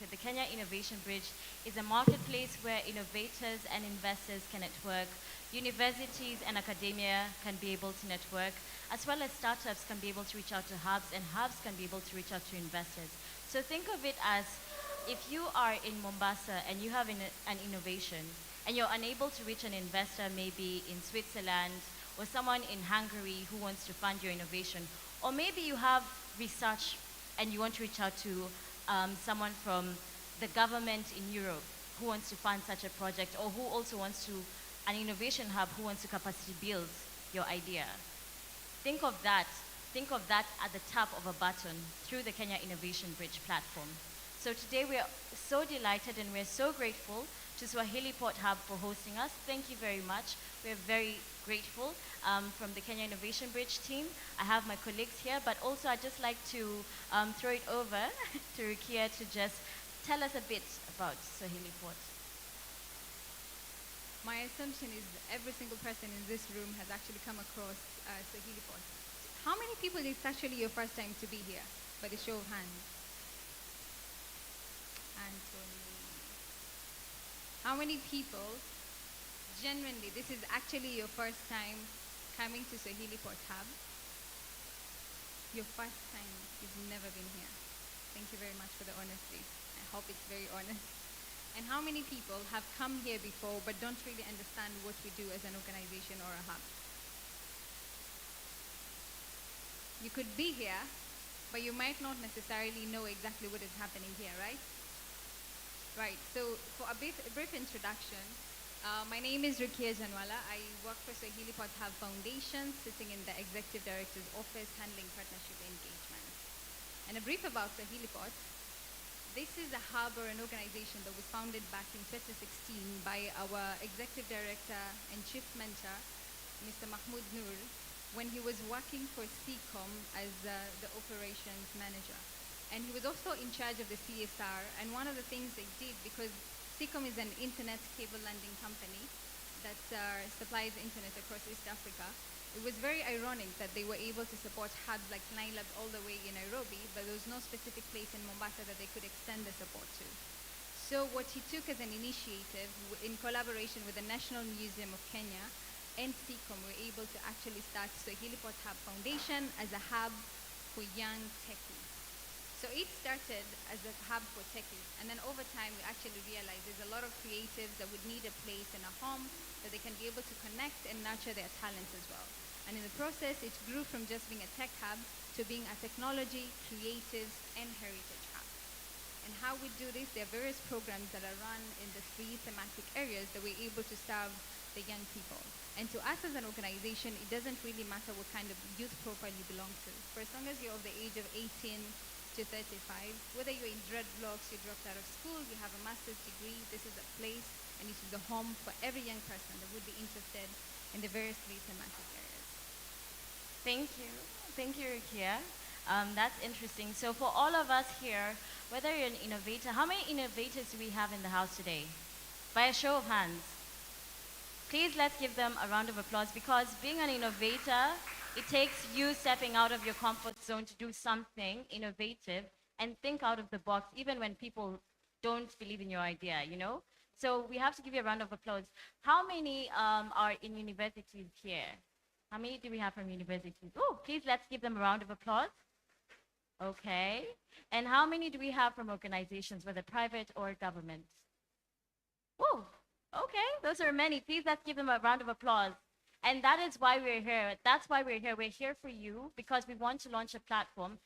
Limited, the Kenya Innovation Bridge is a marketplace where innovators and investors can network, universities and academia can be able to network, as well as startups can be able to reach out to hubs, and hubs can be able to reach out to investors. So think of it as if you are in Mombasa and you have an innovation and you're unable to reach an investor maybe in Switzerland or someone in Hungary who wants to fund your innovation, or maybe you have research and you want to reach out to someone from the government in Europe who wants to fund such a project, or who also wants to, an innovation hub who wants to capacity build your idea. Think of that. Think of that at the tap of a button through the Kenya Innovation Bridge platform. So today we are so delighted and we're so grateful to Swahili Port Hub for hosting us. Thank you very much. We're very grateful from the Kenya Innovation Bridge team. I have my colleagues here, but also I'd just like to throw it over to Rukia to just tell us a bit about Swahili Port. My assumption is every single person in this room has actually come across Swahili Port. How many people it's actually your first time to be here? By the show of hands. Anthony. How many people, genuinely, this is actually your first time coming to Swahili Port Hub? Your first time, you've never been here. Thank you very much for the honesty. I hope it's very honest. And how many people have come here before but don't really understand what we do as an organization or a hub? You could be here, but you might not necessarily know exactly what is happening here, right? Right, so for a brief introduction, my name is Rukia Janwala. I work for Swahili Port Hub Foundation, sitting in the Executive Director's Office, handling partnership engagement. And a brief about Swahili Port. This is a hub or an organization that was founded back in 2016 by our Executive Director and Chief Mentor, Mr. Mahmoud Noor, when he was working for CCOM as the operations manager. And he was also in charge of the CSR. And one of the things they did, because CCOM is an internet cable landing company that supplies internet across East Africa, it was very ironic that they were able to support hubs like Lab all the way in Nairobi, but there was no specific place in Mombasa that they could extend the support to. So what he took as an initiative, in collaboration with the National Museum of Kenya and CCOM, were able to actually start Swahili Port Hub Foundation as a hub for young techies. So it started as a hub for techies, and then over time we actually realized there's a lot of creatives that would need a place and a home that they can be able to connect and nurture their talents as well. And in the process, it grew from just being a tech hub to being a technology, creatives, and heritage hub. And how we do this, there are various programs that are run in the 3 thematic areas that we're able to serve the young people. And to us as an organization, it doesn't really matter what kind of youth profile you belong to. For as long as you're of the age of 18 to 35, whether you're in dreadlocks, you dropped out of school, you have a master's degree, this is a place and it is a home for every young person that would be interested in the various 3 thematic areas. Thank you. Thank you, Rukia. That's interesting. So for all of us here, whether you're an innovator, how many innovators do we have in the house today? By a show of hands. Please let's give them a round of applause, because being an innovator, it takes you stepping out of your comfort zone to do something innovative and think out of the box, even when people don't believe in your idea, you know? So we have to give you a round of applause. How many are in universities here? How many do we have from universities? Oh, please let's give them a round of applause. Okay. And how many do we have from organizations, whether private or government? Oh, okay. Those are many. Please let's give them a round of applause. And that is why we're here. That's why we're here. We're here for you because we want to launch a platform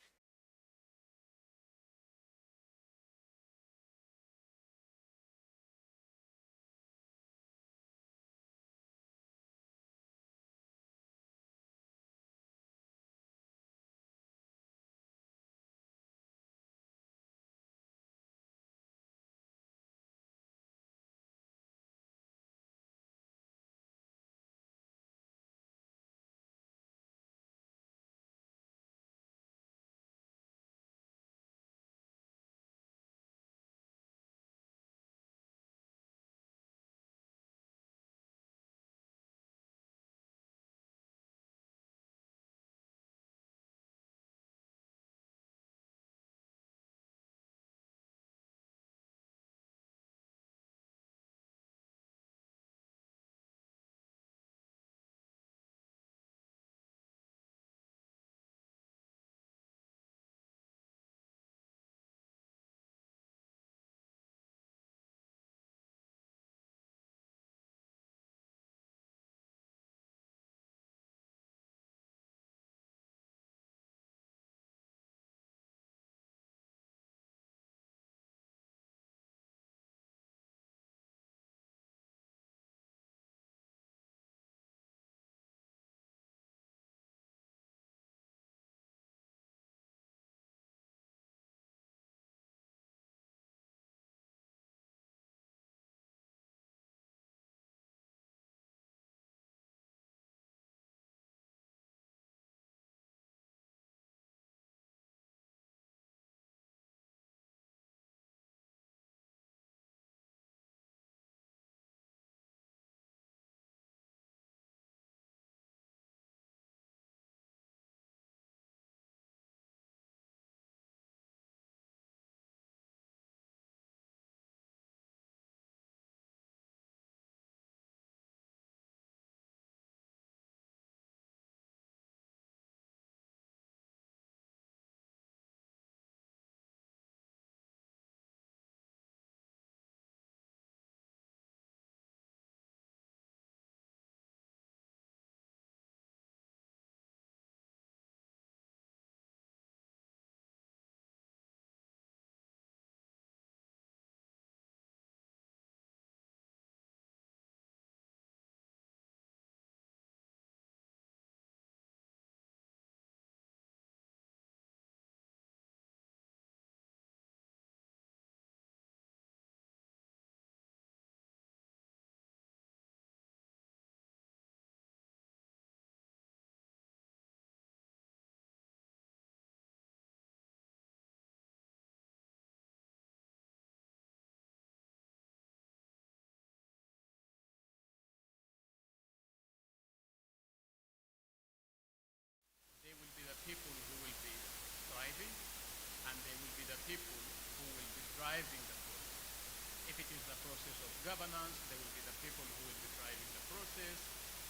process of governance, they will be the people who will be driving the process.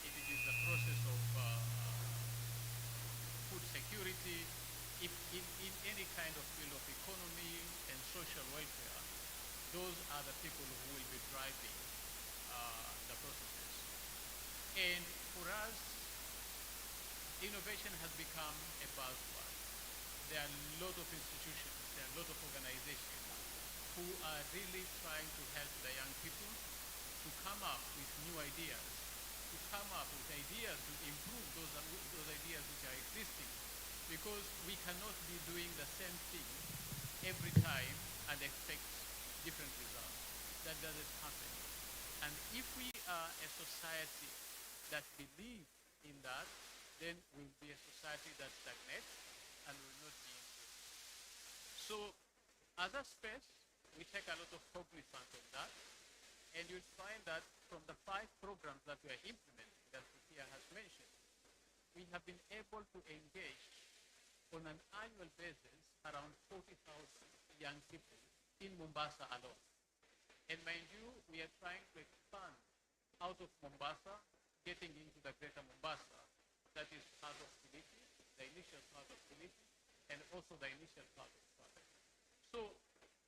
If it is the process of food security, if in any kind of field of economy and social welfare, those are the people who will be driving the processes. And for us, innovation has become a buzzword. There are a lot of institutions, there are a lot of organizations who are really trying to help the young people to come up with new ideas, to come up with ideas to improve those ideas which are existing. Because we cannot be doing the same thing every time and expect different results. That doesn't happen. And if we are a society that believes in that, then we'll be a society that stagnates and will not be improved. So as a space, we take a lot of cognizance of that, and you'll find that from the 5 programs that we are implementing, that Rukia has mentioned, we have been able to engage on an annual basis around 40,000 young people in Mombasa alone. And mind you, we are trying to expand out of Mombasa, getting into the greater Mombasa. That is part of Kilifi, the initial part of Kilifi, and also the initial part of Kwale. So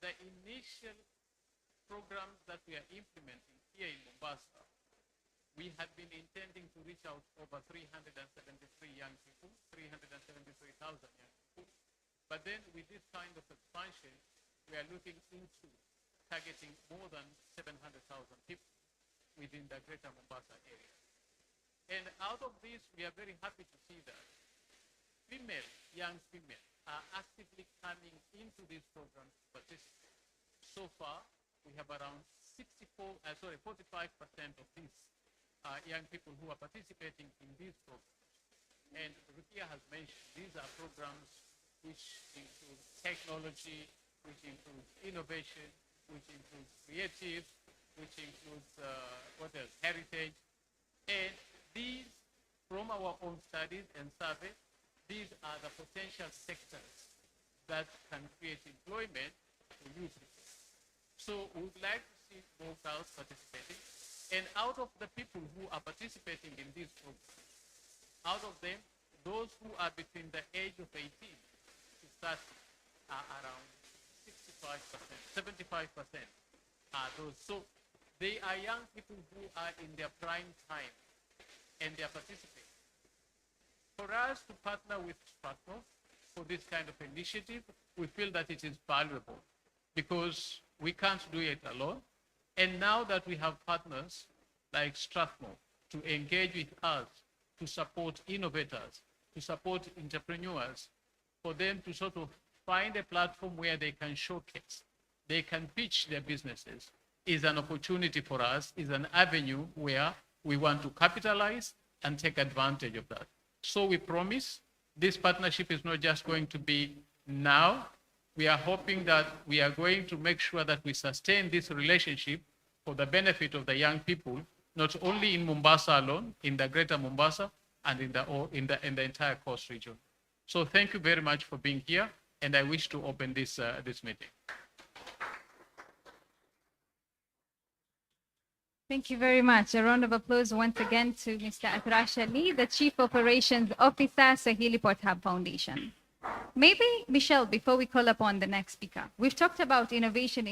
the initial programs that we are implementing here in Mombasa, we have been intending to reach out over 373 young people, 373,000 young people. But then with this kind of expansion, we are looking into targeting more than 700,000 people within the greater Mombasa area. And out of this, we are very happy to see that young female, are actively coming into these programs to participate. So far, we have around 45% of these young people who are participating in these programs. And Rukia has mentioned these are programs which include technology, which includes innovation, which includes creative, which includes what else? Heritage. And these, from our own studies and surveys, these are the potential sectors that can create employment for youth. So we would like to see more girls participating. And out of the people who are participating in these programs, out of them, those who are between the age of 18 to 30 are around 65%, 75% are those. So they are young people who are in their prime time and they are participating. For us to partner with partners for this kind of initiative, we feel that it is valuable because we can't do it alone. And now that we have partners like Strathmore to engage with us, to support innovators, to support entrepreneurs, for them to sort of find a platform where they can showcase, they can pitch their businesses, is an opportunity for us, is an avenue where we want to capitalize and take advantage of that. So we promise this partnership is not just going to be now. We are hoping that we are going to make sure that we sustain this relationship for the benefit of the young people, not only in Mombasa alone, in the greater Mombasa and in the entire coast region. So thank you very much for being here, and I wish to open this meeting. Thank you very much. A round of applause once again to Mr. Atrash Ali, the Chief Operations Officer, Swahili Port Hub Foundation. Maybe, Michelle, before we call upon the next speaker, we've talked about innovation.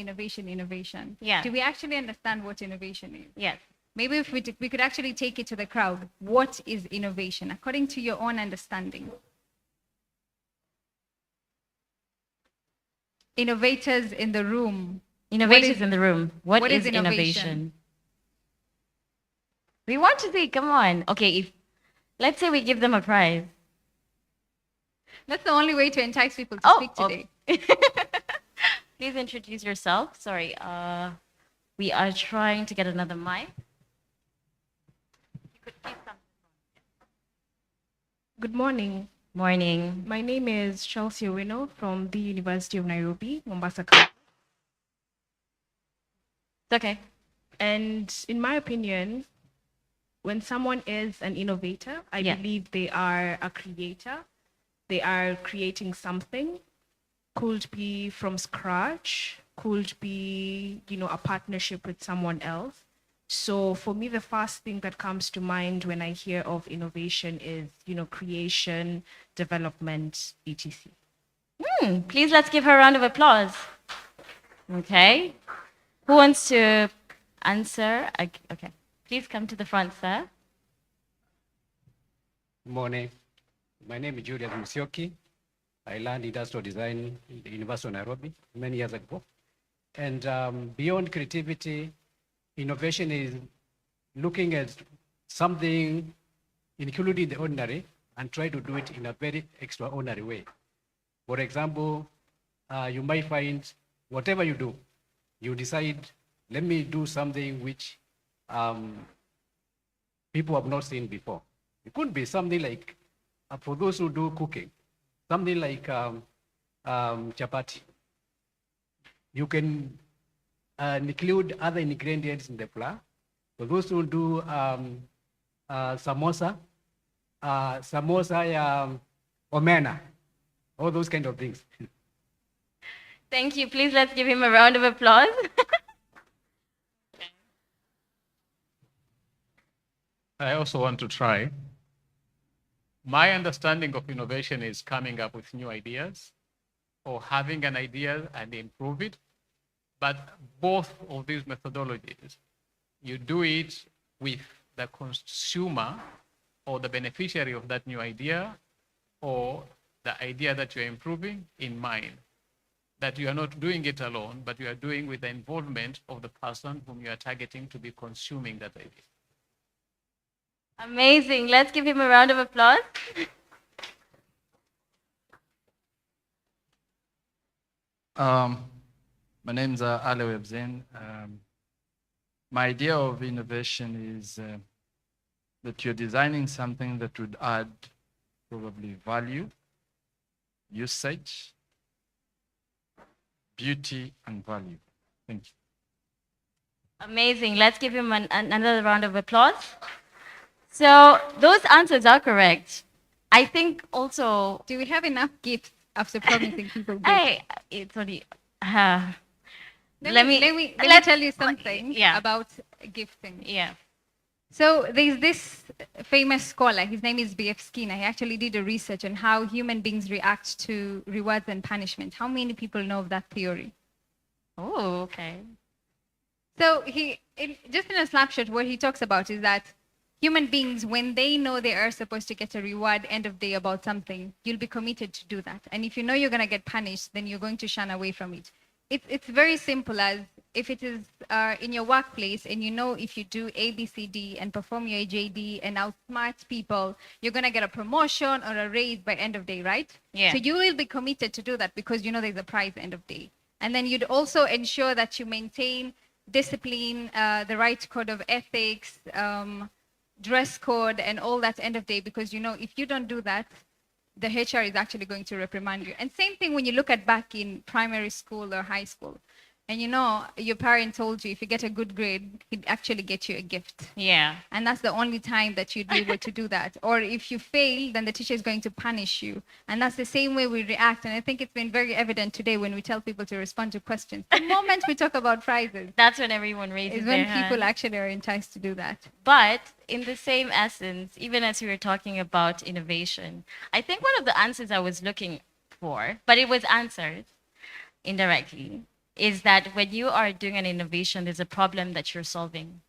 Yeah. Do we actually understand what innovation is? Yes. Maybe if we could actually take it to the crowd. What is innovation, according to your own understanding? Innovators in the room. Innovators in the room. what is is innovation? We want to see, come on. Okay, let's say we give them a prize. That's the only way to entice people to speak today. Please introduce yourself. Sorry, we are trying to get another mic. You could please come. Good morning. Morning. My name is Chelsea Owino from the University of Nairobi, Mombasa campus. It's okay. And in my opinion, when someone is an innovator, I believe they are a creator. They are creating something, could be from scratch, could be, a partnership with someone else. So for me, the first thing that comes to mind when I hear of innovation is, creation, development, etc. Please let's give her a round of applause. Okay. Who wants to answer? Okay. Please come to the front, sir. Morning. My name is Julius Musyoki. I learned industrial design in the University of Nairobi many years ago. And beyond creativity, innovation is looking at something including the ordinary and try to do it in a very extraordinary way. For example, you might find whatever you do, you decide, let me do something which people have not seen before. It could be something like, for those who do cooking, something like chapati. You can include other ingredients in the flour. For those who do samosa, omena, all those kind of things. Thank you. Please let's give him a round of applause. I also want to try. My understanding of innovation is coming up with new ideas or having an idea and improve it. But both of these methodologies, you do it with the consumer or the beneficiary of that new idea or the idea that you're improving in mind. That you are not doing it alone, but you are doing with the involvement of the person whom you are targeting to be consuming that idea. Amazing. Let's give him a round of applause. My name is Ale Webzen. My idea of innovation is that you're designing something that would add probably value, usage, beauty, and value. Thank you. Amazing. Let's give him another round of applause. So those answers are correct. I think also. Do we have enough gifts after promising people gifts? Hey, it's only. Let me tell you something about gifting. Yeah. So there's this famous scholar, his name is B.F. Skinner. He actually did a research on how human beings react to rewards and punishment. How many people know of that theory? Oh, okay. So just in a snapshot, what he talks about is that human beings, when they know they are supposed to get a reward end of day about something, you'll be committed to do that. And if you know you're going to get punished, then you're going to shun away from it. It's very simple, as if it is in your workplace and you know if you do A, B, C, D and perform your JD and outsmart people, you're going to get a promotion or a raise by end of day, right? Yeah. So you will be committed to do that because you know there's a prize end of day. And then you'd also ensure that you maintain discipline, the right code of ethics, dress code and all that end of day, because you know if you don't do that, the HR is actually going to reprimand you. And same thing when you look at back in primary school or high school, and you know your parent told you if you get a good grade, he'd actually get you a gift. Yeah. And that's the only time that you'd be able to do that. Or if you fail, then the teacher is going to punish you. And that's the same way we react. And I think it's been very evident today when we tell people to respond to questions. The moment we talk about prizes, that's when everyone raises is their when hand. people actually are enticed to do that. But in the same essence, even as we were talking about innovation, I think one of the answers I was looking for, but it was answered indirectly, is that when you are doing an innovation, there's a problem that you're solving.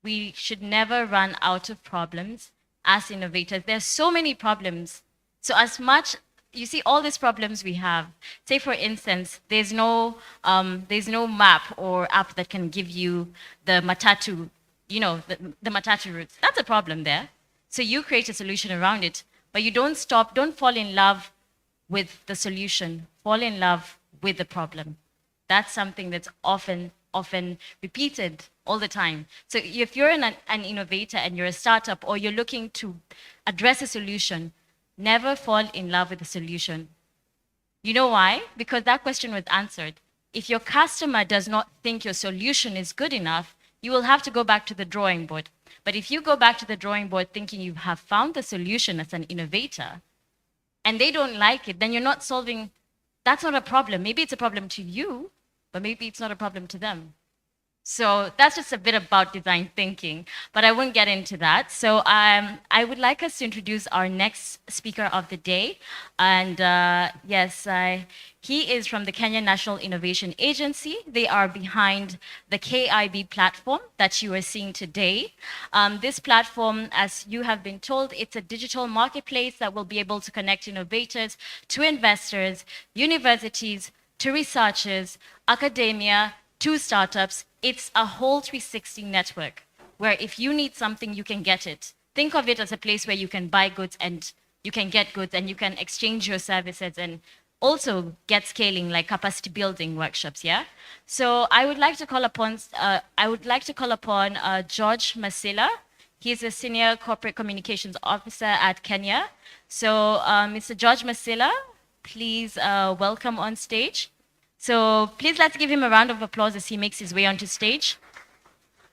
We should never run out of problems as innovators. There's so many problems. So as much, you see all these problems we have. Say for instance, there's no map or app that can give you the matatu, the matatu routes. That's a problem there. So you create a solution around it, but you don't fall in love with the solution. Fall in love with the problem. That's something that's often repeated all the time. So if you're an innovator and you're a startup or you're looking to address a solution, never fall in love with the solution. You know why? Because that question was answered. If your customer does not think your solution is good enough, you will have to go back to the drawing board. But if you go back to the drawing board thinking you have found the solution as an innovator, and they don't like it, then you're not solving. That's not a problem. Maybe it's a problem to you, but maybe it's not a problem to them. So that's just a bit about design thinking, but I won't get into that. So I would like us to introduce our next speaker of the day. And yes, he is from the Kenya National Innovation Agency. They are behind the KIB platform that you are seeing today. This platform, as you have been told, it's a digital marketplace that will be able to connect innovators to investors, universities, to researchers, academia, to startups. It's a whole 360 network where if you need something, you can get it. Think of it as a place where you can buy goods and you can get goods and you can exchange your services and also get scaling like capacity building workshops. Yeah. So I would like to call upon George Masila. He's a senior corporate communications officer at Kenya. So Mr. George Masila, please welcome on stage. So please let's give him a round of applause as he makes his way onto stage.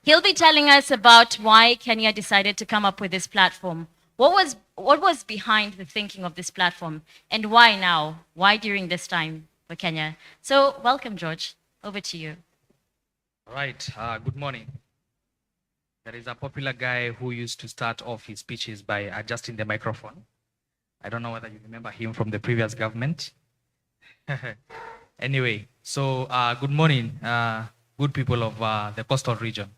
He'll be telling us about why Kenya decided to come up with this platform. What was behind the thinking of this platform and why now? Why during this time for Kenya? So welcome, George. Over to you. All right. Good morning. There is a popular guy who used to start off his speeches by adjusting the microphone. I don't know whether you remember him from the previous government. Anyway, so good morning, good people of the coastal region.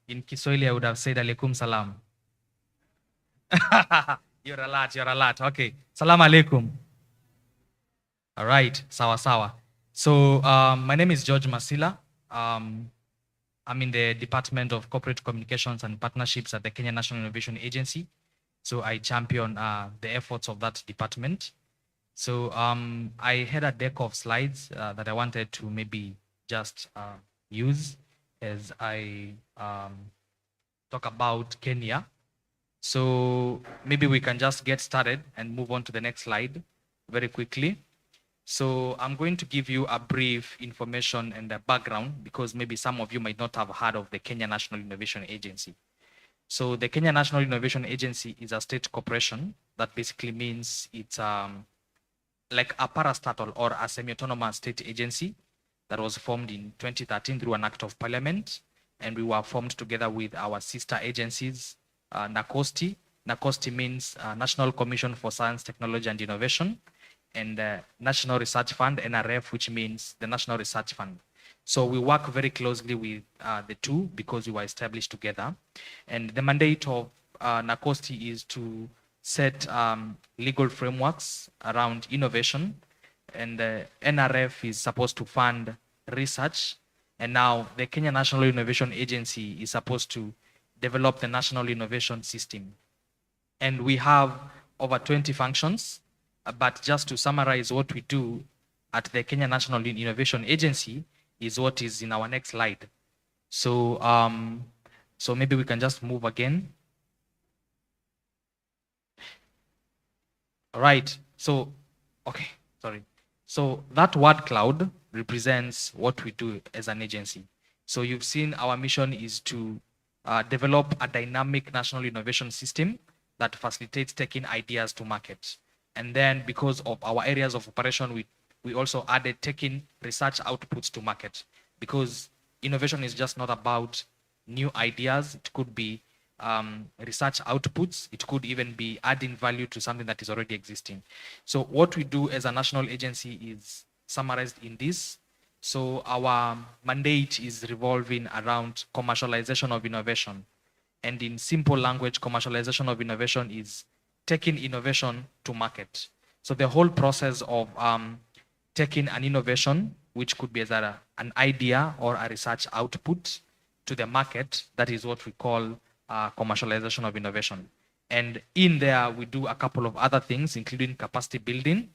In Kiswahili, I would have said alaikum salam. You're a lot. Okay. Salam alaikum. All right. Sawa sawa. So my name is George Masila. I'm in the Department of Corporate Communications and Partnerships at the Kenya National Innovation Agency. So I champion the efforts of that department. So I had a deck of slides that I wanted to maybe just use as I talk about Kenya. So maybe we can just get started and move on to the next slide very quickly. So I'm going to give you a brief information and a background because maybe some of you might not have heard of the Kenya National Innovation Agency. So the Kenya National Innovation Agency is a state corporation that basically means it's like a parastatal or a semi-autonomous state agency that was formed in 2013 through an act of parliament. And we were formed together with our sister agencies, NACOSTI. NACOSTI means National Commission for Science, Technology and Innovation, and National Research Fund, NRF, which means the National Research Fund. So we work very closely with the two because we were established together. And the mandate of NACOSTI is to set legal frameworks around innovation, and the NRF is supposed to fund research, and now the Kenya National Innovation Agency is supposed to develop the national innovation system. And we have over 20 functions, but just to summarize what we do at the Kenya National Innovation Agency is what is in our next slide. So, so maybe we can just move again. All right, so, okay, sorry. So that word cloud represents what we do as an agency. So you've seen our mission is to develop a dynamic national innovation system that facilitates taking ideas to market. And then because of our areas of operation, we also added taking research outputs to market, because innovation is just not about new ideas. It could be research outputs. It could even be adding value to something that is already existing. So what we do as a national agency is summarized in this. So our mandate is revolving around commercialization of innovation. And in simple language, commercialization of innovation is taking innovation to market. So the whole process of taking an innovation, which could be as an idea or a research output, to the market, that is what we call commercialization of innovation. And in there, we do a couple of other things, including capacity building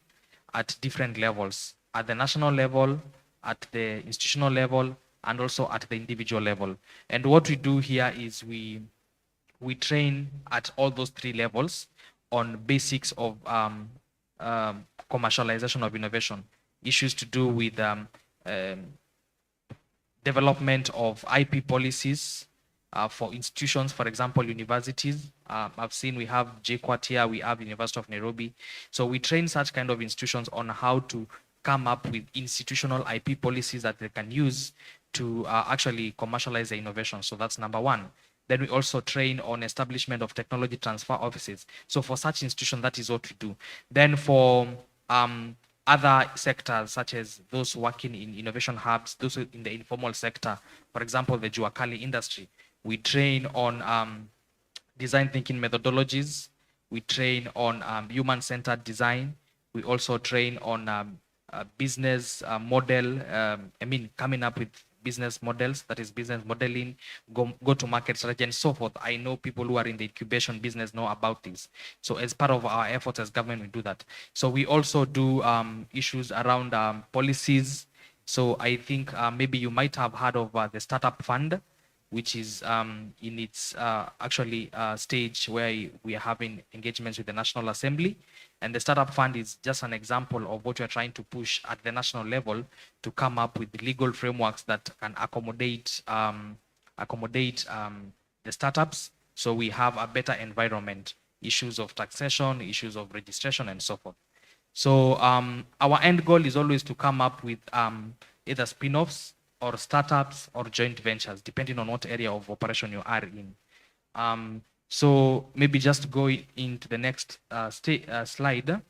at different levels, at the national level, at the institutional level, and also at the individual level. And what we do here is we train at all those three levels on basics of commercialization of innovation, issues to do with development of IP policies, for institutions, for example, universities. I've seen we have JKUAT here, we have University of Nairobi. So we train such kind of institutions on how to come up with institutional IP policies that they can use to actually commercialize the innovation. So that's number one. Then we also train on establishment of technology transfer offices. So for such institutions, that is what we do. Then for other sectors, such as those working in innovation hubs, those in the informal sector, for example, the Juakali industry, we train on design thinking methodologies. We train on human-centered design. We also train on business model, coming up with business models, that is business modeling, go-to-market strategy, and so forth. I know people who are in the incubation business know about this. So as part of our efforts as government, we do that. So we also do issues around policies. So I think maybe you might have heard of the Startup Fund, which is in its stage where we are having engagements with the National Assembly. And the Startup Fund is just an example of what we're trying to push at the national level to come up with legal frameworks that can accommodate the startups, so we have a better environment, issues of taxation, issues of registration, and so forth. So our end goal is always to come up with either spin-offs or startups or joint ventures, depending on what area of operation you are in. So maybe just go into the next slide.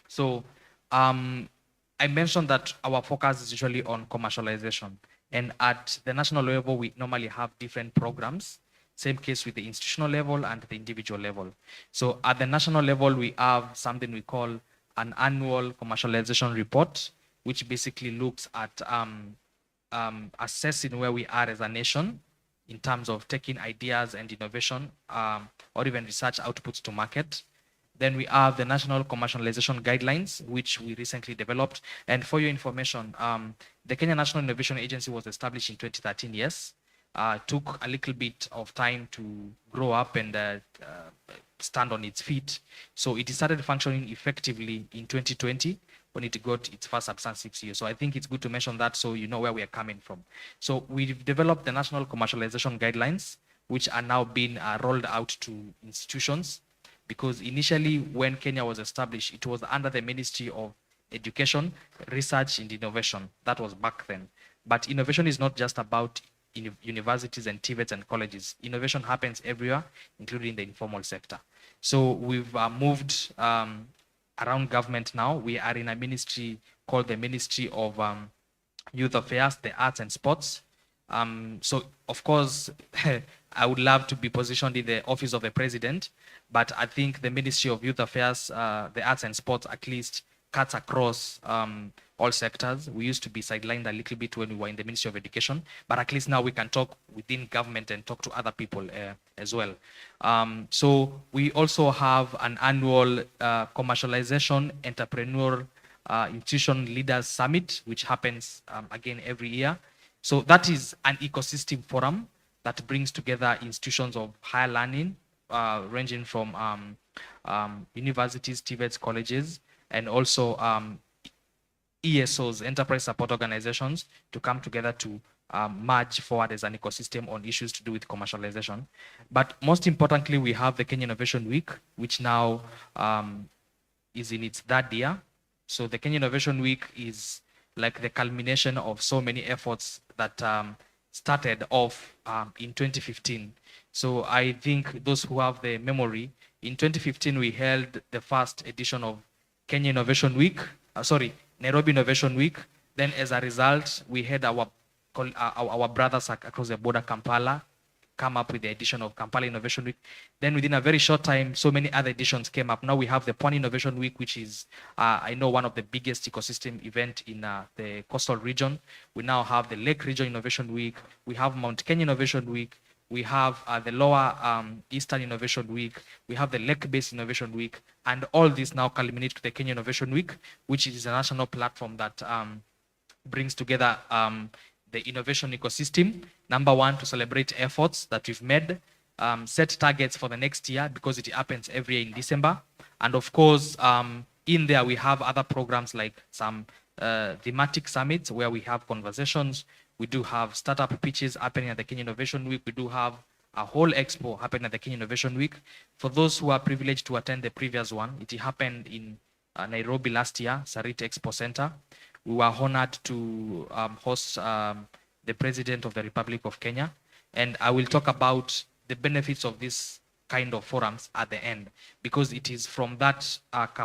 So I mentioned that our focus is usually on commercialization. And at the national level, we normally have different programs. Same case with the institutional level and the individual level. So at the national level, we have something we call an annual commercialization report, which basically looks at assessing where we are as a nation in terms of taking ideas and innovation or even research outputs to market. Then we have the National Commercialization Guidelines, which we recently developed. And for your information, the Kenya National Innovation Agency was established in 2013, yes. Took a little bit of time to grow up and stand on its feet. So it started functioning effectively in 2020 when it got its first substance 6 years. So I think it's good to mention that so you know where we are coming from. So we've developed the National Commercialization Guidelines, which are now being rolled out to institutions, because initially when Kenya was established, it was under the Ministry of Education, Research and Innovation. That was back then. But innovation is not just about universities and TVETs and colleges. Innovation happens everywhere, including the informal sector. So we've moved around government now. We are in a ministry called the Ministry of Youth Affairs, the Arts and Sports. So of course, I would love to be positioned in the office of the president, but I think the Ministry of Youth Affairs, the Arts and Sports at least cuts across all sectors. We used to be sidelined a little bit when we were in the Ministry of Education, but at least now we can talk within government and talk to other people as well. So we also have an annual commercialization entrepreneur institution leaders summit, which happens again every year. So that is an ecosystem forum that brings together institutions of higher learning, ranging from universities, TVETs, colleges, and also ESOs, enterprise support organizations, to come together to merge forward as an ecosystem on issues to do with commercialization. But most importantly, we have the Kenya Innovation Week, which now is in its third year. So the Kenya Innovation Week is like the culmination of so many efforts that started off in 2015. So I think those who have the memory, in 2015, we held the first edition of Kenya Innovation Week, Nairobi Innovation Week. Then as a result, we had our brothers across the border, Kampala, come up with the edition of Kampala Innovation Week. Then within a very short time, so many other editions came up. Now we have the Pwani Innovation Week, which is, I know, one of the biggest ecosystem event in the coastal region. We now have the Lake Region Innovation Week. We have Mount Kenya Innovation Week. We have the Lower Eastern Innovation Week. We have the Lake Based Innovation Week. And all this now culminate to the Kenya Innovation Week, which is a national platform that brings together the innovation ecosystem. Number one, to celebrate efforts that we've made, set targets for the next year, because it happens every year in December. And of course, in there we have other programs like some thematic summits where we have conversations. We do have startup pitches happening at the Kenya Innovation Week. We do have a whole expo happening at the Kenya Innovation Week. For those who are privileged to attend the previous one, it happened in Nairobi last year, Sarit Expo Center. We were honored to host the President of the Republic of Kenya. And I will talk about the benefits of this kind of forums at the end, because it is from that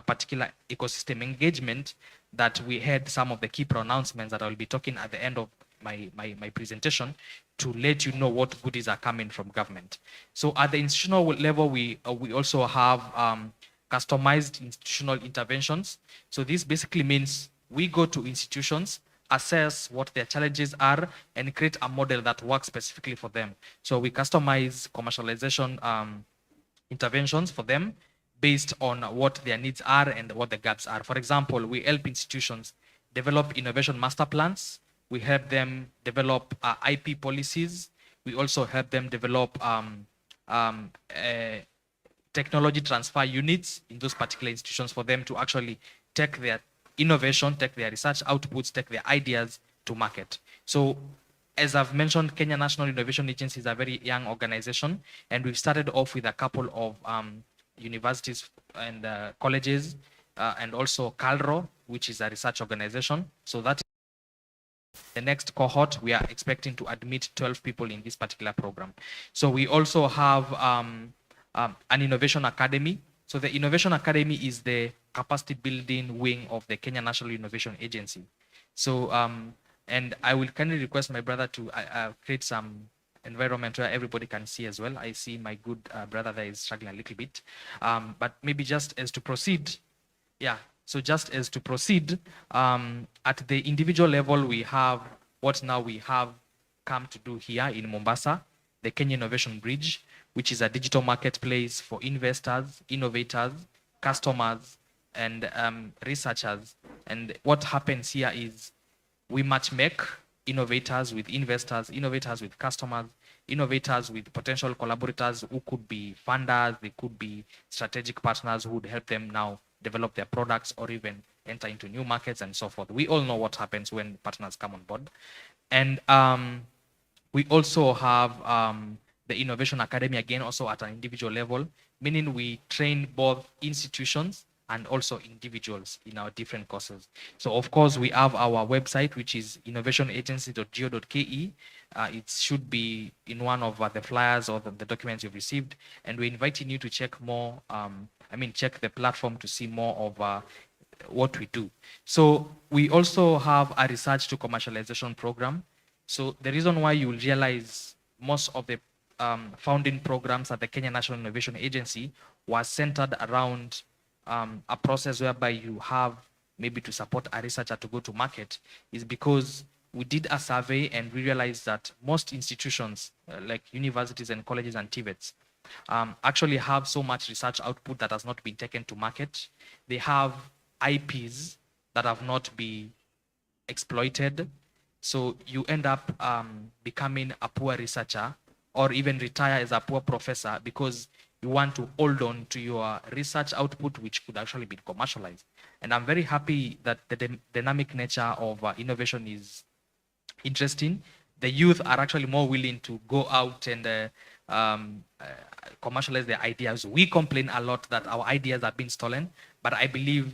particular ecosystem engagement that we had some of the key pronouncements that I will be talking at the end of my presentation to let you know what goodies are coming from government. So at the institutional level, we also have customized institutional interventions. So this basically means we go to institutions, assess what their challenges are, and create a model that works specifically for them. So we customize commercialization interventions for them based on what their needs are and what the gaps are. For example, we help institutions develop innovation master plans. We help them develop IP policies. We also help them develop technology transfer units in those particular institutions for them to actually take their innovation, take their research outputs, take their ideas to market. So as I've mentioned, Kenya National Innovation Agency is a very young organization, and we've started off with a couple of universities and colleges, and also CALRO, which is a research organization. So that the next cohort, we are expecting to admit 12 people in this particular program. So we also have an innovation academy. So the innovation academy is the capacity building wing of the Kenya National Innovation Agency. So and I will kindly request my brother to create some environment where everybody can see as well. I see my good brother there is struggling a little bit, but maybe just as to proceed, yeah. So just as to proceed, at the individual level, we have what now we have come to do here in Mombasa, the Kenya Innovation Bridge, which is a digital marketplace for investors, innovators, customers, and researchers. And what happens here is we match make innovators with investors, innovators with customers, innovators with potential collaborators who could be funders, they could be strategic partners who would help them now develop their products or even enter into new markets and so forth. We all know what happens when partners come on board. And we also have the Innovation Academy, again, also at an individual level, meaning we train both institutions and also individuals in our different courses. So of course, we have our website, which is innovationagency.go.ke. It should be in one of the flyers or the documents you've received. And we're inviting you to check more, check the platform to see more of what we do. So we also have a research to commercialization program. So the reason why you will realize most of the founding programs at the Kenya National Innovation Agency was centered around a process whereby you have maybe to support a researcher to go to market is because we did a survey and we realized that most institutions like universities and colleges and TVETs actually have so much research output that has not been taken to market. They have IPs that have not been exploited. So you end up becoming a poor researcher or even retire as a poor professor because you want to hold on to your research output, which could actually be commercialized. And I'm very happy that the dynamic nature of innovation is interesting. The youth are actually more willing to go out and commercialize their ideas. We complain a lot that our ideas are being stolen, but I believe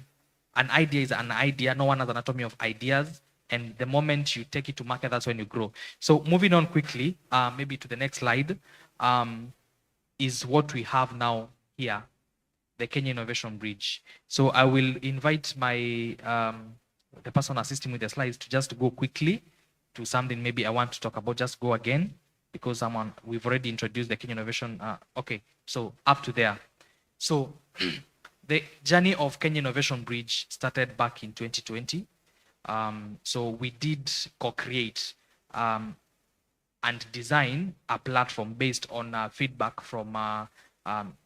an idea is an idea. No one has an anatomy of ideas. And the moment you take it to market, that's when you grow. So moving on quickly, maybe to the next slide, is what we have now here, the Kenya Innovation Bridge. So I will invite my the person assisting with the slides to just go quickly to something maybe I want to talk about. Just go again, because we've already introduced the Kenya Innovation. Okay, so up to there. So the journey of Kenya Innovation Bridge started back in 2020. So we did co-create and design a platform based on feedback from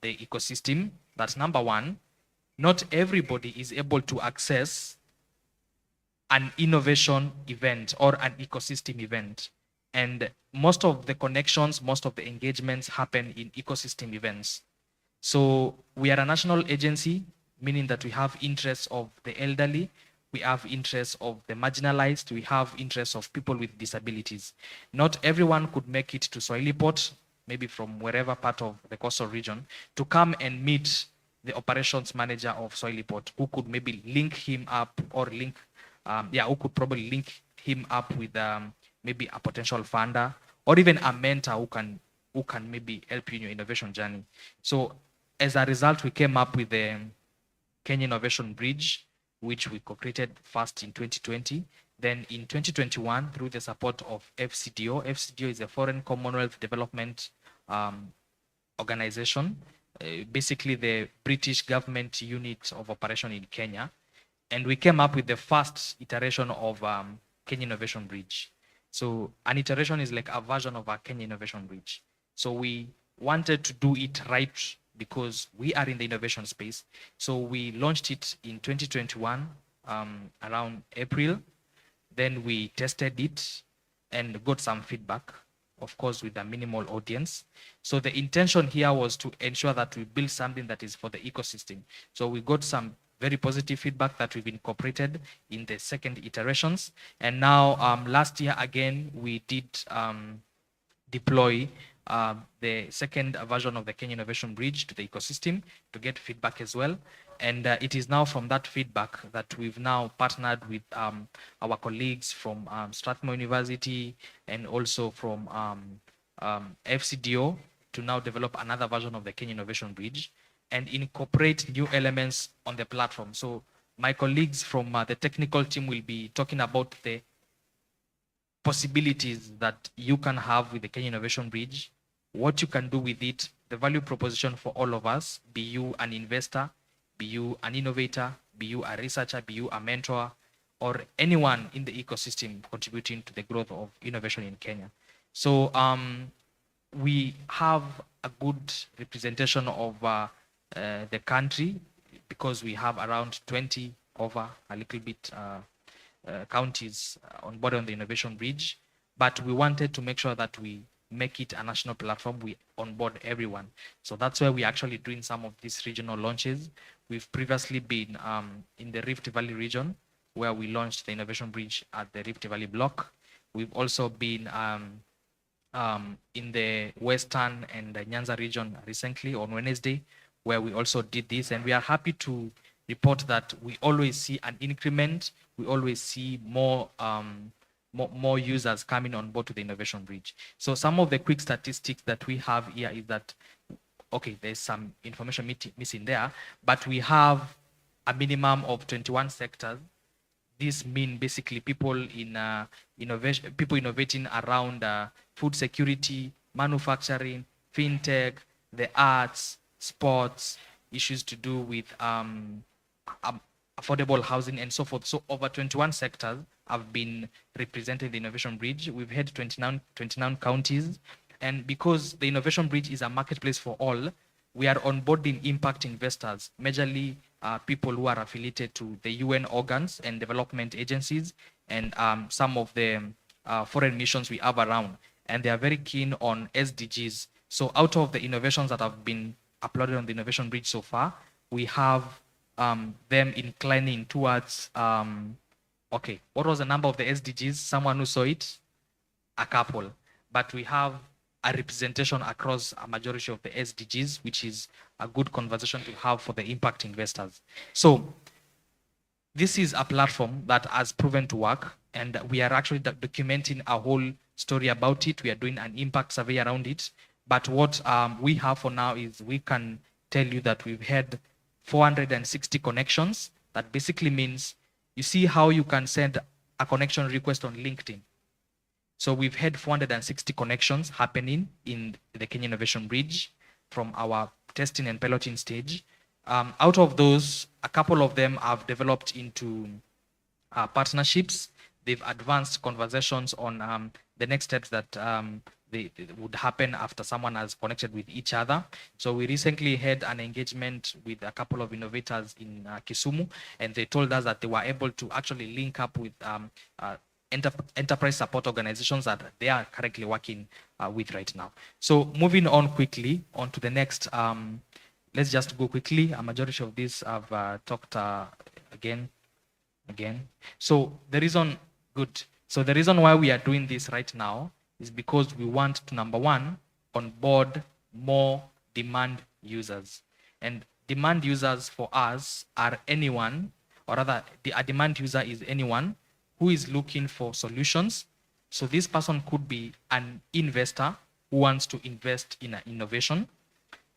the ecosystem. That's number one. Not everybody is able to access an innovation event or an ecosystem event. And most of the connections, most of the engagements happen in ecosystem events. So we are a national agency, meaning that we have interests of the elderly, we have interests of the marginalized, we have interests of people with disabilities. Not everyone could make it to Swahili Port, maybe from wherever part of the coastal region, to come and meet the operations manager of Soiliport, who could maybe link him up or who could probably link him up with maybe a potential funder or even a mentor who can maybe help you in your innovation journey. So as a result, we came up with the Kenya Innovation Bridge, which we co-created first in 2020. Then in 2021, through the support of FCDO. FCDO is a Foreign Commonwealth Development organization, basically the British government unit of operation in Kenya. And we came up with the first iteration of Kenya Innovation Bridge. So an iteration is like a version of our Kenya Innovation Bridge. So we wanted to do it right because we are in the innovation space. So we launched it in 2021, around April. Then we tested it and got some feedback, of course, with a minimal audience. So the intention here was to ensure that we build something that is for the ecosystem. So we got some very positive feedback that we've incorporated in the second iterations. And now last year, again, we did deploy the second version of the Kenya Innovation Bridge to the ecosystem to get feedback as well. And it is now from that feedback that we've now partnered with our colleagues from Strathmore University and also from FCDO to now develop another version of the Kenya Innovation Bridge and incorporate new elements on the platform. So my colleagues from the technical team will be talking about the possibilities that you can have with the Kenya Innovation Bridge, what you can do with it, the value proposition for all of us, be you an investor, be you an innovator, be you a researcher, be you a mentor, or anyone in the ecosystem contributing to the growth of innovation in Kenya. So we have a good representation of the country because we have around 20 over a little bit counties on board on the Innovation Bridge, but we wanted to make sure that we make it a national platform. We onboard everyone. So that's where we're actually doing some of these regional launches. We've previously been in the Rift Valley region, where we launched the Innovation Bridge at the Rift Valley block. We've also been in the Western and the Nyanza region recently on Wednesday, where we also did this. And we are happy to report that we always see an increment. We always see more users coming on board to the Innovation Bridge. So some of the quick statistics that we have here is that, okay, there's some information missing there, but we have a minimum of 21 sectors. This means basically people in innovation, people innovating around food security, manufacturing, fintech, the arts, sports, issues to do with affordable housing and so forth. So over 21 sectors have been represented in the Innovation Bridge. We've had 29 counties. And because the Innovation Bridge is a marketplace for all, we are onboarding impact investors, majorly people who are affiliated to the UN organs and development agencies and some of the foreign missions we have around. And they are very keen on SDGs. So out of the innovations that have been uploaded on the Innovation Bridge so far, we have them inclining towards, okay, what was the number of the SDGs? Someone who saw it? A couple. But we have a representation across a majority of the SDGs, which is a good conversation to have for the impact investors. So this is a platform that has proven to work, and we are actually documenting a whole story about it. We are doing an impact survey around it. But what we have for now is we can tell you that we've had 460 connections. That basically means, you see how you can send a connection request on LinkedIn. So we've had 460 connections happening in the Kenya Innovation Bridge from our testing and piloting stage. Out of those, a couple of them have developed into partnerships. They've advanced conversations on the next steps that they would happen after someone has connected with each other. So we recently had an engagement with a couple of innovators in Kisumu, and they told us that they were able to actually link up with enterprise support organizations that they are currently working with right now. So moving on quickly on to the next, let's just go quickly. A majority of these I've talked again. So the reason why we are doing this right now is because we want to, number one, onboard more demand users. And demand users for us are anyone, or rather, a demand user is anyone who is looking for solutions. So this person could be an investor who wants to invest in an innovation.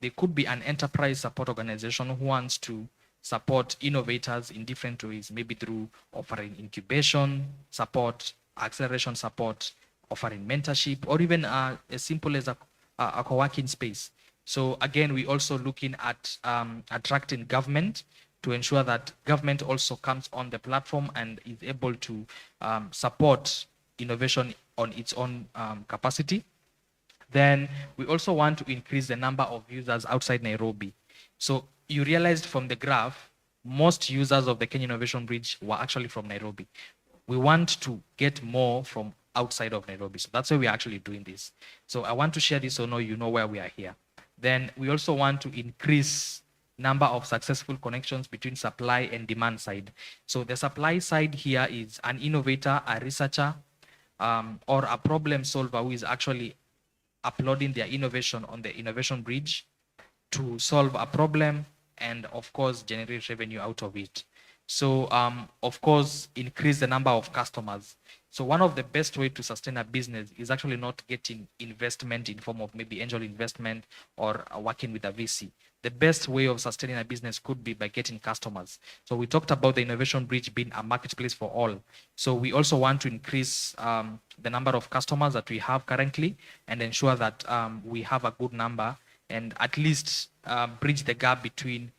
They could be an enterprise support organization who wants to support innovators in different ways, maybe through offering incubation support, acceleration support, offering mentorship, or even as simple as a co-working space. So again, we also looking at attracting government to ensure that government also comes on the platform and is able to support innovation on its own capacity. Then we also want to increase the number of users outside Nairobi. So you realized from the graph, most users of the Kenya Innovation Bridge were actually from Nairobi. We want to get more from outside of Nairobi. So that's why we're actually doing this. So I want to share this so now you know where we are here. Then we also want to increase number of successful connections between supply and demand side. So the supply side here is an innovator, a researcher, or a problem solver who is actually uploading their innovation on the innovation bridge to solve a problem and of course generate revenue out of it. So of course increase the number of customers. So one of the best way to sustain a business is actually not getting investment in form of maybe angel investment or working with a VC. The best way of sustaining a business could be by getting customers. So we talked about the innovation bridge being a marketplace for all. So we also want to increase the number of customers that we have currently and ensure that we have a good number and at least bridge the gap between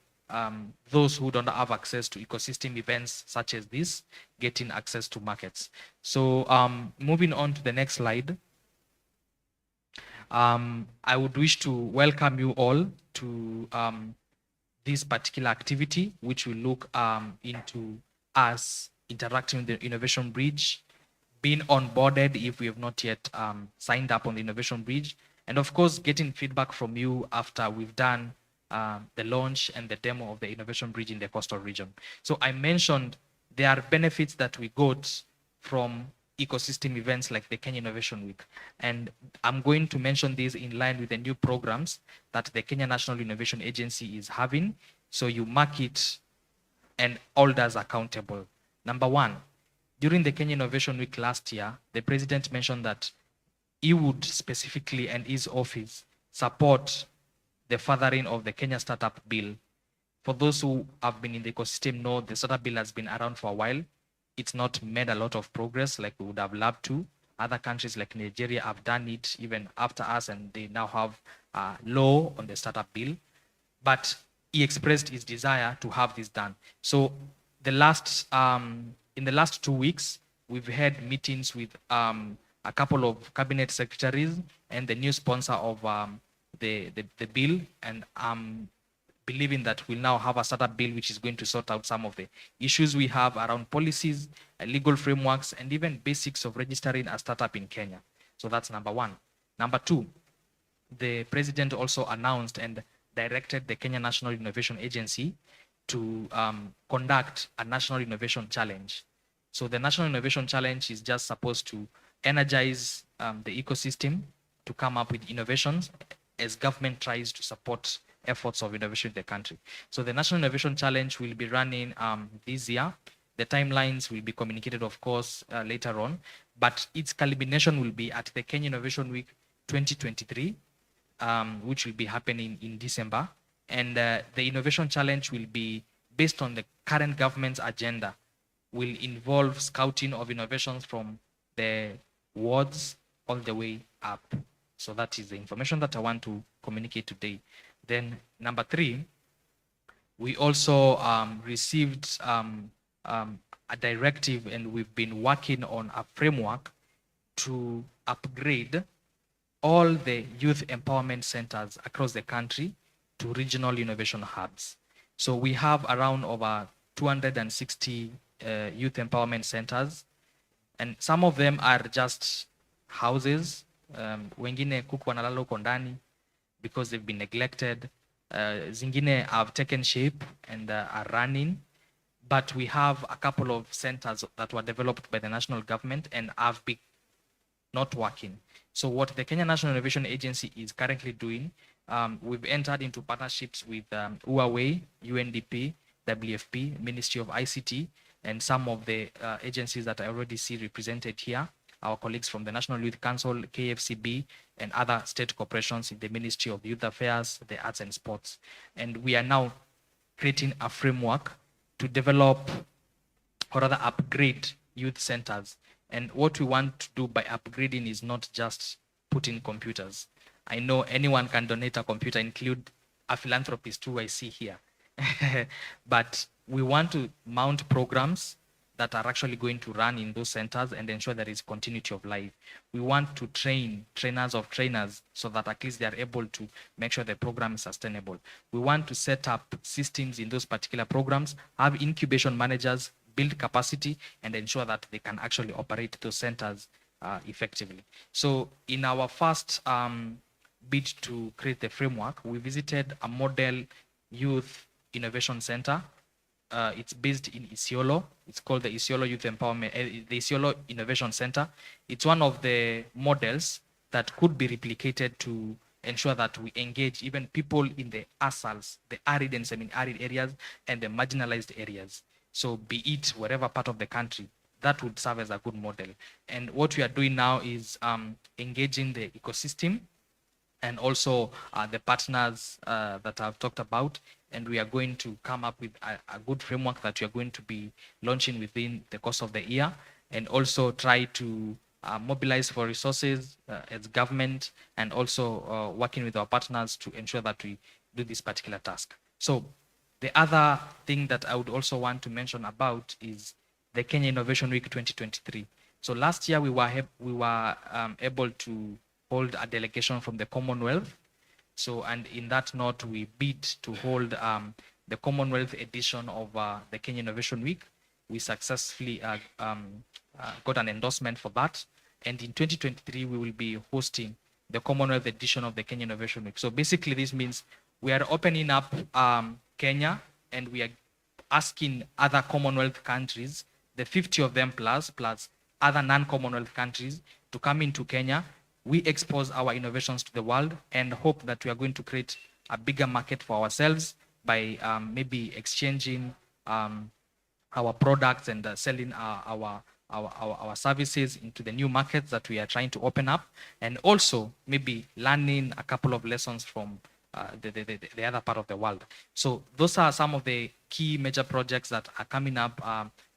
those who don't have access to ecosystem events such as this, getting access to markets. So moving on to the next slide. I would wish to welcome you all to this particular activity, which will look into us interacting with the Innovation Bridge, being onboarded if we have not yet signed up on the Innovation Bridge, and of course, getting feedback from you after we've done the launch and the demo of the Innovation Bridge in the coastal region. So I mentioned there are benefits that we got from ecosystem events like the Kenya Innovation Week. And I'm going to mention these in line with the new programs that the Kenya National Innovation Agency is having. So you mark it and hold us accountable. Number one, during the Kenya Innovation Week last year, the president mentioned that he would specifically and his office support the furthering of the Kenya Startup Bill. For those who have been in the ecosystem know the Startup Bill has been around for a while. It's not made a lot of progress like we would have loved to. Other countries like Nigeria have done it even after us, and they now have a law on the startup bill. But he expressed his desire to have this done. So in the last 2 weeks, we've had meetings with a couple of cabinet secretaries and the new sponsor of the bill, and believing that we'll now have a startup bill which is going to sort out some of the issues we have around policies, legal frameworks, and even basics of registering a startup in Kenya. So that's number one. Number two, the president also announced and directed the Kenya National Innovation Agency to conduct a National Innovation Challenge. So the National Innovation Challenge is just supposed to energize the ecosystem to come up with innovations as government tries to support efforts of innovation in the country. So the National Innovation Challenge will be running this year. The timelines will be communicated, of course, later on, but its culmination will be at the Kenya Innovation Week 2023, which will be happening in December. And the Innovation Challenge will be based on the current government's agenda, will involve scouting of innovations from the wards all the way up. So that is the information that I want to communicate today. Then number three, we also received a directive, and we've been working on a framework to upgrade all the youth empowerment centers across the country to regional innovation hubs. So we have around over 260 youth empowerment centers, and some of them are just houses, wengine kuku wanalala huko ndani because they've been neglected. Zingine have taken shape and are running, but we have a couple of centers that were developed by the national government and have been not working. So what the Kenya National Innovation Agency is currently doing, We've entered into partnerships with Huawei, UNDP, WFP, Ministry of ICT, and some of the agencies that I already see represented here, our colleagues from the National Youth Council, KFCB, and other state corporations in the Ministry of Youth Affairs, the Arts and Sports. And we are now creating a framework to develop or rather upgrade youth centers. And what we want to do by upgrading is not just put in computers. I know anyone can donate a computer, include a philanthropist who I see here. But we want to mount programs that are actually going to run in those centers and ensure there is continuity of life. We want to train trainers of trainers so that at least they are able to make sure the program is sustainable. We want to set up systems in those particular programs, have incubation managers, build capacity, and ensure that they can actually operate those centers effectively. So in our first bid to create the framework, we visited a model youth innovation center. It's based in Isiolo. It's called the Isiolo Youth Empowerment, the Isiolo Innovation Center. It's one of the models that could be replicated to ensure that we engage even people in the ASALs, the arid and semi-arid areas, and the marginalized areas. So be it wherever part of the country, that would serve as a good model. And what we are doing now is engaging the ecosystem and also the partners that I've talked about. And we are going to come up with a good framework that we are going to be launching within the course of the year, and also try to mobilize for resources as government, and also working with our partners to ensure that we do this particular task. So the other thing that I would also want to mention about is the Kenya Innovation Week 2023. So last year we were able to hold a delegation from the Commonwealth. So, and in that note, we bid to hold the Commonwealth edition of the Kenya Innovation Week. We successfully got an endorsement for that. And in 2023, we will be hosting the Commonwealth edition of the Kenya Innovation Week. So basically, this means we are opening up Kenya, and we are asking other Commonwealth countries, the 50 of them plus other non-Commonwealth countries, to come into Kenya. We expose our innovations to the world and hope that we are going to create a bigger market for ourselves by maybe exchanging our products and selling our services into the new markets that we are trying to open up, and also maybe learning a couple of lessons from the other part of the world. So those are some of the key major projects that are coming up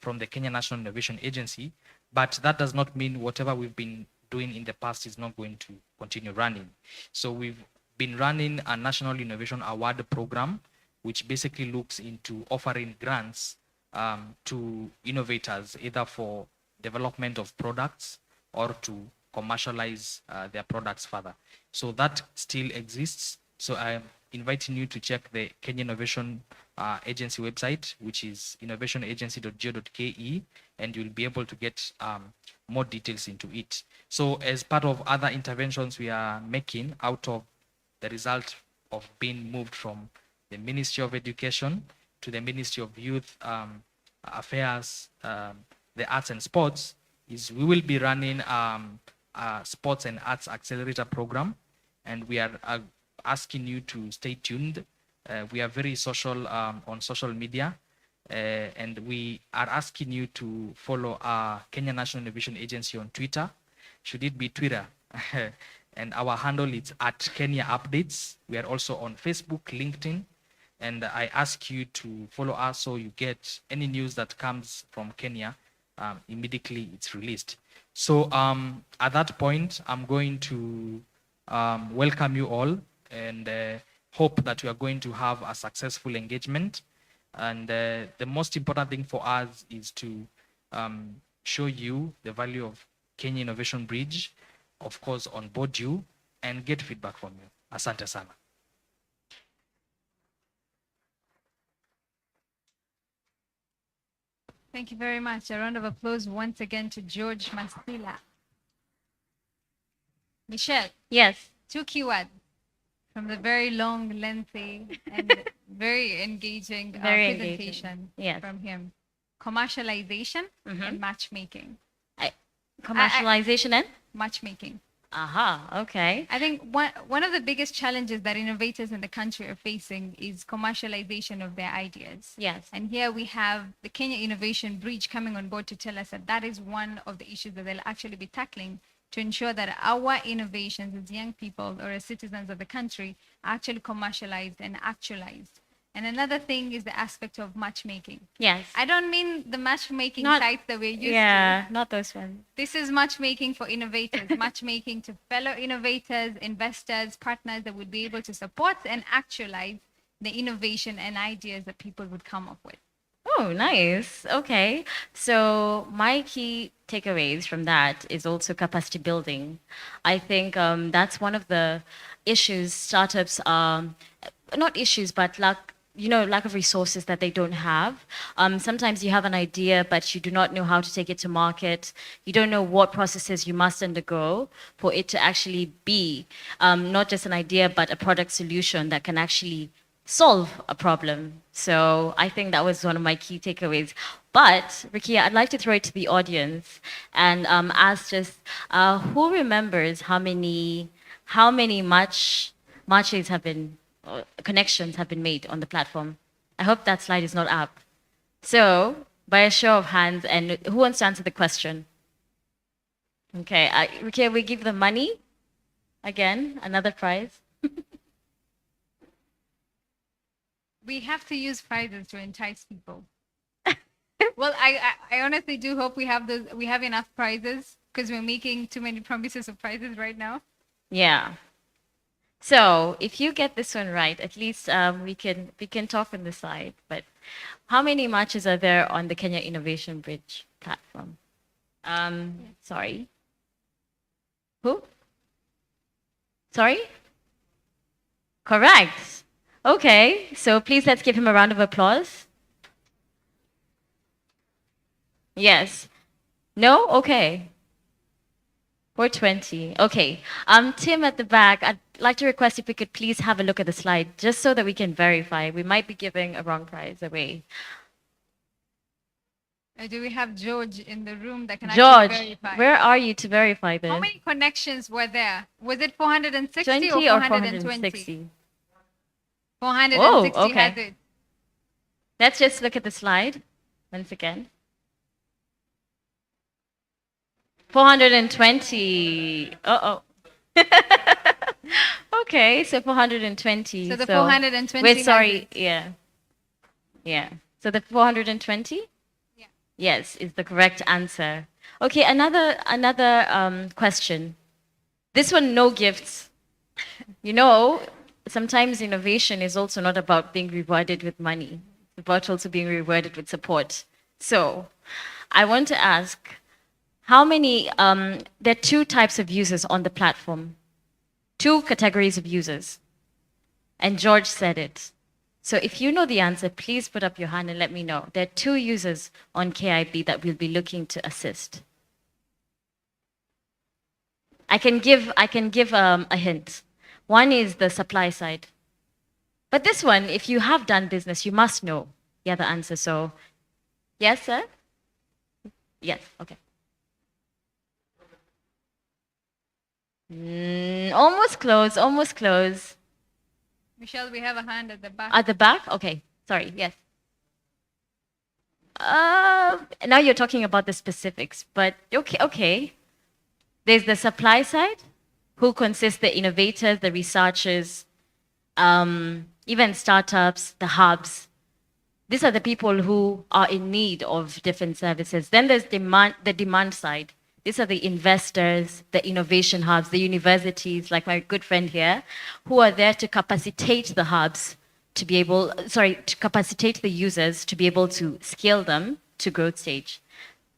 from the Kenya National Innovation Agency, but that does not mean whatever we've been doing in the past is not going to continue running. So we've been running a National Innovation Award program, which basically looks into offering grants to innovators, either for development of products or to commercialize their products further. So that still exists. So I'm inviting you to check the Kenya Innovation Agency website, which is innovationagency.go.ke, and you'll be able to get more details into it. So as part of other interventions we are making out of the result of being moved from the Ministry of Education to the Ministry of Youth Affairs, the Arts and Sports, is we will be running a Sports and Arts Accelerator program, and we are asking you to stay tuned. We are very social on social media, and we are asking you to follow our Kenya National Innovation Agency on Twitter. Should it be Twitter? And our handle is @KenyaUpdates. We are also on Facebook, LinkedIn, and I ask you to follow us so you get any news that comes from Kenya. Immediately it's released. So at that point, I'm going to welcome you all, and hope that we are going to have a successful engagement. And the most important thing for us is to show you the value of Kenya Innovation Bridge, of course, onboard you, and get feedback from you. Asante sana. Thank you very much. A round of applause once again to George Masila. Michelle. Yes. 2 keywords from the very long, lengthy, and very engaging Very presentation engaging. Yes. from him. Commercialization and matchmaking. Commercialization and Matchmaking. Aha, okay. I think one of the biggest challenges that innovators in the country are facing is commercialization of their ideas. Yes. And here we have the Kenya Innovation Bridge coming on board to tell us that that is one of the issues that they'll actually be tackling to ensure that our innovations as young people or as citizens of the country are actually commercialized and actualized. And another thing is the aspect of matchmaking. Yes. I don't mean the matchmaking Not- sites that we're used to. Yeah, not those ones. This is matchmaking for innovators, matchmaking to fellow innovators, investors, partners that would be able to support and actualize the innovation and ideas that people would come up with. Oh, nice. Okay. So my key takeaways from that is also capacity building. I think that's one of the issues startups not issues, but lack of resources that they don't have. Sometimes you have an idea, but you do not know how to take it to market. You don't know what processes you must undergo for it to actually be not just an idea, but a product solution that can actually solve a problem. So I think that was one of my key takeaways. But Rikia, I'd like to throw it to the audience and ask just who remembers how many matches have been connections have been made on the platform. I hope that slide is not up. So, by a show of hands, and who wants to answer the question? Okay, Rikia, we give them money. Again, another prize. We have to use prizes to entice people. Well, I honestly do hope we have enough prizes because we're making too many promises of prizes right now. Yeah. So if you get this one right, at least we can talk on the side. But how many matches are there on the Kenya Innovation Bridge platform? Sorry. Who? Sorry? Correct. Okay. So please let's give him a round of applause. Yes. No? Okay. 420. Okay. Tim at the back, I'd like to request if we could please have a look at the slide, just so that we can verify. We might be giving a wrong prize away. Do we have George in the room that can George, actually verify? where are you to verify this? How many connections were there? Was it 460 20 or or 420? 460? 460 Oh, okay. has it. Let's just look at the slide once again. 420. Uh-oh. Okay, so 420. So the 420 Wait, has sorry. it. Yeah. Yeah. So the 420? Yeah. Yes, is the correct answer. Okay, another question. This one, no gifts. You know, sometimes innovation is also not about being rewarded with money. It's about also being rewarded with support. So I want to ask, how many, there are two types of users on the platform, two categories of users. And George said it. So if you know the answer, please put up your hand and let me know. There are two users on KIB that we'll be looking to assist. I can give a hint. One is the supply side. But this one, if you have done business, you must know the other answer. So, yes, sir? Yes, okay. Almost close, almost close. Michelle, we have a hand at the back. At the back? Okay, sorry, yes. Now you're talking about the specifics, but okay. There's the supply side, who consists the innovators, the researchers, even startups, the hubs. These are the people who are in need of different services. Then there's the demand side. These are the investors, the innovation hubs, the universities, like my good friend here, who are there to capacitate the hubs to be able, to capacitate the users to be able to scale them to growth stage.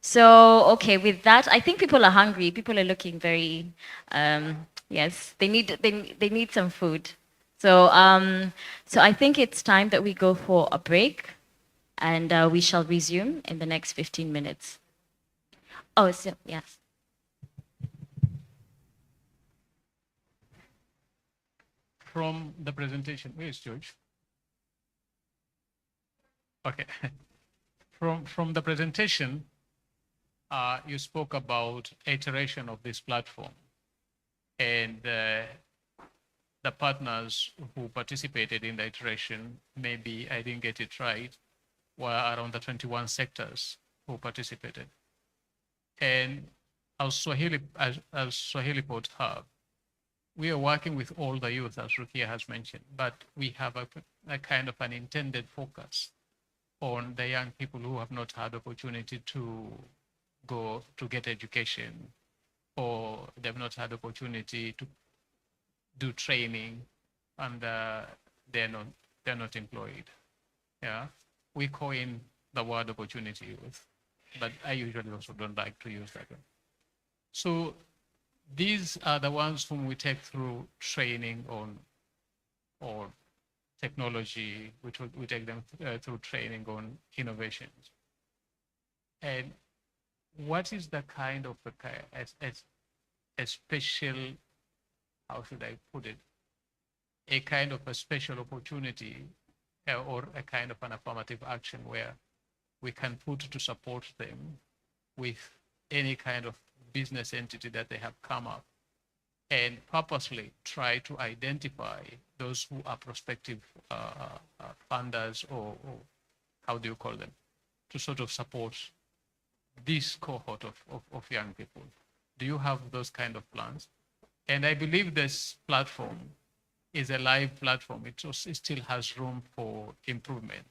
So, okay, with that, I think people are hungry. People are looking very, yes, they need some food. So, so I think it's time that we go for a break, and we shall resume in the next 15 minutes. Oh, so, yes. From the presentation, where is George? Okay. From the presentation, you spoke about iteration of this platform. And the partners who participated in the iteration, maybe I didn't get it right, were around the 21 sectors who participated. And as Swahili Port Hub, we are working with all the youth, as Rukia has mentioned, but we have a kind of an intended focus on the young people who have not had opportunity to go to get education, or they've not had opportunity to do training, and they're not employed. Yeah, we coin the word opportunity youth, but I usually also don't like to use that one. So these are the ones whom we take through training on or technology, which we take them through training on innovations. And what is the kind of a special, how should I put it, a kind of a special opportunity or a kind of an affirmative action where we can put to support them with any kind of business entity that they have come up, and purposely try to identify those who are prospective funders, or how do you call them, to sort of support this cohort of young people. Do you have those kind of plans? And I believe this platform is a live platform. It still has room for improvement.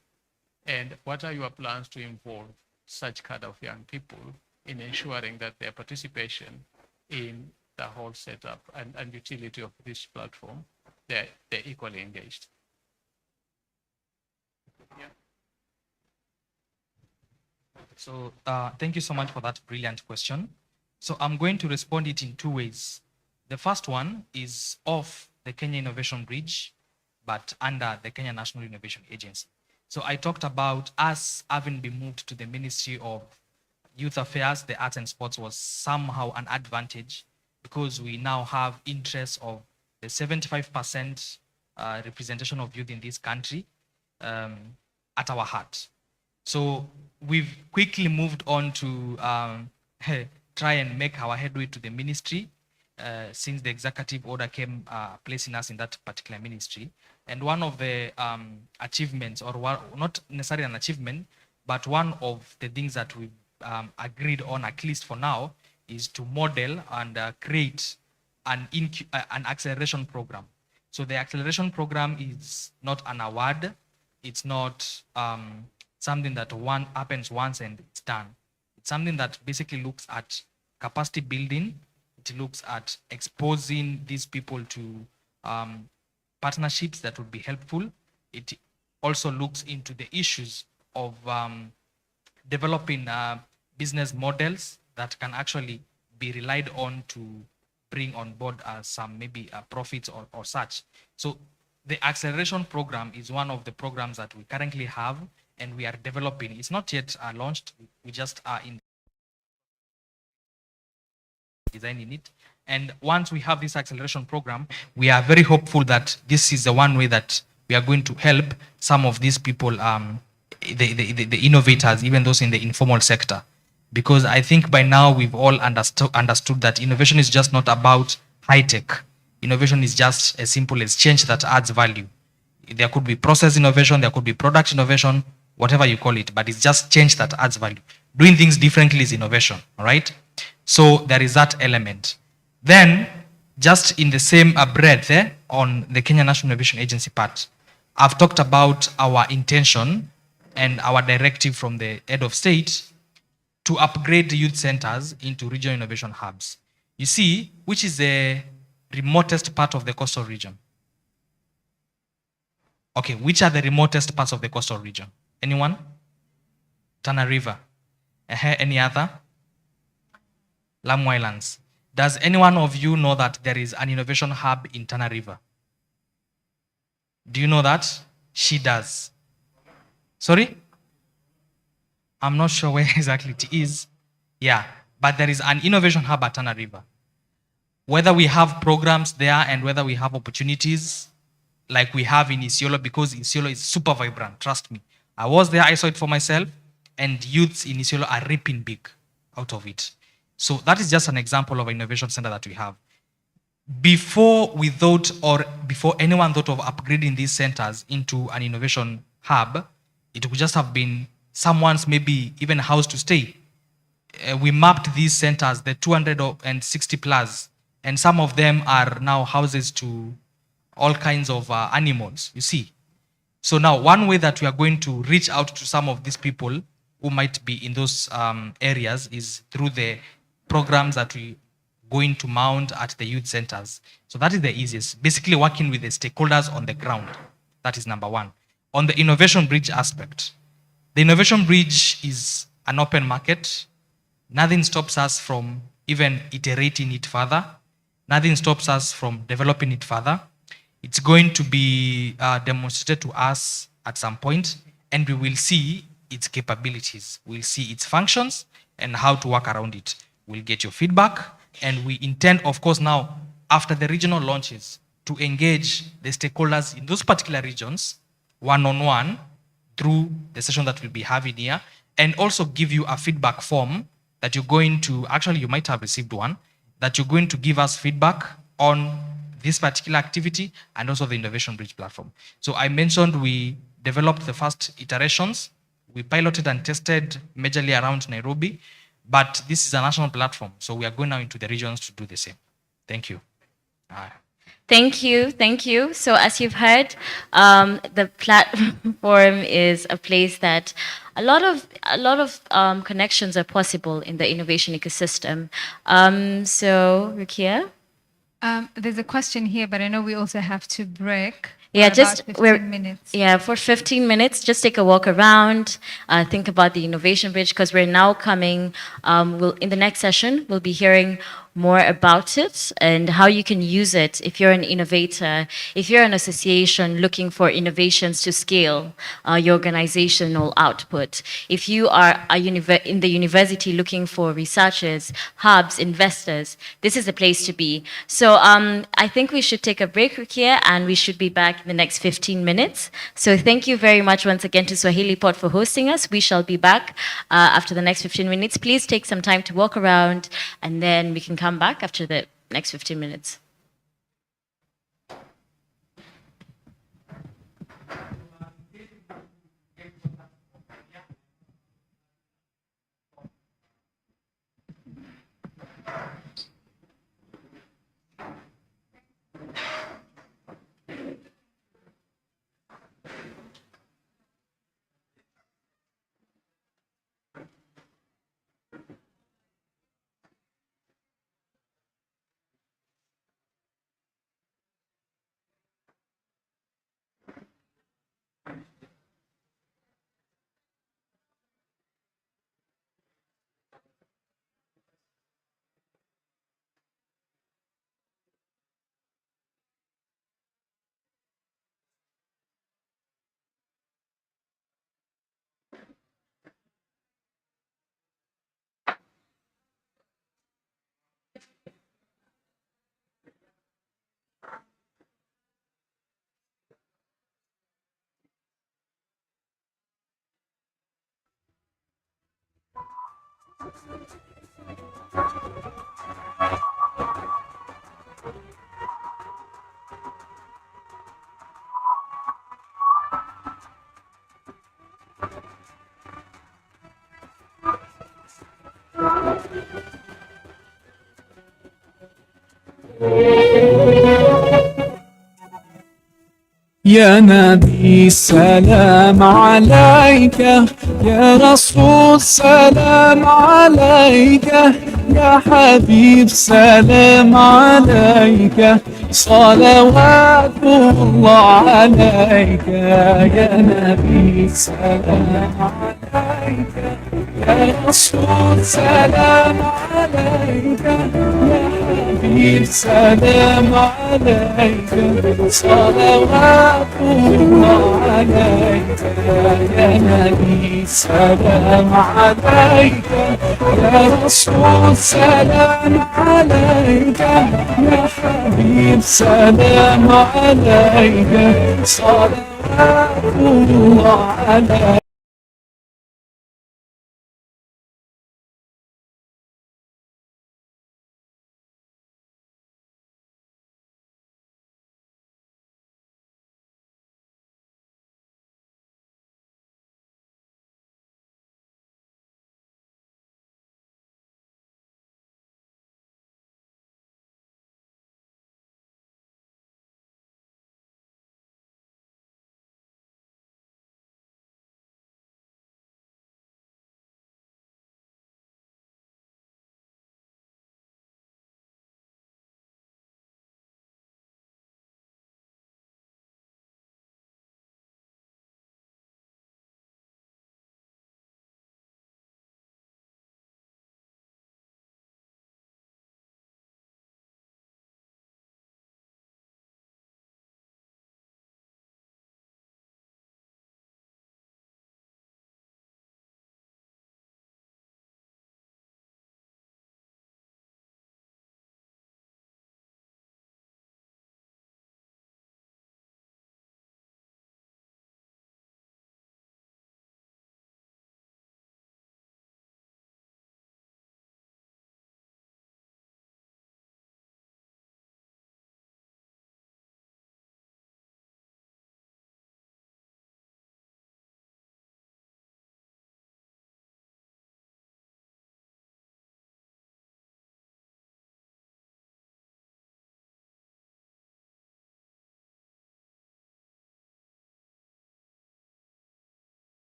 And what are your plans to involve such kind of young people in ensuring that their participation in the whole setup and utility of this platform, they're equally engaged? Yeah. So thank you so much for that brilliant question. So I'm going to respond it in two ways. The first one is off the Kenya Innovation Bridge, but under the Kenya National Innovation Agency. So I talked about us having been moved to the Ministry of Youth Affairs. The Arts and Sports was somehow an advantage because we now have interests of the 75% representation of youth in this country at our heart. So we've quickly moved on to try and make our headway to the ministry since the executive order came placing us in that particular ministry. And one of the achievements, or not necessarily an achievement, but one of the things that we've agreed on, at least for now, is to model and create an acceleration program. So the acceleration program is not an award. It's not something that happens once and it's done. It's something that basically looks at capacity building. It looks at exposing these people to partnerships that would be helpful. It also looks into the issues of developing business models that can actually be relied on to bring on board some maybe profits or such. So the acceleration program is one of the programs that we currently have and we are developing. It's not yet launched. We just are in designing it. And once we have this acceleration program, we are very hopeful that this is the one way that we are going to help some of these people, the innovators, even those in the informal sector. Because I think by now we've all understood that innovation is just not about high tech. Innovation is just as simple as change that adds value. There could be process innovation, there could be product innovation, whatever you call it, but it's just change that adds value. Doing things differently is innovation, all right? So there is that element. Then, just in the same breadth on the Kenya National Innovation Agency part, I've talked about our intention and our directive from the head of state to upgrade the youth centers into regional innovation hubs. You see, which is the remotest part of the coastal region? Okay, which are the remotest parts of the coastal region? Anyone? Tana River. Any other? Lamu Islands. Does anyone of you know that there is an innovation hub in Tana River? Do you know that? She does. Sorry? I'm not sure where exactly it is. Yeah, but there is an innovation hub at Tana River. Whether we have programs there and whether we have opportunities like we have in Isiolo, because Isiolo is super vibrant, trust me. I was there, I saw it for myself, and youths in Isiolo are reaping big out of it. So that is just an example of an innovation center that we have. before we thought, or before anyone thought of upgrading these centers into an innovation hub, it would just have been someone's maybe even house to stay. We mapped these centers, the 260 plus, and some of them are now houses to all kinds of animals, you see. So now one way that we are going to reach out to some of these people who might be in those areas is through the programs that we going to mount at the youth centers. So that is the easiest, basically working with the stakeholders on the ground. That is number one. On the innovation bridge aspect, the innovation bridge is an open market. Nothing stops us from even iterating it further. Nothing stops us from developing it further. It's going to be demonstrated to us at some point, and we will see its capabilities. We'll see its functions and how to work around it. We'll get your feedback, and we intend, of course, now, after the regional launches, to engage the stakeholders in those particular regions one-on-one through the session that we'll be having here, and also give you a feedback form that you're going to, actually you might have received one, that you're going to give us feedback on this particular activity and also the Innovation Bridge platform. So I mentioned we developed the first iterations. We piloted and tested majorly around Nairobi, but this is a national platform. So we are going now into the regions to do the same. Thank you. Thank you, thank you. So as you've heard, the platform is a place that a lot of connections are possible in the innovation ecosystem. So Rukia? There's a question here, but I know we also have to break. Yeah, just 15 minutes. Yeah, for 15 minutes, just take a walk around, think about the innovation bridge, because we're now coming, in the next session, we'll be hearing more about it and how you can use it if you're an innovator, if you're an association looking for innovations to scale your organizational output, if you are in the university looking for researchers, hubs, investors, this is the place to be. So I think we should take a break here, and we should be back in the next 15 minutes. So thank you very much once again to Swahili Pot for hosting us. We shall be back after the next 15 minutes. Please take some time to walk around, and then we can come back after the next 15 minutes. يا نبي سلام عليك، يا رسول سلام عليك، يا حبيب سلام عليك، صلوات الله عليك. يا نبي سلام عليك، يا رسول سلام عليك، يا حبيب سلام عليك، صلوات الله عليك. يا نبي سلام عليك، يا رسول سلام عليك، يا حبيب سلام عليك، صلوات الله عليك.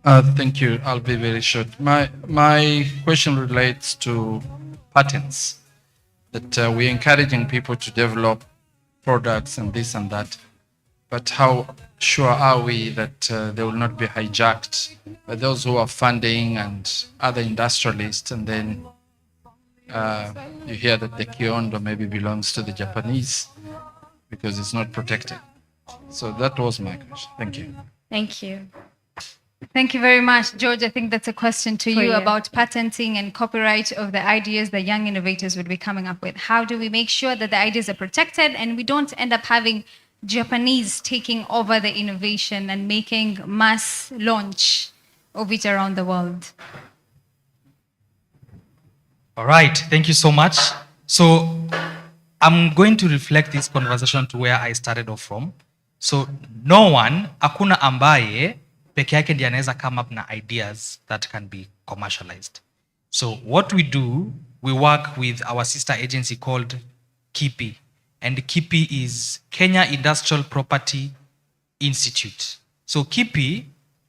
Thank you. I'll be very short. My question relates to patents. That we're encouraging people to develop products and this and that. But how sure are we that they will not be hijacked by those who are funding and other industrialists, and then you hear that the Kiondo maybe belongs to the Japanese because it's not protected. So that was my question. Thank you. Thank you. Thank you very much, George. I think that's a question to For you you. about patenting and copyright of the ideas that young innovators would be coming up with. How do we make sure that the ideas are protected and we don't end up having Japanese taking over the innovation and making mass launch of it around the world? All right, thank you so much. So I'm going to reflect this conversation to where I started off from. So no one, hakuna ambaye peke yake ndiye anaweza come up na ideas that can be commercialized. So what we do, we work with our sister agency called KIPI. And KIPI is Kenya Industrial Property Institute. So KIPI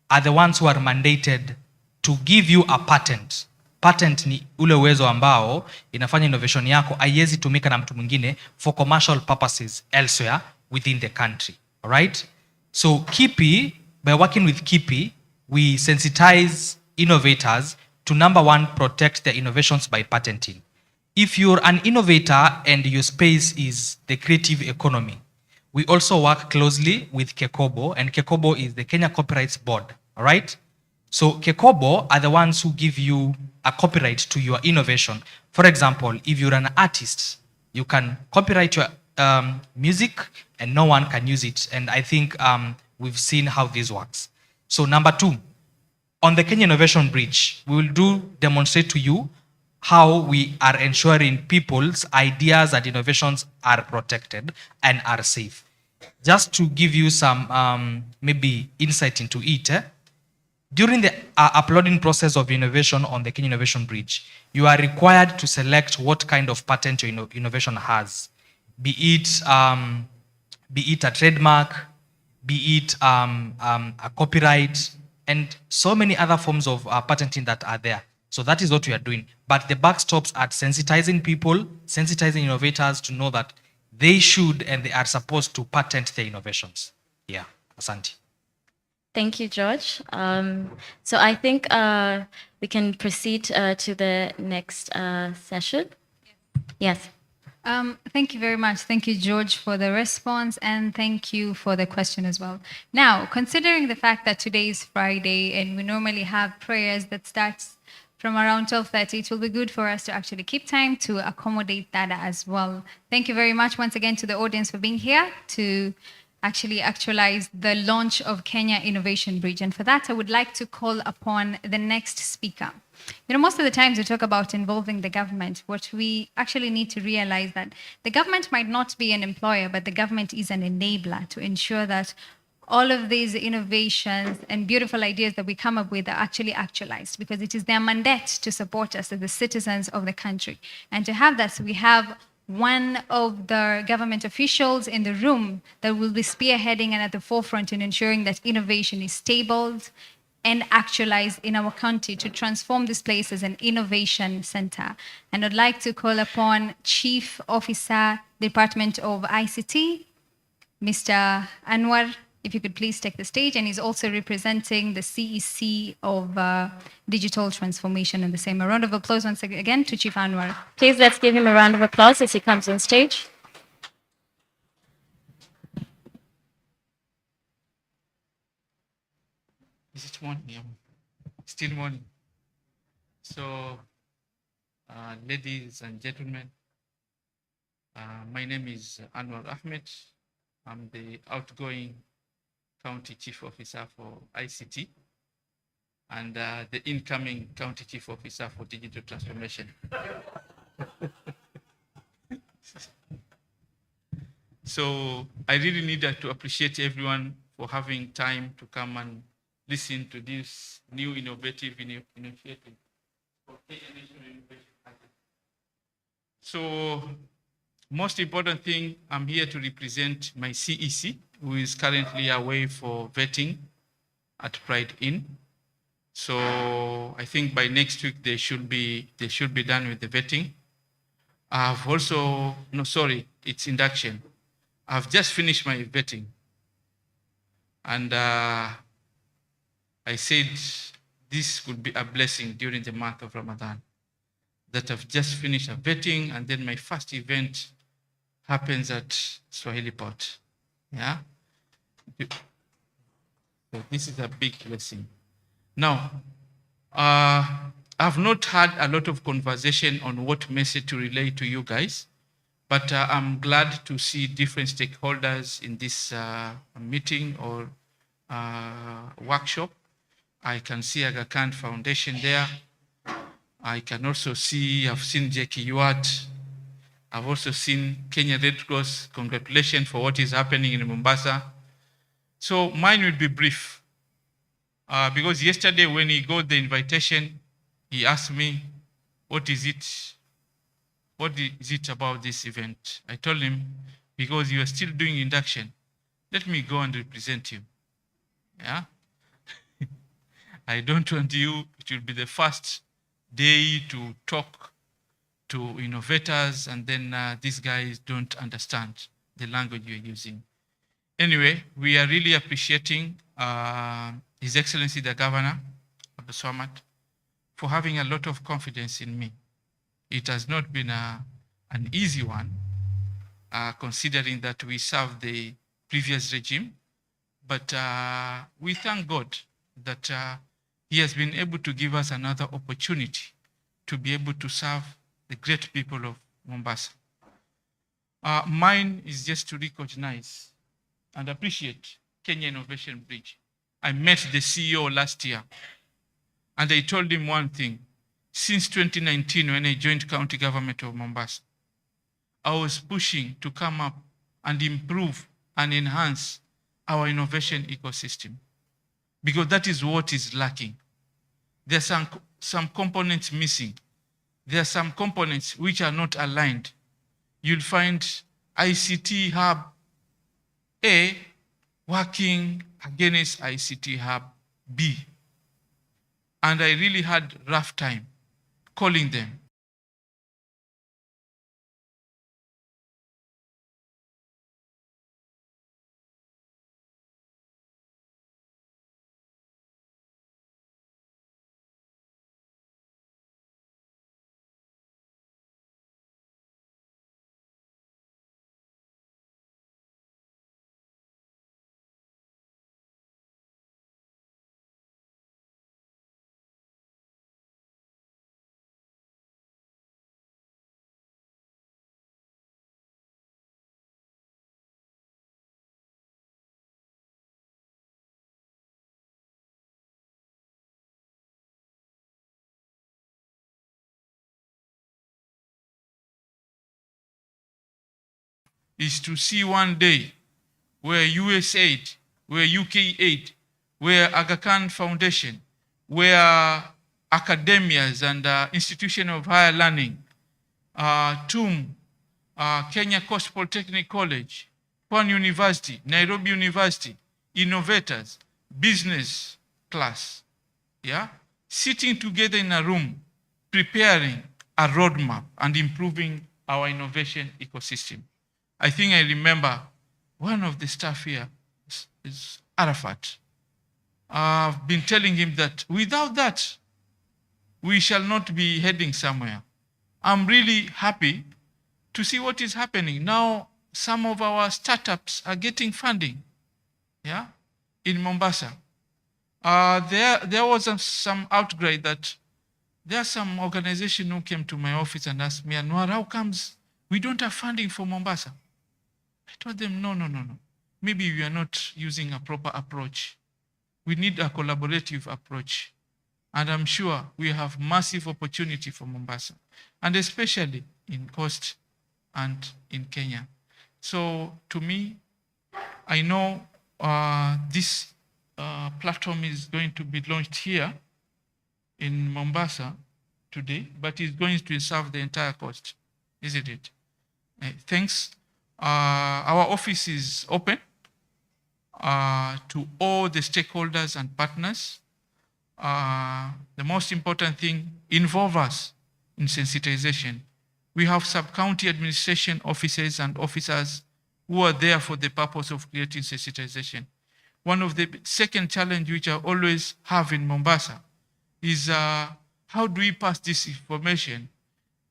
are the ones who are mandated to give you a patent. Patent ni ule uwezo ambao inafanya innovation yako haiwezi tumika na mtu mwingine for commercial purposes elsewhere within the country. All right? So KIPI, by working with KIPI, we sensitize innovators to, number one, protect their innovations by patenting. If you're an innovator and your space is the creative economy, we also work closely with Kekobo, and Kekobo is the Kenya Copyrights Board, all right? So Kekobo are the ones who give you a copyright to your innovation. For example, if you're an artist, you can copyright your music and no one can use it. And I think we've seen how this works. So number two, on the Kenya Innovation Bridge, we will demonstrate to you how we are ensuring people's ideas and innovations are protected and are safe. Just to give you some maybe insight into it, during the uploading process of innovation on the Kenya Innovation Bridge, you are required to select what kind of patent your innovation has, be it a trademark, be it a copyright, and so many other forms of patenting that are there. So that is what we are doing. But the buck stops at sensitizing people, sensitizing innovators to know that they should and they are supposed to patent their innovations. Yeah, asante. Thank you, George. So I think we can proceed to the next session. Yes. Thank you very much. Thank you, George, for the response, and thank you for the question as well. Now, considering the fact that today is Friday and we normally have prayers that starts from around 12:30, it will be good for us to actually keep time to accommodate that as well. Thank you very much once again to the audience for being here to actually actualize the launch of Kenya Innovation Bridge. And for that, I would like to call upon the next speaker. You know, most of the times we talk about involving the government. What we actually need to realize that the government might not be an employer, but the government is an enabler to ensure that all of these innovations and beautiful ideas that we come up with are actually actualized, because it is their mandate to support us as the citizens of the country. And to have that, so we have one of the government officials in the room that will be spearheading and at the forefront in ensuring that innovation is stabled and actualized in our country to transform this place as an innovation center. And I'd like to call upon Chief Officer, Department of ICT, Mr. Anwar, if you could please take the stage. And he's also representing the CEC of Digital Transformation in the same. A round of applause once again to Chief Anwar. Please let's give him a round of applause as he comes on stage. Is it morning? Yeah. Still morning. So, ladies and gentlemen, my name is Anwar Ahmed. I'm the outgoing County Chief Officer for ICT and the incoming County Chief Officer for Digital Transformation. So I really need to appreciate everyone for having time to come and listen to this new innovative initiative. So most important thing, I'm here to represent my CEC, who is currently away for vetting at Pride Inn. So I think by next week they should be done with the vetting. I've also, no, sorry, it's induction. I've just finished my vetting. And I said this would be a blessing during the month of Ramadan, that I've just finished a vetting and then my first event happens at Swahili Port. Yeah. So this is a big blessing. Now, I've not had a lot of conversation on what message to relay to you guys, but I'm glad to see different stakeholders in this meeting or workshop. I can see Aga Khan Foundation there. I can also see, I've seen Jackie Yuat. I've also seen Kenya Red Cross. Congratulations for what is happening in Mombasa. So mine will be brief. Because yesterday when he got the invitation, he asked me, what is it about this event? I told him, because you are still doing induction, let me go and represent you. Yeah. I don't want you, it will be the first day to talk to innovators and then these guys don't understand the language you're using. Anyway, we are really appreciating His Excellency the Governor of the Swamat for having a lot of confidence in me. It has not been an easy one, considering that we served the previous regime, but we thank God that he has been able to give us another opportunity to be able to serve the great people of Mombasa. Mine is just to recognize and appreciate Kenya Innovation Bridge. I met the CEO last year, and I told him one thing. Since 2019, when I joined county government of Mombasa, I was pushing to come up and improve and enhance our innovation ecosystem, because that is what is lacking. There are some components missing. There are some components which are not aligned. You'll find ICT Hub A working against ICT Hub B. And I really had a rough time calling them. Is to see one day where USAID, where UK Aid, where Aga Khan Foundation, where academias and institution of higher learning, TUM, Kenya Coast Polytechnic College, Pwan University, Nairobi University, innovators, business class, yeah, sitting together in a room, preparing a roadmap and improving our innovation ecosystem. I think I remember one of the staff here is Arafat. I've been telling him that without that, we shall not be heading somewhere. I'm really happy to see what is happening. Now, some of our startups are getting funding, yeah, in Mombasa. There was some outcry that there are some organization who came to my office and asked me, Anwar, how comes we don't have funding for Mombasa? I told them, no. Maybe we are not using a proper approach. We need a collaborative approach. And I'm sure we have massive opportunity for Mombasa, and especially in Coast and in Kenya. So to me, I know this platform is going to be launched here in Mombasa today, but it's going to serve the entire coast, isn't it? Thanks. Our office is open to all the stakeholders and partners. the most important thing, involve us in sensitization. We have sub-county administration officers and officers who are there for the purpose of creating sensitization. One of the second challenge which I always have in Mombasa is how do we pass this information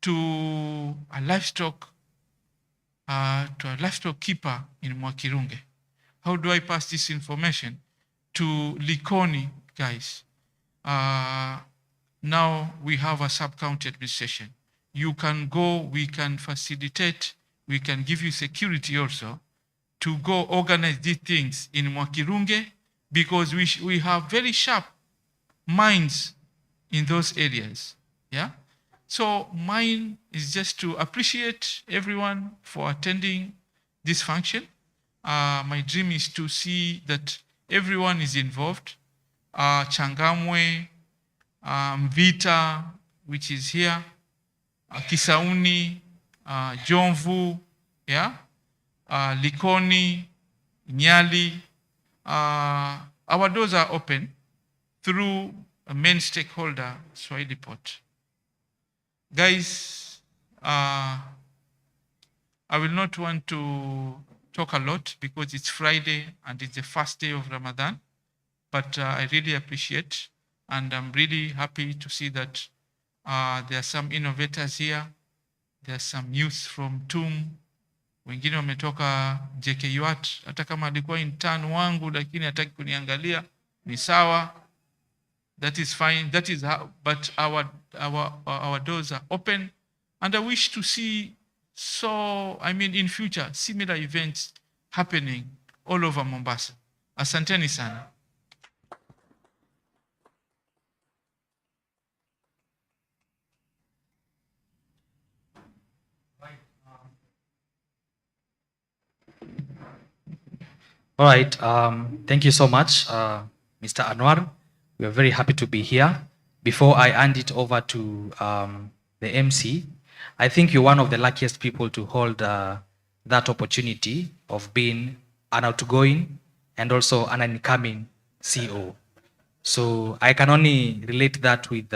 to a livestock keeper in Mwakirunge? How do I pass this information to Likoni guys? Now we have a sub-county administration. You can go, we can facilitate, we can give you security also to go organize these things in Mwakirunge, because we have very sharp minds in those areas. Yeah. So mine is just to appreciate everyone for attending this function. My dream is to see that everyone is involved. Changamwe, Mvita, which is here, Kisauni, Jomvu, yeah, Likoni, Nyali. Our doors are open through a main stakeholder, Swahili Port. Guys, I will not want to talk a lot because it's Friday and it's the first day of Ramadan, but I really appreciate, and I'm really happy to see that there are some innovators here. There are some youth from TUM, wengine wametoka JKUAT, hata kama alikuwa intern wangu lakini hataki kuniangalia, ni sawa. That is fine. That is how, but our doors are open, and I wish to see in future similar events happening all over Mombasa. Asanteni sana. All right. Thank you so much, Mr. Anwar. We are very happy to be here. Before I hand it over to the MC, I think you're one of the luckiest people to hold that opportunity of being an outgoing and also an incoming CEO. So I can only relate that with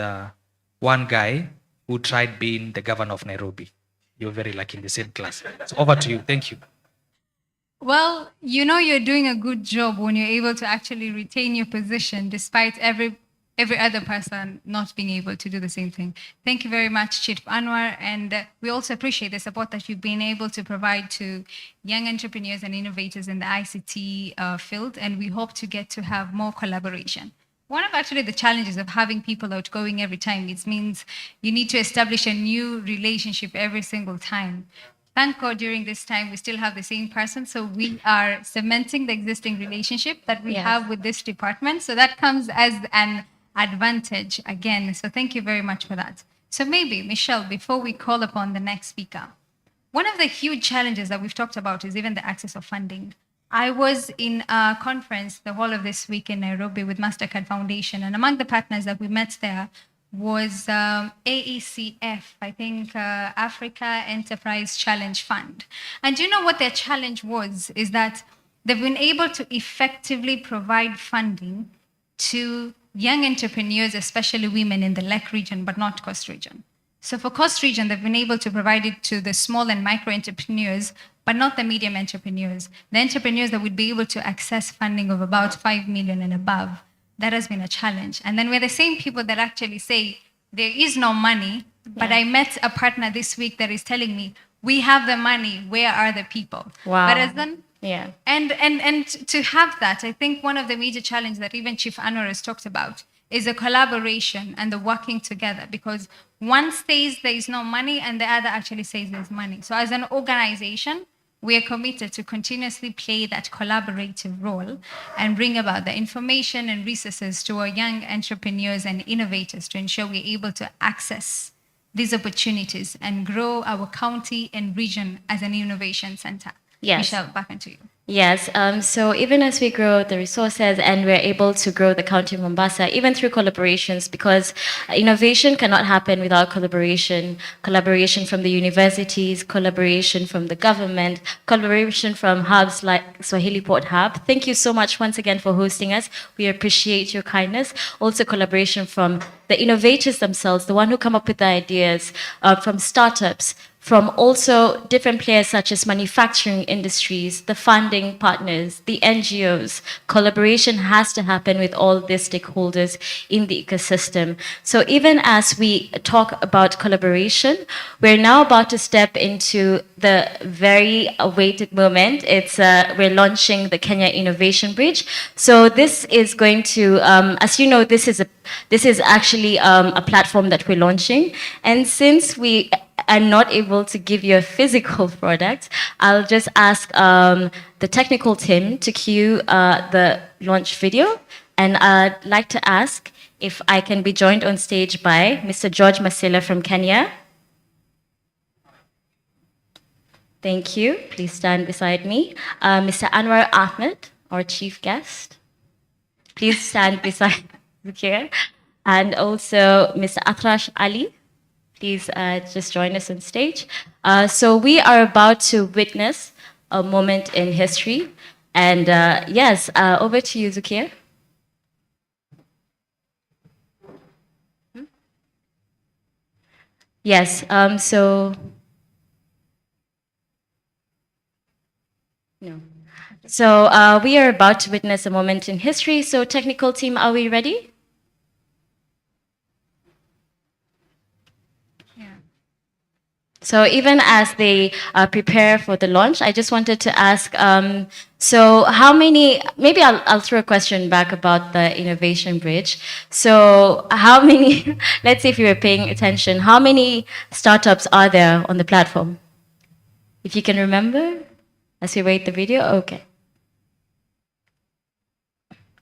one guy who tried being the governor of Nairobi. You're very lucky in the same class. So over to you. Thank you. Well, you know you're doing a good job when you're able to actually retain your position despite every other person not being able to do the same thing. Thank you very much, Chief Anwar, and we also appreciate the support that you've been able to provide to young entrepreneurs and innovators in the ICT field, and we hope to get to have more collaboration. One of actually the challenges of having people outgoing every time, it means you need to establish a new relationship every single time. Thank God during this time we still have the same person, so we are cementing the existing relationship that we have with this department. So that comes as an advantage again. So thank you very much for that. So maybe, Michelle, before we call upon the next speaker, one of the huge challenges that we've talked about is even the access of funding. I was in a conference the whole of this week in Nairobi with MasterCard Foundation, and among the partners that we met there was AECF, I think Africa Enterprise Challenge Fund. And you know what their challenge was? Is that they've been able to effectively provide funding to young entrepreneurs, especially women in the LEC region, but not Coast region. So for Coast region, they've been able to provide it to the small and micro entrepreneurs, but not the medium entrepreneurs. The entrepreneurs that would be able to access funding of about 5 million and above. That has been a challenge. And then we're the same people that actually say, there is no money, but I met a partner this week that is telling me, we have the money, where are the people? Wow. Yeah. And to have that, I think one of the major challenges that even Chief Anwar has talked about is the collaboration and the working together, because one says there is no money and the other actually says there's money. So as an organization, we are committed to continuously play that collaborative role and bring about the information and resources to our young entrepreneurs and innovators to ensure we're able to access these opportunities and grow our county and region as an innovation center. Yes. Michelle, back onto you. Yes, so even as we grow the resources and we're able to grow the county of Mombasa, even through collaborations, because innovation cannot happen without collaboration. Collaboration from the universities, collaboration from the government, collaboration from hubs like Swahili Port Hub. Thank you so much once again for hosting us. We appreciate your kindness. Also collaboration from the innovators themselves, the one who come up with the ideas, from startups, from also different players such as manufacturing industries, the funding partners, the NGOs. Collaboration has to happen with all the stakeholders in the ecosystem. So even as we talk about collaboration, we're now about to step into the very awaited moment. We're launching the Kenya Innovation Bridge. So this is going to, as you know, this is actually a platform that we're launching. And since we are not able to give you a physical product, I'll just ask the technical team to cue the launch video. And I'd like to ask if I can be joined on stage by Mr. George Masila from Kenya. Thank you. Please stand beside me. Mr. Anwar Ahmed, our chief guest. Please stand beside here. And also Mr. Atrash Ali. Please just join us on stage. So we are about to witness a moment in history. And yes, over to you, Zukia. Yes, so... No. So we are about to witness a moment in history. So technical team, are we ready? So even as they prepare for the launch, I just wanted to ask, so how many, maybe I'll throw a question back about the Innovation Bridge. So how many, let's see if you were paying attention, how many startups are there on the platform? If you can remember, as we wait the video, okay.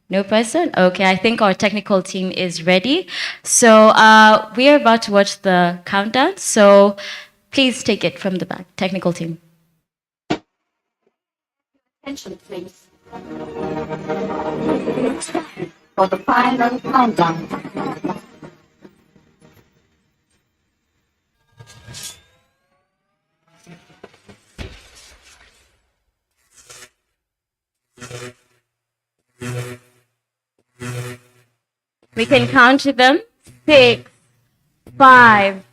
No person? Okay, I think our technical team is ready. So we are about to watch the countdown. So please take it from the back, technical team. Attention, please. For the final countdown. We can count to them. 6, 5,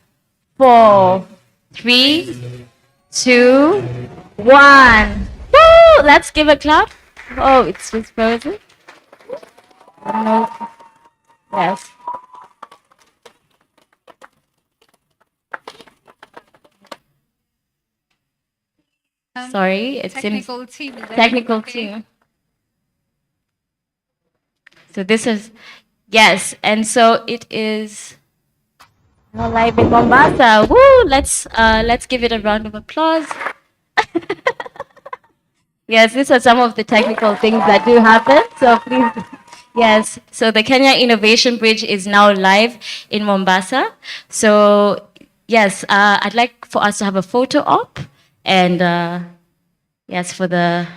4, 3, 2, 1. Woo! Let's give a clap. Oh, it's just frozen. I don't know. Yes. Sorry, it seems technical team. So this is, yes, and so it is live in Mombasa. Woo! Let's give it a round of applause. Yes, these are some of the technical things that do happen. So please, yes. So the Kenya Innovation Bridge is now live in Mombasa. So yes, I'd like for us to have a photo op, and yes, for the.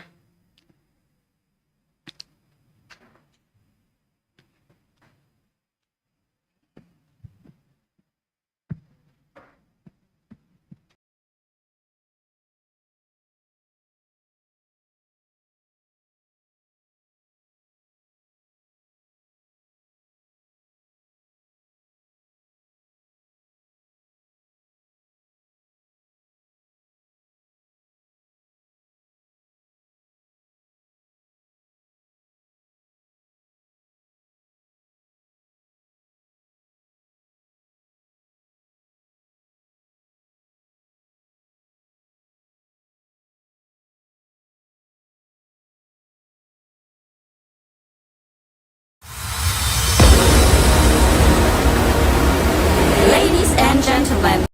Ladies and gentlemen.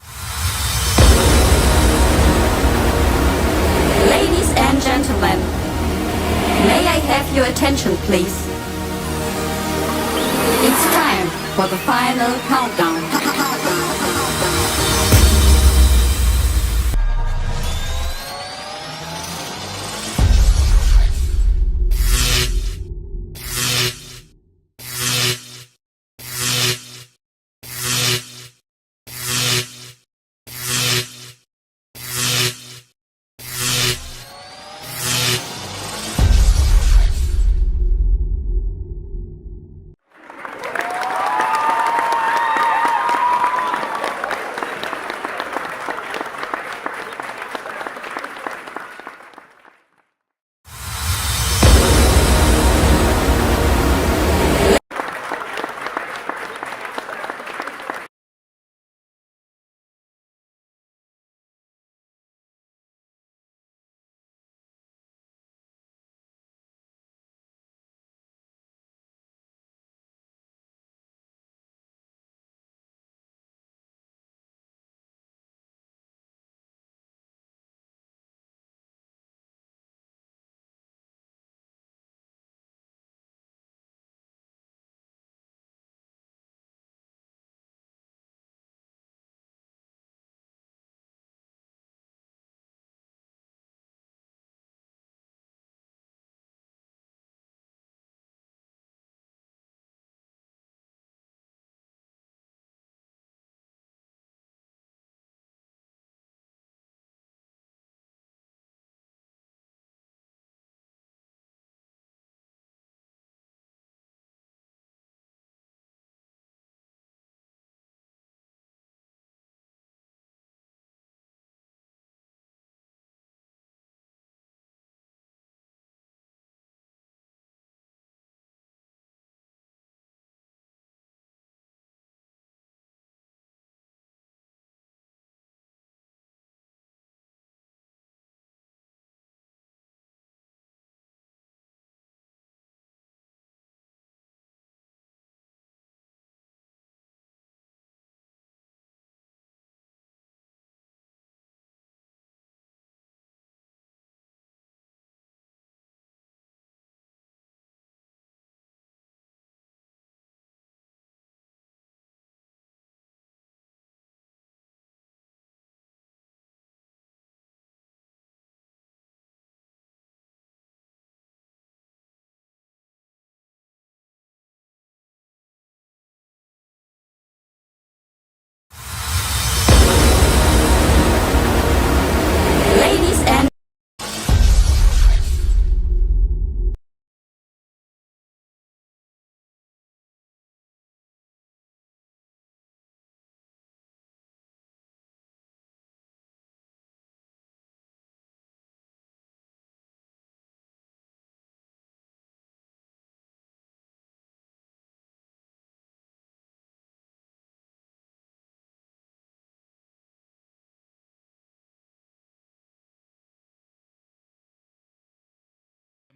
Ladies and gentlemen. May I have your attention, please? It's time for the final countdown.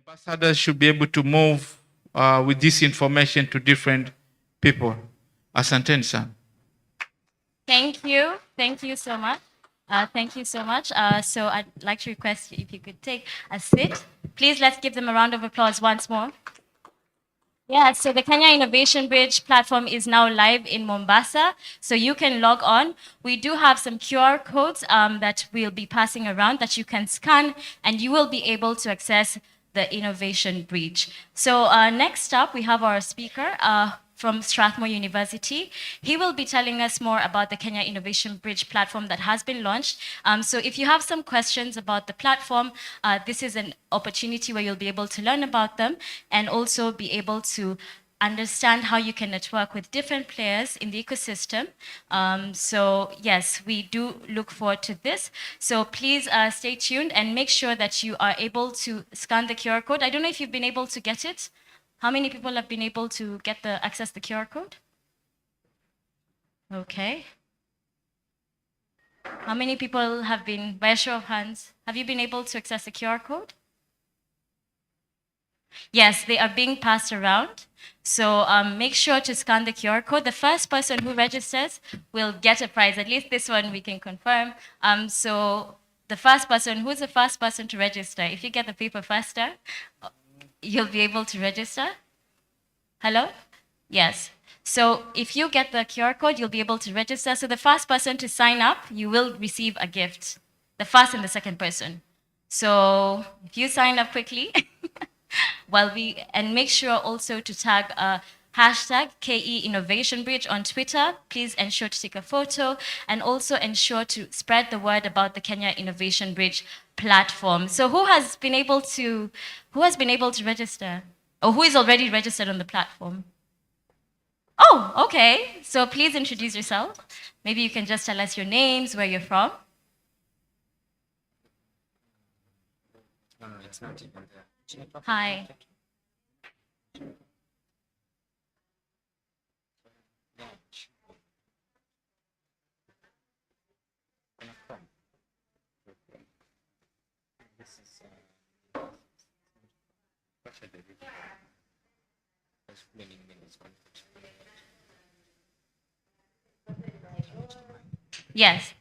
ambassadors should be able to move with this information to different people. Asanteni sana. Thank you. Thank you so much. Thank you so much. So I'd like to request if you could take a seat. Please let's give them a round of applause once more. Yeah, so the Kenya Innovation Bridge platform is now live in Mombasa, so you can log on. We do have some QR codes that we'll be passing around that you can scan, and you will be able to access the Innovation Bridge. So next up, we have our speaker from Strathmore University. He will be telling us more about the Kenya Innovation Bridge platform that has been launched. So if you have some questions about the platform, this is an opportunity where you'll be able to learn about them and also be able to understand how you can network with different players in the ecosystem. So yes, we do look forward to this. So please stay tuned and make sure that you are able to scan the QR code. I don't know if you've been able to get it. How many people have been able to access the QR code? Okay. How many people have been, by a show of hands, have you been able to access the QR code? Yes, they are being passed around. So make sure to scan the QR code. The first person who registers will get a prize. At least this one we can confirm. So the first person, who's the first person to register? If you get the paper faster, you'll be able to register. Hello? Yes. So if you get the QR code, you'll be able to register. So the first person to sign up, you will receive a gift. The first and the second person. So if you sign up quickly, and make sure also to tag hashtag KE Innovation Bridge on Twitter. Please ensure to take a photo and also ensure to spread the word about the Kenya Innovation Bridge platform. So who has been able to register? Or who is already registered on the platform? Oh, okay. So please introduce yourself. Maybe you can just tell us your names, where you're from. Hi. Yes.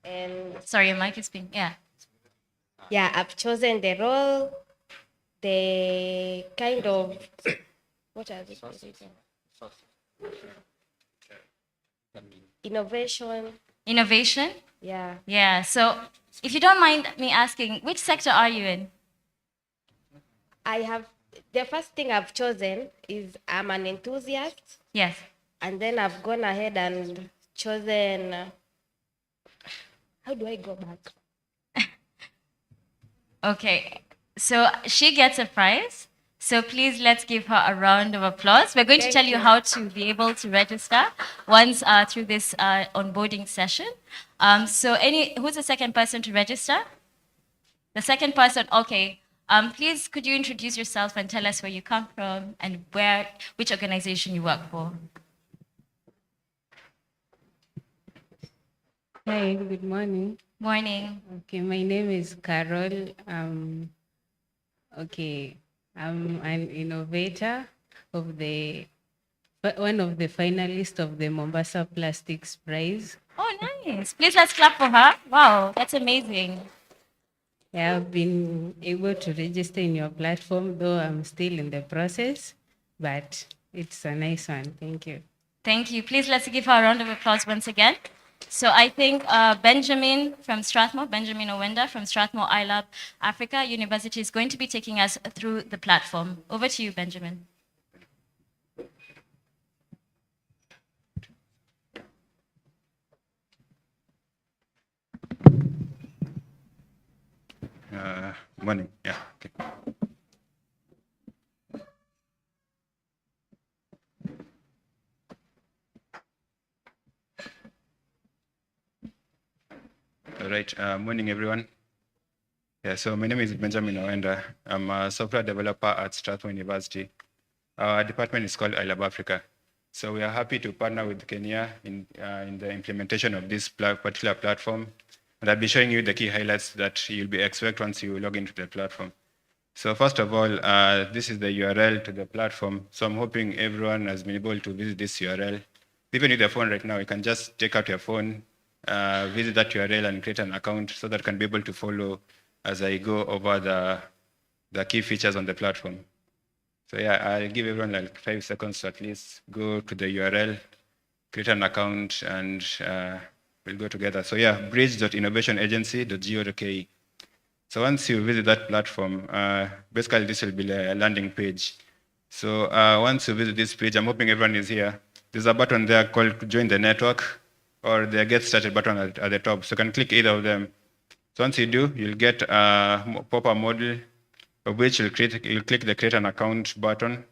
And Sorry, your mic is being, yeah. yeah, I've chosen the role, the kind of, what are they called? Innovation. Innovation? Yeah. Yeah. So if you don't mind me asking, which sector are you in? The first thing I've chosen is I'm an enthusiast. Yes. And then I've gone ahead and chosen, how do I go back? Okay. So she gets a prize. So please let's give her a round of applause. We're going to tell you how to be able to register once through this onboarding session. So who's the second person to register? The second person, okay. Please could you introduce yourself and tell us where you come from and which organization you work for? Hi, good morning. Morning. Okay, my name is Carol. Okay, I'm an innovator of one of the finalists of the Mombasa Plastics Prize. Oh, nice. Please let's clap for her. Wow, that's amazing. Yeah, I've been able to register in your platform, though I'm still in the process, but it's a nice one. Thank you. Thank you. Please let's give her a round of applause once again. So I think Benjamin from Strathmore, Benjamin Owenda from Strathmore iLab Africa University is going to be taking us through the platform. Over to you, Benjamin. Morning. Yeah. Okay. All right. Morning, everyone. Yeah. So my name is Benjamin Owenda. I'm a software developer at Strathmore University. Our department is called iLab Africa. So we are happy to partner with Kenya in the implementation of this particular platform. And I'll be showing you the key highlights that you'll be expect once you log into the platform. So first of all, this is the URL to the platform. So I'm hoping everyone has been able to visit this URL. Even with your phone right now, you can just take out your phone, visit that URL and create an account so that I can be able to follow as I go over the key features on the platform. So yeah, I'll give everyone like 5 seconds to at least go to the URL, create an account, and we'll go together. So yeah, bridge.innovationagency.go.ke. So once you visit that platform, basically this will be a landing page. So once you visit this page, I'm hoping everyone is here. There's a button there called Join the Network, or the Get Started button at the top. So you can click either of them. So once you do, you'll get a pop-up model, of which you'll click the Create an Account button.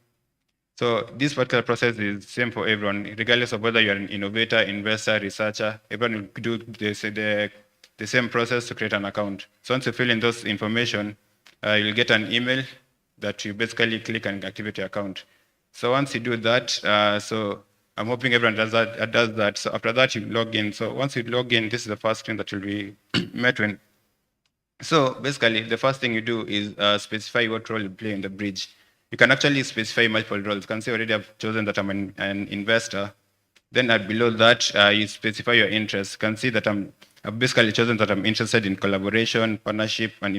So this particular process is same for everyone, regardless of whether you're an innovator, investor, researcher. Everyone will do the same process to create an account. So once you fill in those information, you'll get an email that you basically click and activate your account. So once you do that, so I'm hoping everyone does that. So after that, you log in. So once you log in, this is the first screen that you'll be met with. So basically, the first thing you do is specify what role you play in the bridge. You can actually specify multiple roles. You can see already I've chosen that I'm an investor. Then below that, you specify your interests. You can see that I've basically chosen that I'm interested in collaboration, partnership, and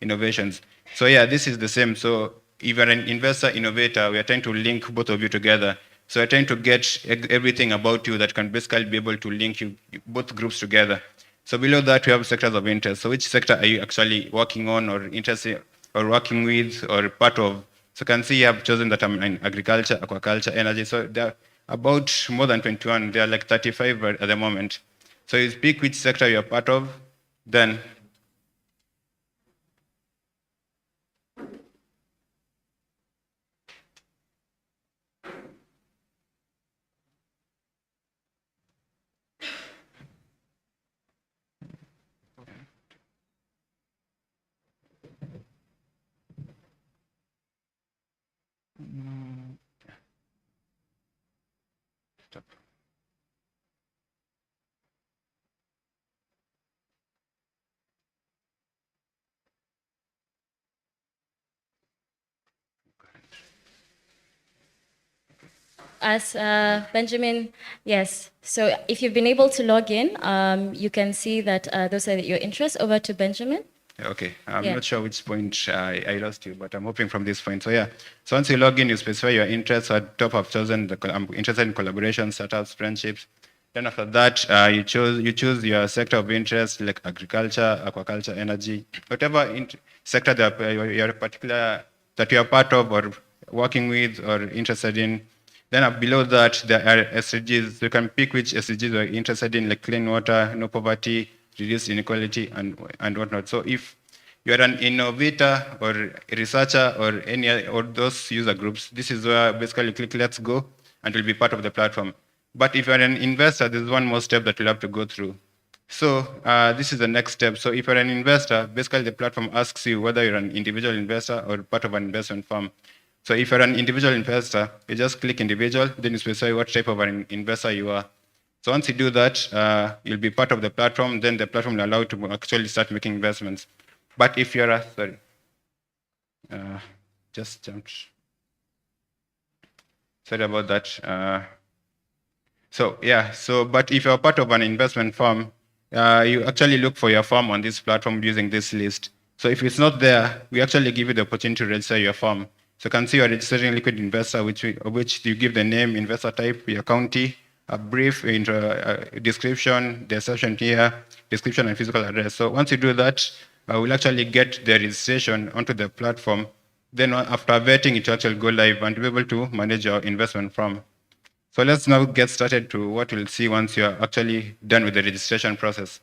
innovations. So yeah, this is the same. So if you're an investor, innovator, we are trying to link both of you together. So we're trying to get everything about you that can basically be able to link you both groups together. So below that, we have sectors of interest. So which sector are you actually working on or interested or working with or part of? So you can see I've chosen that I'm in agriculture, aquaculture, energy. So there are about more than 21. There are like 35 at the moment. So you pick which sector you're part of, then stop. As Benjamin, yes. So if you've been able to log in, you can see that those are your interests. Over to Benjamin. Okay, I'm not sure which point I lost you, but I'm hoping from this point. So yeah, so once you log in, you specify your interests. At top, I've chosen I'm interested in collaboration, startups, friendships. Then after that, you choose your sector of interest, like agriculture, aquaculture, energy, whatever sector that you're particular that you are part of or working with or interested in. Then below that, there are SDGs. You can pick which SDGs you're interested in, like clean water, no poverty, reduce inequality, and whatnot. So if you're an innovator or a researcher or or those user groups, this is where basically click let's go and will be part of the platform. But if you're an investor, there's one more step that you'll have to go through. So this is the next step. So if you're an investor, basically the platform asks you whether you're an individual investor or part of an investment firm. So if you're an individual investor, you just click individual, then you specify what type of an investor you are. So once you do that, you'll be part of the platform, then the platform will allow you to actually start making investments. But if you're just jumped. Sorry about that. But if you're part of an investment firm, you actually look for your firm on this platform using this list. So if it's not there, we actually give you the opportunity to register your firm. So you can see you're registering liquid investor, which you give the name, investor type, your county, a brief description, the session here, description and physical address. So once you do that, we'll actually get the registration onto the platform. Then after vetting, it will actually go live and be able to manage your investment firm. So let's now get started to what we'll see once you're actually done with the registration process.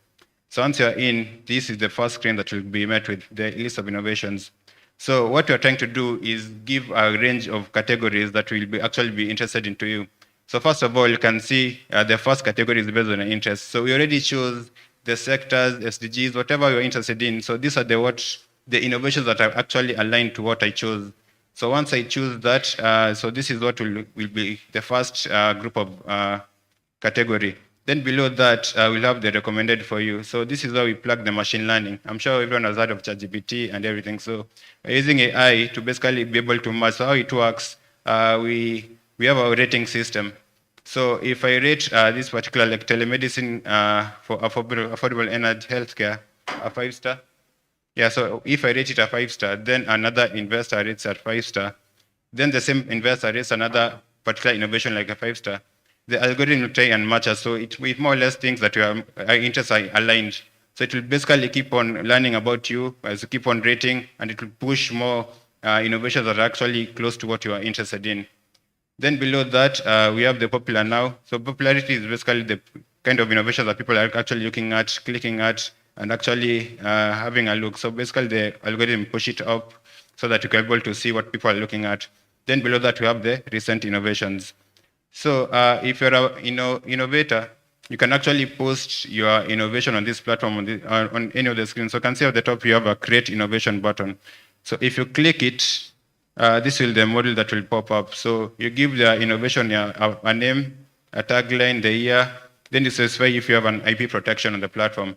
So once you're in, this is the first screen that will be met with the list of innovations. So what we're trying to do is give a range of categories that will actually be interested into you. So first of all, you can see the first category is based on your interest. So we already chose the sectors, SDGs, whatever you're interested in. So these are the innovations that are actually aligned to what I chose. So once I choose that, so this is what will be the first group of category. Then below that, we'll have the recommended for you. So this is where we plug the machine learning. I'm sure everyone has heard of ChatGPT and everything. So we're using AI to basically be able to match. So how it works, we have a rating system. So if I rate this particular like telemedicine for affordable energy healthcare, a 5-star. Yeah, so if I rate it a 5-star, then another investor rates at 5-star. Then the same investor rates another particular innovation like a 5-star. The algorithm will try and match us. So it more or less thinks that your interests are aligned. So it will basically keep on learning about you as you keep on rating, and it will push more innovations that are actually close to what you are interested in. Then below that, we have the popular now. So popularity is basically the kind of innovations that people are actually looking at, clicking at, and actually having a look. So basically the algorithm push it up so that you can be able to see what people are looking at. Then below that, we have the recent innovations. So if you're an innovator, you can actually post your innovation on this platform on any of the screens. So you can see at the top, you have a create innovation button. So if you click it, this will the model that will pop up. So you give the innovation a name, a tagline, the year, then you specify if you have an IP protection on the platform.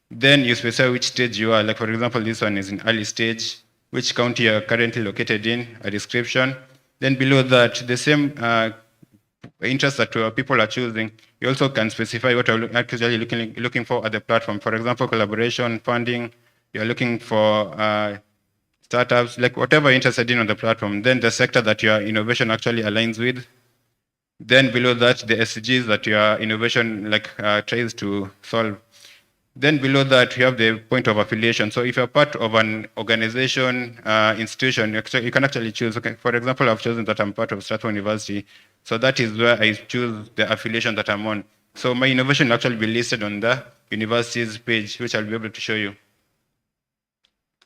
Then you specify which stage you are. Like for example, this one is in early stage, which county you are currently located in, a description. Then below that, the same interest that people are choosing, you also can specify what you're actually looking for at the platform. For example, collaboration, funding, you're looking for startups, like whatever you're interested in on the platform. Then the sector that your innovation actually aligns with. Then below that, the SDGs that your innovation tries to solve. Then below that, you have the point of affiliation. So if you're part of an organization, institution, you can actually choose. Okay, for example, I've chosen that I'm part of Strathmore University. So that is where I choose the affiliation that I'm on. So my innovation will actually be listed on the university's page, which I'll be able to show you.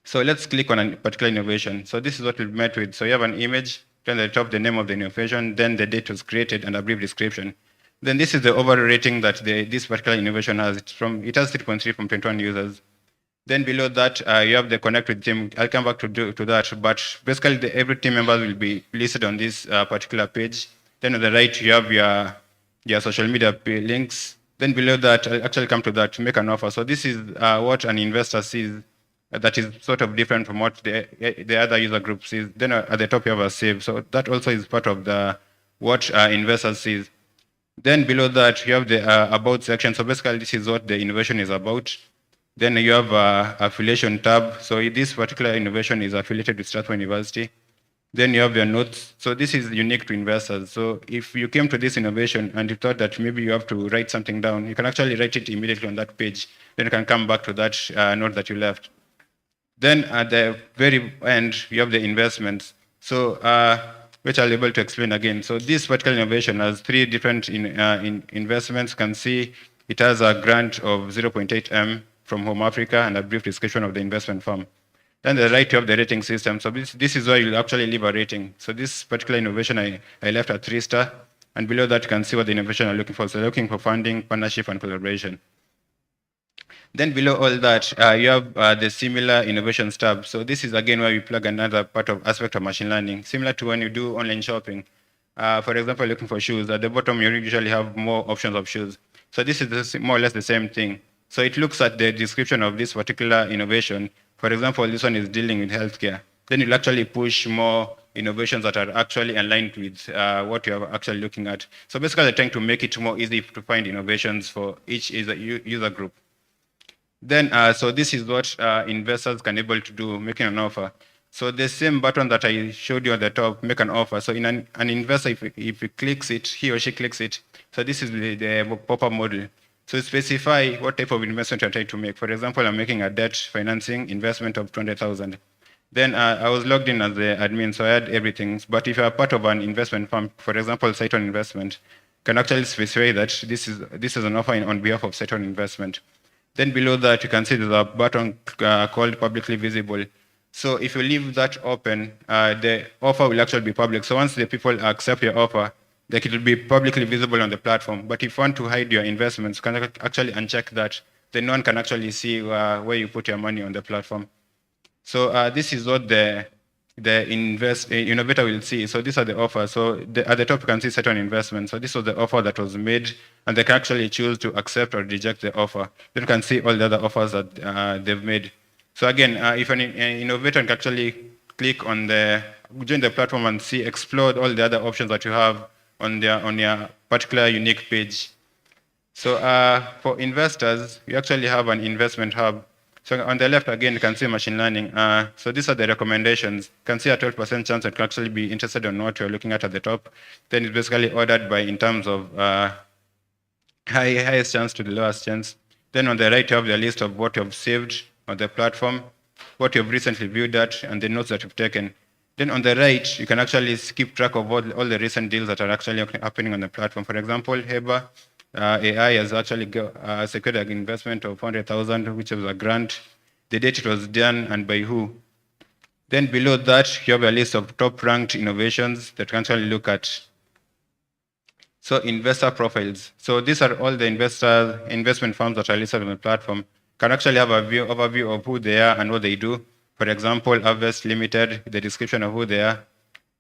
So let's click on a particular innovation. So this is what we've met with. So you have an image, then at the top, the name of the innovation, then the date was created, and a brief description. Then this is the overall rating that this particular innovation has. It has 3.3 from 21 users. Then below that, you have the connect with team. I'll come back to that, but basically every team member will be listed on this particular page. Then on the right, you have your social media links. Then below that, I'll actually come to that to make an offer. So this is what an investor sees that is sort of different from what the other user group sees. Then at the top, you have a save. So that also is part of what investors sees. Then below that, you have the about section. So basically, this is what the innovation is about. Then you have affiliation tab. So this particular innovation is affiliated with Strathmore University. Then you have your notes. So this is unique to investors. So if you came to this innovation and you thought that maybe you have to write something down, you can actually write it immediately on that page. Then you can come back to that note that you left. Then at the very end, you have the investments. So which I'll be able to explain again. So this particular innovation has 3 different investments. You can see it has a grant of 0.8 M from Home Africa and a brief description of the investment firm. Then the right, you have the rating system. So this is where you'll actually leave a rating. So this particular innovation, I left at 3-star. And below that, you can see what the innovation are looking for. So they're looking for funding, partnership, and collaboration. Then below all that, you have the similar innovations tab. So this is again where we plug another aspect of machine learning, similar to when you do online shopping. For example, looking for shoes. At the bottom, you usually have more options of shoes. So this is more or less the same thing. So it looks at the description of this particular innovation. For example, this one is dealing with healthcare. Then you'll actually push more innovations that are actually aligned with what you're actually looking at. So basically, they're trying to make it more easy to find innovations for each user group. Then, so this is what investors can able to do, making an offer. So the same button that I showed you at the top, make an offer. So in an investor, if he clicks it, he or she clicks it, so this is the pop-up model. So specify what type of investment you're trying to make. For example, I'm making a debt financing investment of 200,000. Then I was logged in as the admin, so I had everything. But if you're part of an investment firm, for example, Saiton Investment, can actually specify that this is an offer on behalf of Saiton Investment. Then below that, you can see there's a button called publicly visible. So if you leave that open, the offer will actually be public. So once the people accept your offer, like it will be publicly visible on the platform. But if you want to hide your investments, you can actually uncheck that. Then no one can actually see where you put your money on the platform. So this is what the the innovator will see. So these are the offers. So at the top, you can see certain investments. So this was the offer that was made, and they can actually choose to accept or reject the offer. Then you can see all the other offers that they've made. So again, if an innovator can actually click on join the platform and explore all the other options that you have on your particular unique page. So for investors, you actually have an investment hub. So on the left, again, you can see machine learning. So these are the recommendations. You can see a 12% chance that you can actually be interested in what you're looking at the top. Then it's basically ordered in terms of highest chance to the lowest chance. Then on the right, you have the list of what you've saved on the platform, what you've recently viewed at, and the notes that you've taken. Then on the right, you can actually keep track of all the recent deals that are actually happening on the platform. For example, Heba AI has actually secured an investment of 400,000, which was a grant, the date it was done, and by who. Then below that, you have a list of top-ranked innovations that you can actually look at. So investor profiles. So these are all the investment firms that are listed on the platform. Can actually have a overview of who they are and what they do. For example, Harvest Limited, the description of who they are.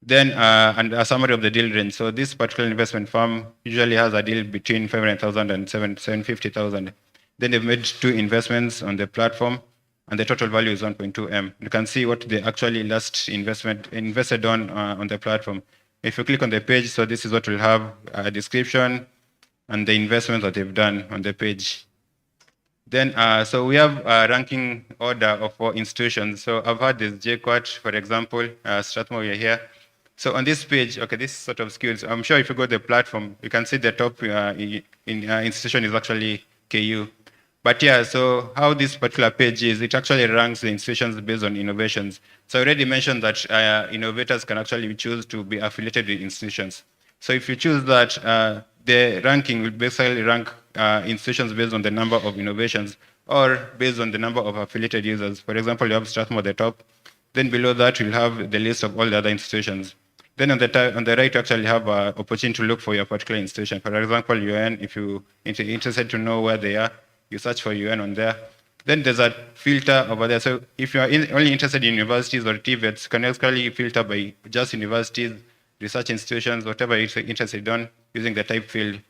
Then, and a summary of the deal range. So this particular investment firm usually has a deal between 500,000 and 750,000. Then they've made 2 investments on the platform, and the total value is 1.2 M. You can see what they actually last invested on the platform. If you click on the page, so this is what will have a description and the investments that they've done on the page. Then, so we have a ranking order for institutions. So I've had this JQuat, for example, Strathmore, we are here. So on this page, okay, this sort of skills, I'm sure if you go to the platform, you can see the top institution is actually KU. But yeah, so how this particular page is, it actually ranks the institutions based on innovations. So I already mentioned that innovators can actually choose to be affiliated with institutions. So if you choose that, the ranking will basically rank institutions based on the number of innovations or based on the number of affiliated users. For example, you have Strathmore at the top. Then below that, you'll have the list of all the other institutions. Then on the right, you actually have an opportunity to look for your particular institution. For example, UN, if you're interested to know where they are, you search for UN on there. Then there's a filter over there. So if you're only interested in universities or TVETs, you can actually filter by just universities, research institutions, whatever you're interested in, using the type field.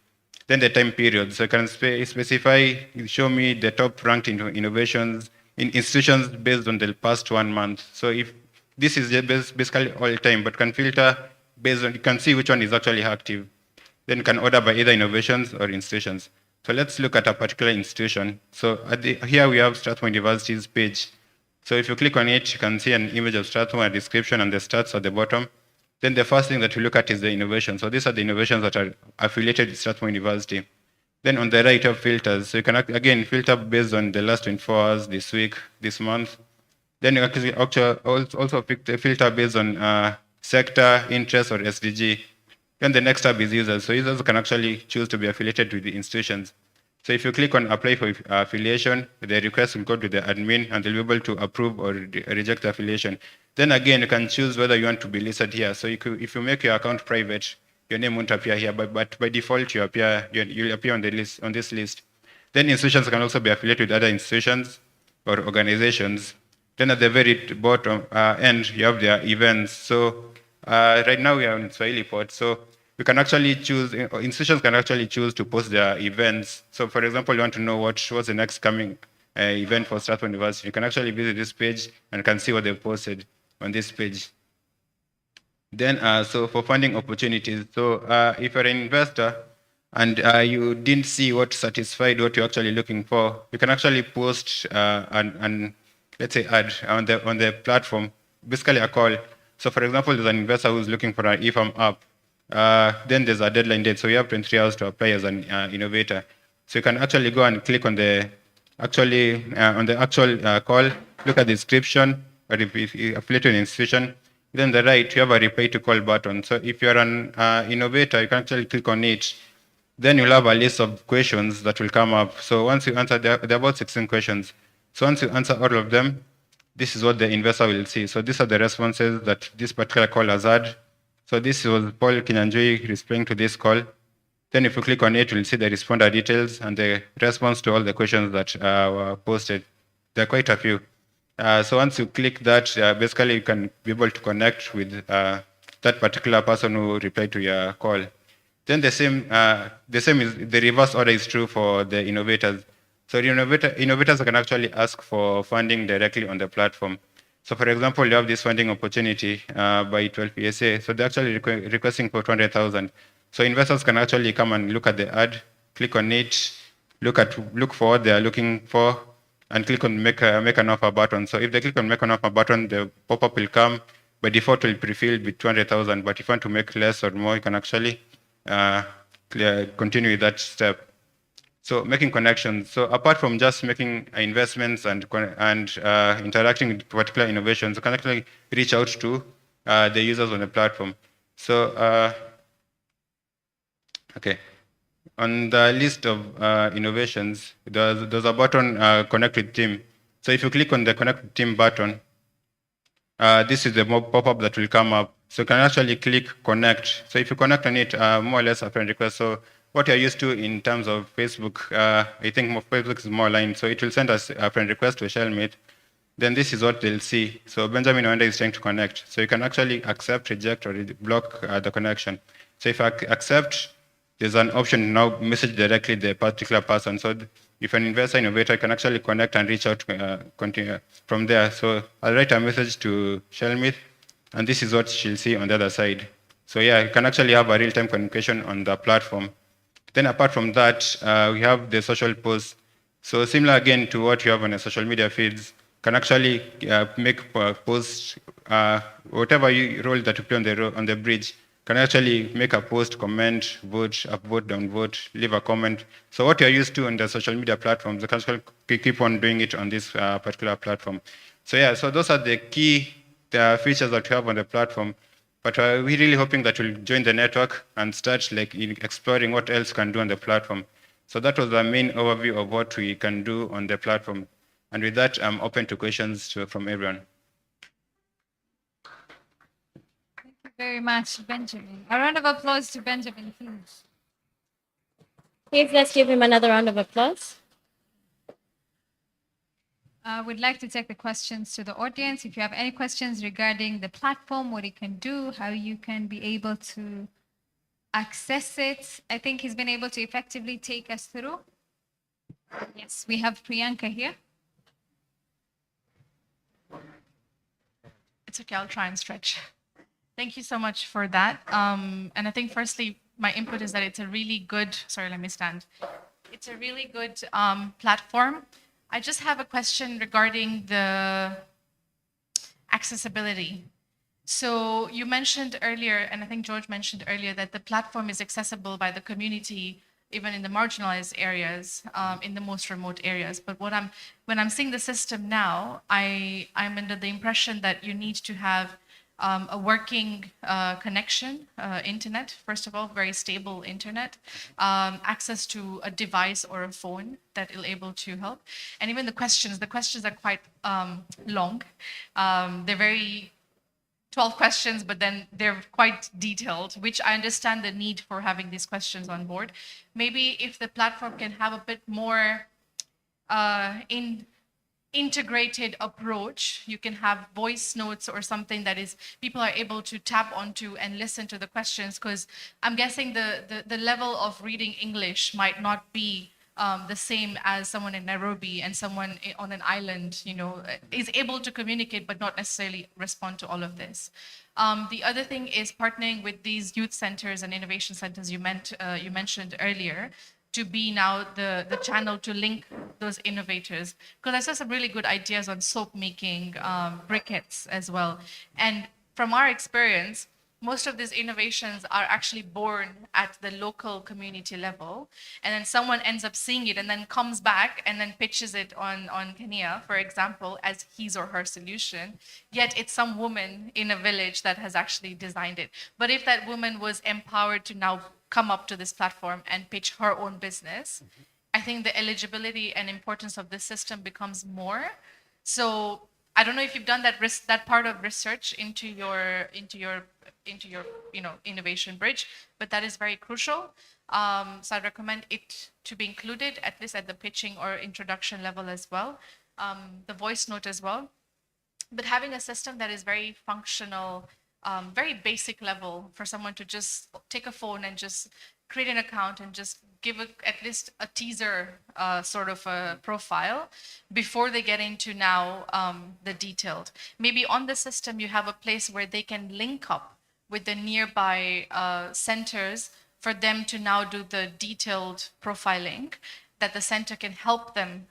Then the time period. So you can specify, show me the top ranked innovations in institutions based on the past 1 month. So if this is basically all time, but can filter based on, you can see which one is actually active. Then you can order by either innovations or institutions. So let's look at a particular institution. So here we have Strathmore University's page. So if you click on it, you can see an image of Strathmore, a description, and the stats at the bottom. Then the first thing that you look at is the innovation. So these are the innovations that are affiliated with Strathmore University. Then on the right, you have filters. So you can, again, filter based on the last 24 hours, this week, this month. Then you actually also filter based on sector, interest, or SDG. Then the next tab is users. So users can actually choose to be affiliated with the institutions. So if you click on apply for affiliation, the request will go to the admin and they'll be able to approve or reject the affiliation. Then again, you can choose whether you want to be listed here. So if you make your account private, your name won't appear here, but by default, you'll appear on the list, on this list. Then institutions can also be affiliated with other institutions or organizations. Then at the very bottom end, you have their events. So right now we are on Swahili Port. So you can actually choose, institutions can actually choose to post their events. So for example, you want to know what's the next coming event for Strathmore University. You can actually visit this page and can see what they've posted on this page. Then, so for funding opportunities, so if you're an investor and you didn't see what satisfied what you're actually looking for, you can actually post an let's say ad on the platform, basically a call. So for example, there's an investor who's looking for an eFarm app. Then there's a deadline date, so you have 23 hours to apply as an innovator. So you can actually go and click on the actual call, look at the description, or if you affiliate to an institution. Then on the right, you have a reply to call button. So if you're an innovator, you can actually click on it. Then you'll have a list of questions that will come up. So once you answer, there are about 16 questions. So once you answer all of them, this is what the investor will see. So these are the responses that this particular call has had. So this was Paul Kinyanjui responding to this call. Then if you click on it, you'll see the responder details and the response to all the questions that were posted. There are quite a few. So once you click that, basically you can be able to connect with that particular person who replied to your call. Then the same is the reverse order is true for the innovators. So the innovators can actually ask for funding directly on the platform. So for example, you have this funding opportunity by 12 PSA. So they're actually requesting for 200,000. So investors can actually come and look at the ad, click on it, look for what they are looking for, and click on make an offer button. So if they click on make an offer button, the pop-up will come. By default, will pre-filled with 200,000. But if you want to make less or more, you can actually continue with that step. So making connections. So apart from just making investments and interacting with particular innovations, you can actually reach out to the users on the platform. So okay, on the list of innovations, there's a button connect with team. So if you click on the connect with team button, this is the pop-up that will come up. So you can actually click connect. So if you connect on it, more or less a friend request. So what you're used to in terms of Facebook, I think Facebook is more aligned. So it will send us a friend request to a shellmate. Then this is what they'll see. So Benjamin Wanda is trying to connect. So you can actually accept, reject, or block the connection. So if I accept, there's an option to now message directly the particular person. So if an investor innovator can actually connect and reach out continue from there. So I'll write a message to Shelmith, and this is what she'll see on the other side. So yeah, you can actually have a real-time communication on the platform. Then apart from that, we have the social posts. So similar again to what you have on the social media feeds, can actually make posts, whatever role that you play on the bridge, can actually make a post, comment, vote, up vote, down vote, leave a comment. So what you're used to on the social media platforms, you can actually keep on doing it on this particular platform. So yeah, so those are the key features that we have on the platform. But we're really hoping that you'll join the network and start exploring what else can do on the platform. So that was the main overview of what we can do on the platform. And with that, I'm open to questions from everyone. Thank you very much, Benjamin. A round of applause to Benjamin, please. Please, let's give him another round of applause. We'd like to take the questions to the audience. If you have any questions regarding the platform, what it can do, how you can be able to access it, I think he's been able to effectively take us through. Yes, we have Priyanka here. It's okay, I'll try and stretch. Thank you so much for that. And I think firstly, my input is that it's a really good, sorry, let me stand. It's a really good platform. I just have a question regarding the accessibility. So you mentioned earlier, and I think George mentioned earlier, that the platform is accessible by the community, even in the marginalized areas, in the most remote areas. But when I'm seeing the system now, I'm under the impression that you need to have a working connection, internet, first of all, very stable internet, access to a device or a phone that will able to help. And even the questions are quite long. They're very 12 questions, but then they're quite detailed, which I understand the need for having these questions on board. Maybe if the platform can have a bit more integrated approach, you can have voice notes or something that is people are able to tap onto and listen to the questions, because I'm guessing the level of reading English might not be the same as someone in Nairobi, and someone on an island, is able to communicate but not necessarily respond to all of this. The other thing is partnering with these youth centers and innovation centers you mentioned earlier, to be now the channel to link those innovators. Because I saw some really good ideas on soap making, briquettes as well. And from our experience, most of these innovations are actually born at the local community level. And then someone ends up seeing it and then comes back and then pitches it on Kenya, for example, as his or her solution. Yet it's some woman in a village that has actually designed it. But if that woman was empowered to now come up to this platform and pitch her own business, I think the eligibility and importance of this system becomes more. So I don't know if you've done that part of research into your innovation bridge, but that is very crucial. So I'd recommend it to be included, at least at the pitching or introduction level as well. The voice note as well. but having a system that is very functional, very basic level for someone to just take a phone and just create an account and just give at least a teaser sort of a profile before they get into now the detailed. Maybe on the system you have a place where they can link up with the nearby centers for them to now do the detailed profiling that the center can help them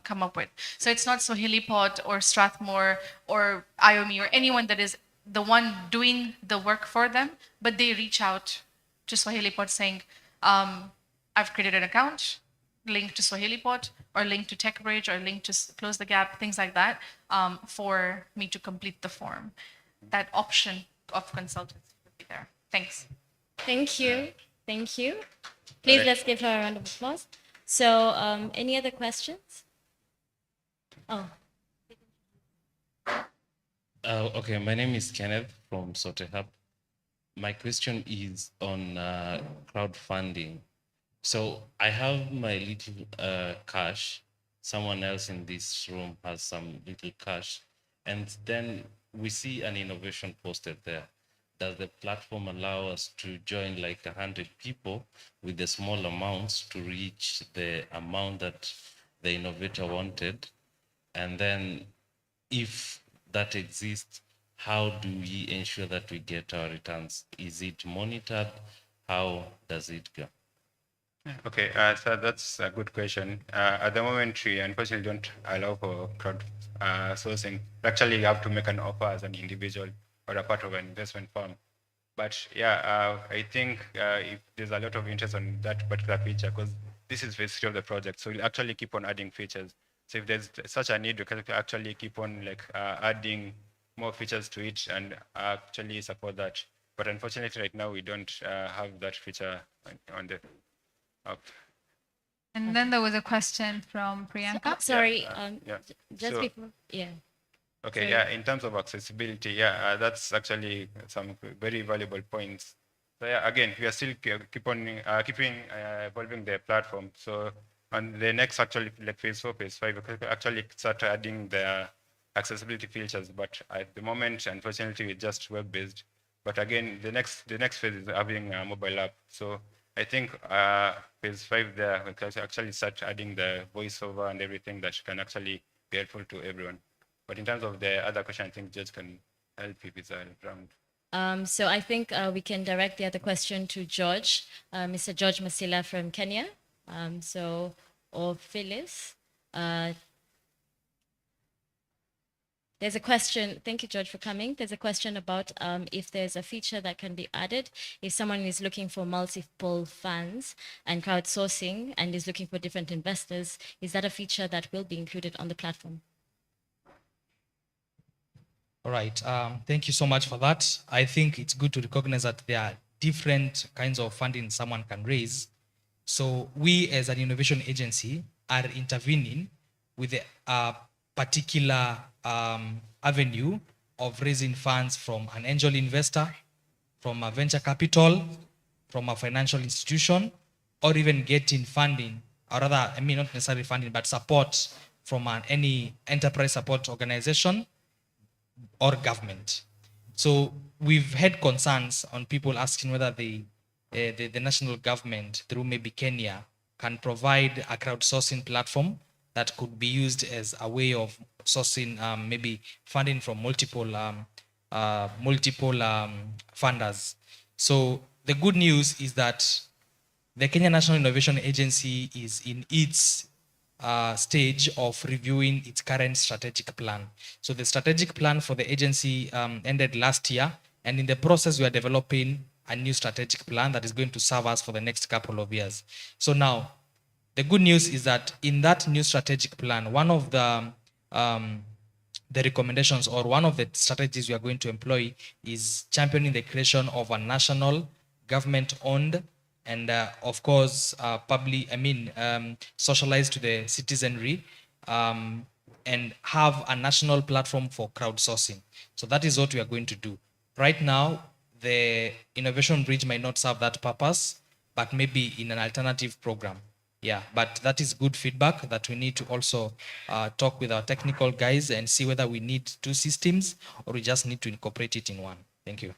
come up with. So it's not Swahilipot or Strathmore or IOME or anyone that is the one doing the work for them, but they reach out to Swahilipot saying, I've created an account, link to Swahilipot or link to TechBridge or link to Close the Gap, things like that, for me to complete the form. That option of consultancy would be there. Thanks. Thank you. Thank you. Please, let's give her a round of applause. So, any other questions? Oh. Okay, my name is Kenneth from Sote Hub. My question is on crowdfunding. So I have my little cash. Someone else in this room has some little cash. And then we see an innovation posted there. Does the platform allow us to join like 100 people with the small amounts to reach the amount that the innovator wanted? And then if that exists, how do we ensure that we get our returns? Is it monitored? How does it go? Okay, so that's a good question. At the moment, we unfortunately don't allow for crowd sourcing. Actually, you have to make an offer as an individual or a part of an investment firm. But yeah, I think if there's a lot of interest on that particular feature, because this is phase 3 of the project, so we'll actually keep on adding features. So if there's such a need, we can actually keep on like adding more features to it and actually support that. But unfortunately, right now we don't have that feature on the app. And then there was a question from Priyanka. Sorry, Yeah. just So- before, yeah. Okay, Sorry. yeah, in terms of accessibility, yeah, that's actually some very valuable points. So yeah, again, we are still keeping evolving the platform. So on the next actually like phase 4, phase 5, we could actually start adding the accessibility features. But at the moment, unfortunately, it's just web-based. But again, the next phase is having a mobile app. So I think phase 5 there, we can actually start adding the voiceover and everything that can actually be helpful to everyone. But in terms of the other question, I think Judge can help if it's around. So I think we can direct the other question to George, Mr. George Masila from Kenya. Or Phyllis. There's a question, thank you George for coming. There's a question about if there's a feature that can be added if someone is looking for multiple funds and crowdsourcing and is looking for different investors, is that a feature that will be included on the platform? All right, thank you so much for that. I think it's good to recognize that there are different kinds of funding someone can raise. So we as an innovation agency are intervening with a particular avenue of raising funds from an angel investor, from a venture capital, from a financial institution, or even getting funding, or rather, I mean, not necessarily funding, but support from any enterprise support organization or government. So we've had concerns on people asking whether the national government, through maybe Kenya, can provide a crowdsourcing platform that could be used as a way of sourcing maybe funding from multiple funders. So the good news is that the Kenya National Innovation Agency is in its stage of reviewing its current strategic plan. So the strategic plan for the agency ended last year, and in the process we are developing a new strategic plan that is going to serve us for the next couple of years. So now, the good news is that in that new strategic plan, one of the recommendations or one of the strategies we are going to employ is championing the creation of a national government-owned and of course, socialized to the citizenry and have a national platform for crowdsourcing. So that is what we are going to do. Right now, the Innovation Bridge might not serve that purpose, but maybe in an alternative program. Yeah, but that is good feedback that we need to also talk with our technical guys and see whether we need two systems or we just need to incorporate it in one. Thank you.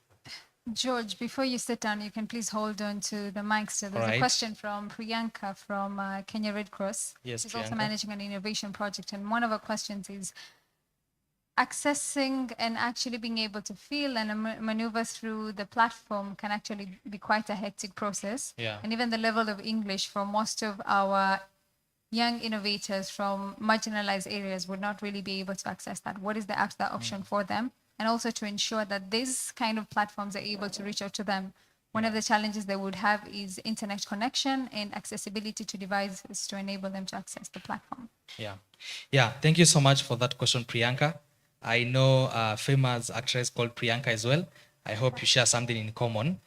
George, before you sit down, you can please hold on to the mic. So there's a Alright. question from Priyanka from Kenya Red Cross. Yes, She's also Priyanka. managing an innovation project. And one of her questions is, accessing and actually being able to feel and maneuver through the platform can actually be quite a hectic process. Yeah. And even the level of English for most of our young innovators from marginalized areas would not really be able to access that. What is the option for them? And also to ensure that these kind of platforms are able to reach out to them. One of the challenges they would have is internet connection and accessibility to devices to enable them to access the platform. Yeah. Thank you so much for that question, Priyanka. I know a famous actress called Priyanka as well. I hope you share something in common.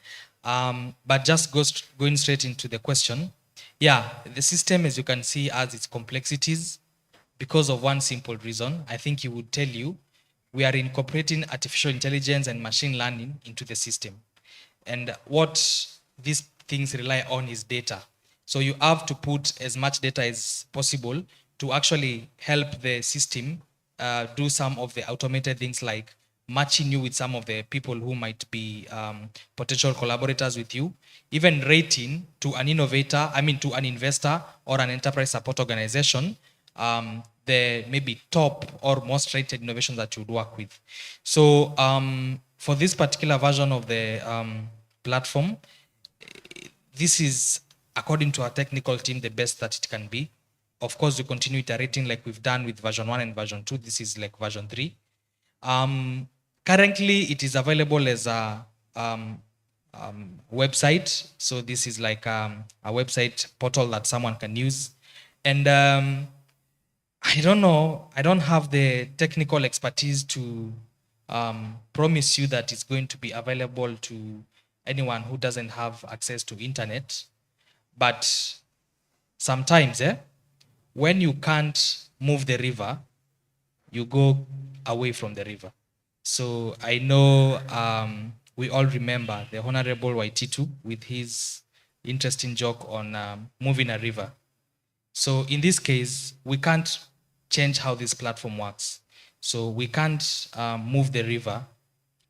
But just going straight into the question. Yeah, the system, as you can see, has its complexities because of one simple reason. I think he would tell you, we are incorporating artificial intelligence and machine learning into the system. And what these things rely on is data. So you have to put as much data as possible to actually help the system do some of the automated things like matching you with some of the people who might be potential collaborators with you, even rating to an innovator, to an investor or an enterprise support organization, the maybe top or most rated innovations that you would work with. So for this particular version of the platform, this is, according to our technical team, the best that it can be. Of course, we continue iterating like we've done with version 1 and version 2. This is like version 3. Currently, it is available as a website. So this is like a website portal that someone can use. And I don't know, I don't have the technical expertise to promise you that it's going to be available to anyone who doesn't have access to internet. But sometimes, when you can't move the river, you go away from the river. So I know we all remember the Honorable Waititu with his interesting joke on moving a river. So in this case, we can't change how this platform works. So we can't move the river,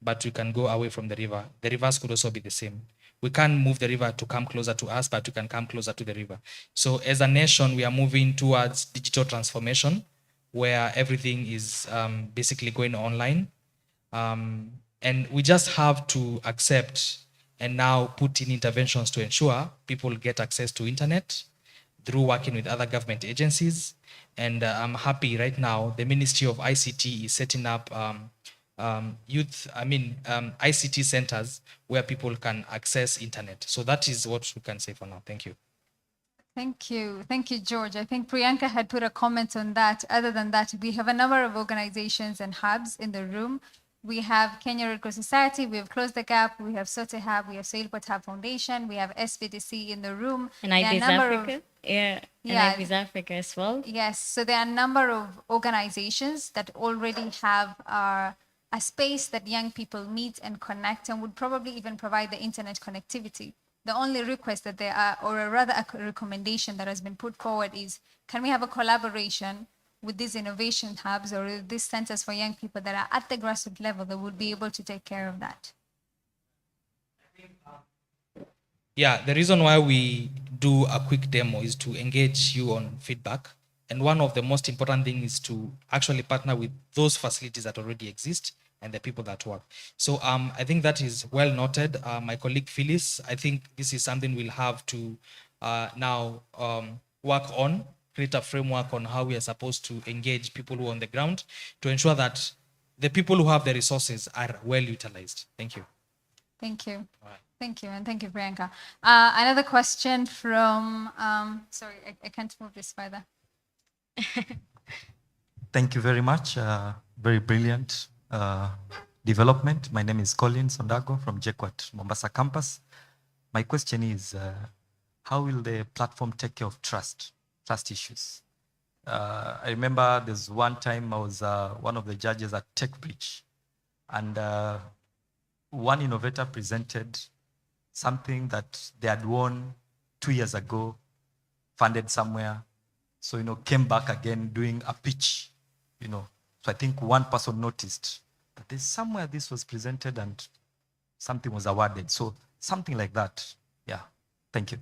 but we can go away from the river. The rivers could also be the same. We can't move the river to come closer to us, but we can come closer to the river. So as a nation, we are moving towards digital transformation, where everything is basically going online. And we just have to accept and now put in interventions to ensure people get access to internet through working with other government agencies. And I'm happy right now, the Ministry of ICT is setting up ICT centers where people can access internet. So that is what we can say for now. Thank you. Thank you. Thank you, George. I think Priyanka had put a comment on that. Other than that, we have a number of organizations and hubs in the room. We have Kenya Red Cross Society, we have Close the Gap, we have Sote Hub, we have Sailport Hub Foundation, we have SPDC in the room. And IBIS Africa. And IBIS Africa as well. Yes, so there are a number of organizations that already have a space that young people meet and connect and would probably even provide the internet connectivity. The only request that there are, or rather a recommendation that has been put forward is, can we have a collaboration with these innovation hubs or these centers for young people that are at the grassroots level that would be able to take care of that? Yeah, the reason why we do a quick demo is to engage you on feedback. And one of the most important things is to actually partner with those facilities that already exist and the people that work. So I think that is well noted. My colleague Phyllis, I think this is something we'll have to now work on, create a framework on how we are supposed to engage people who are on the ground to ensure that the people who have the resources are well utilized. Thank you. Thank you. Thank you, and thank you, Priyanka. Another question from, sorry, I can't move this further. Thank you very much. Very brilliant development. My name is Colin Sondago from JKUAT Mombasa campus. My question is, how will the platform take care of trust issues? I remember there's one time I was one of the judges at TechBridge, and one innovator presented something that they had won 2 years ago funded somewhere. So, came back again doing a pitch, So I think one person noticed that there's somewhere this was presented and something was awarded. So something like that. Yeah. Thank you.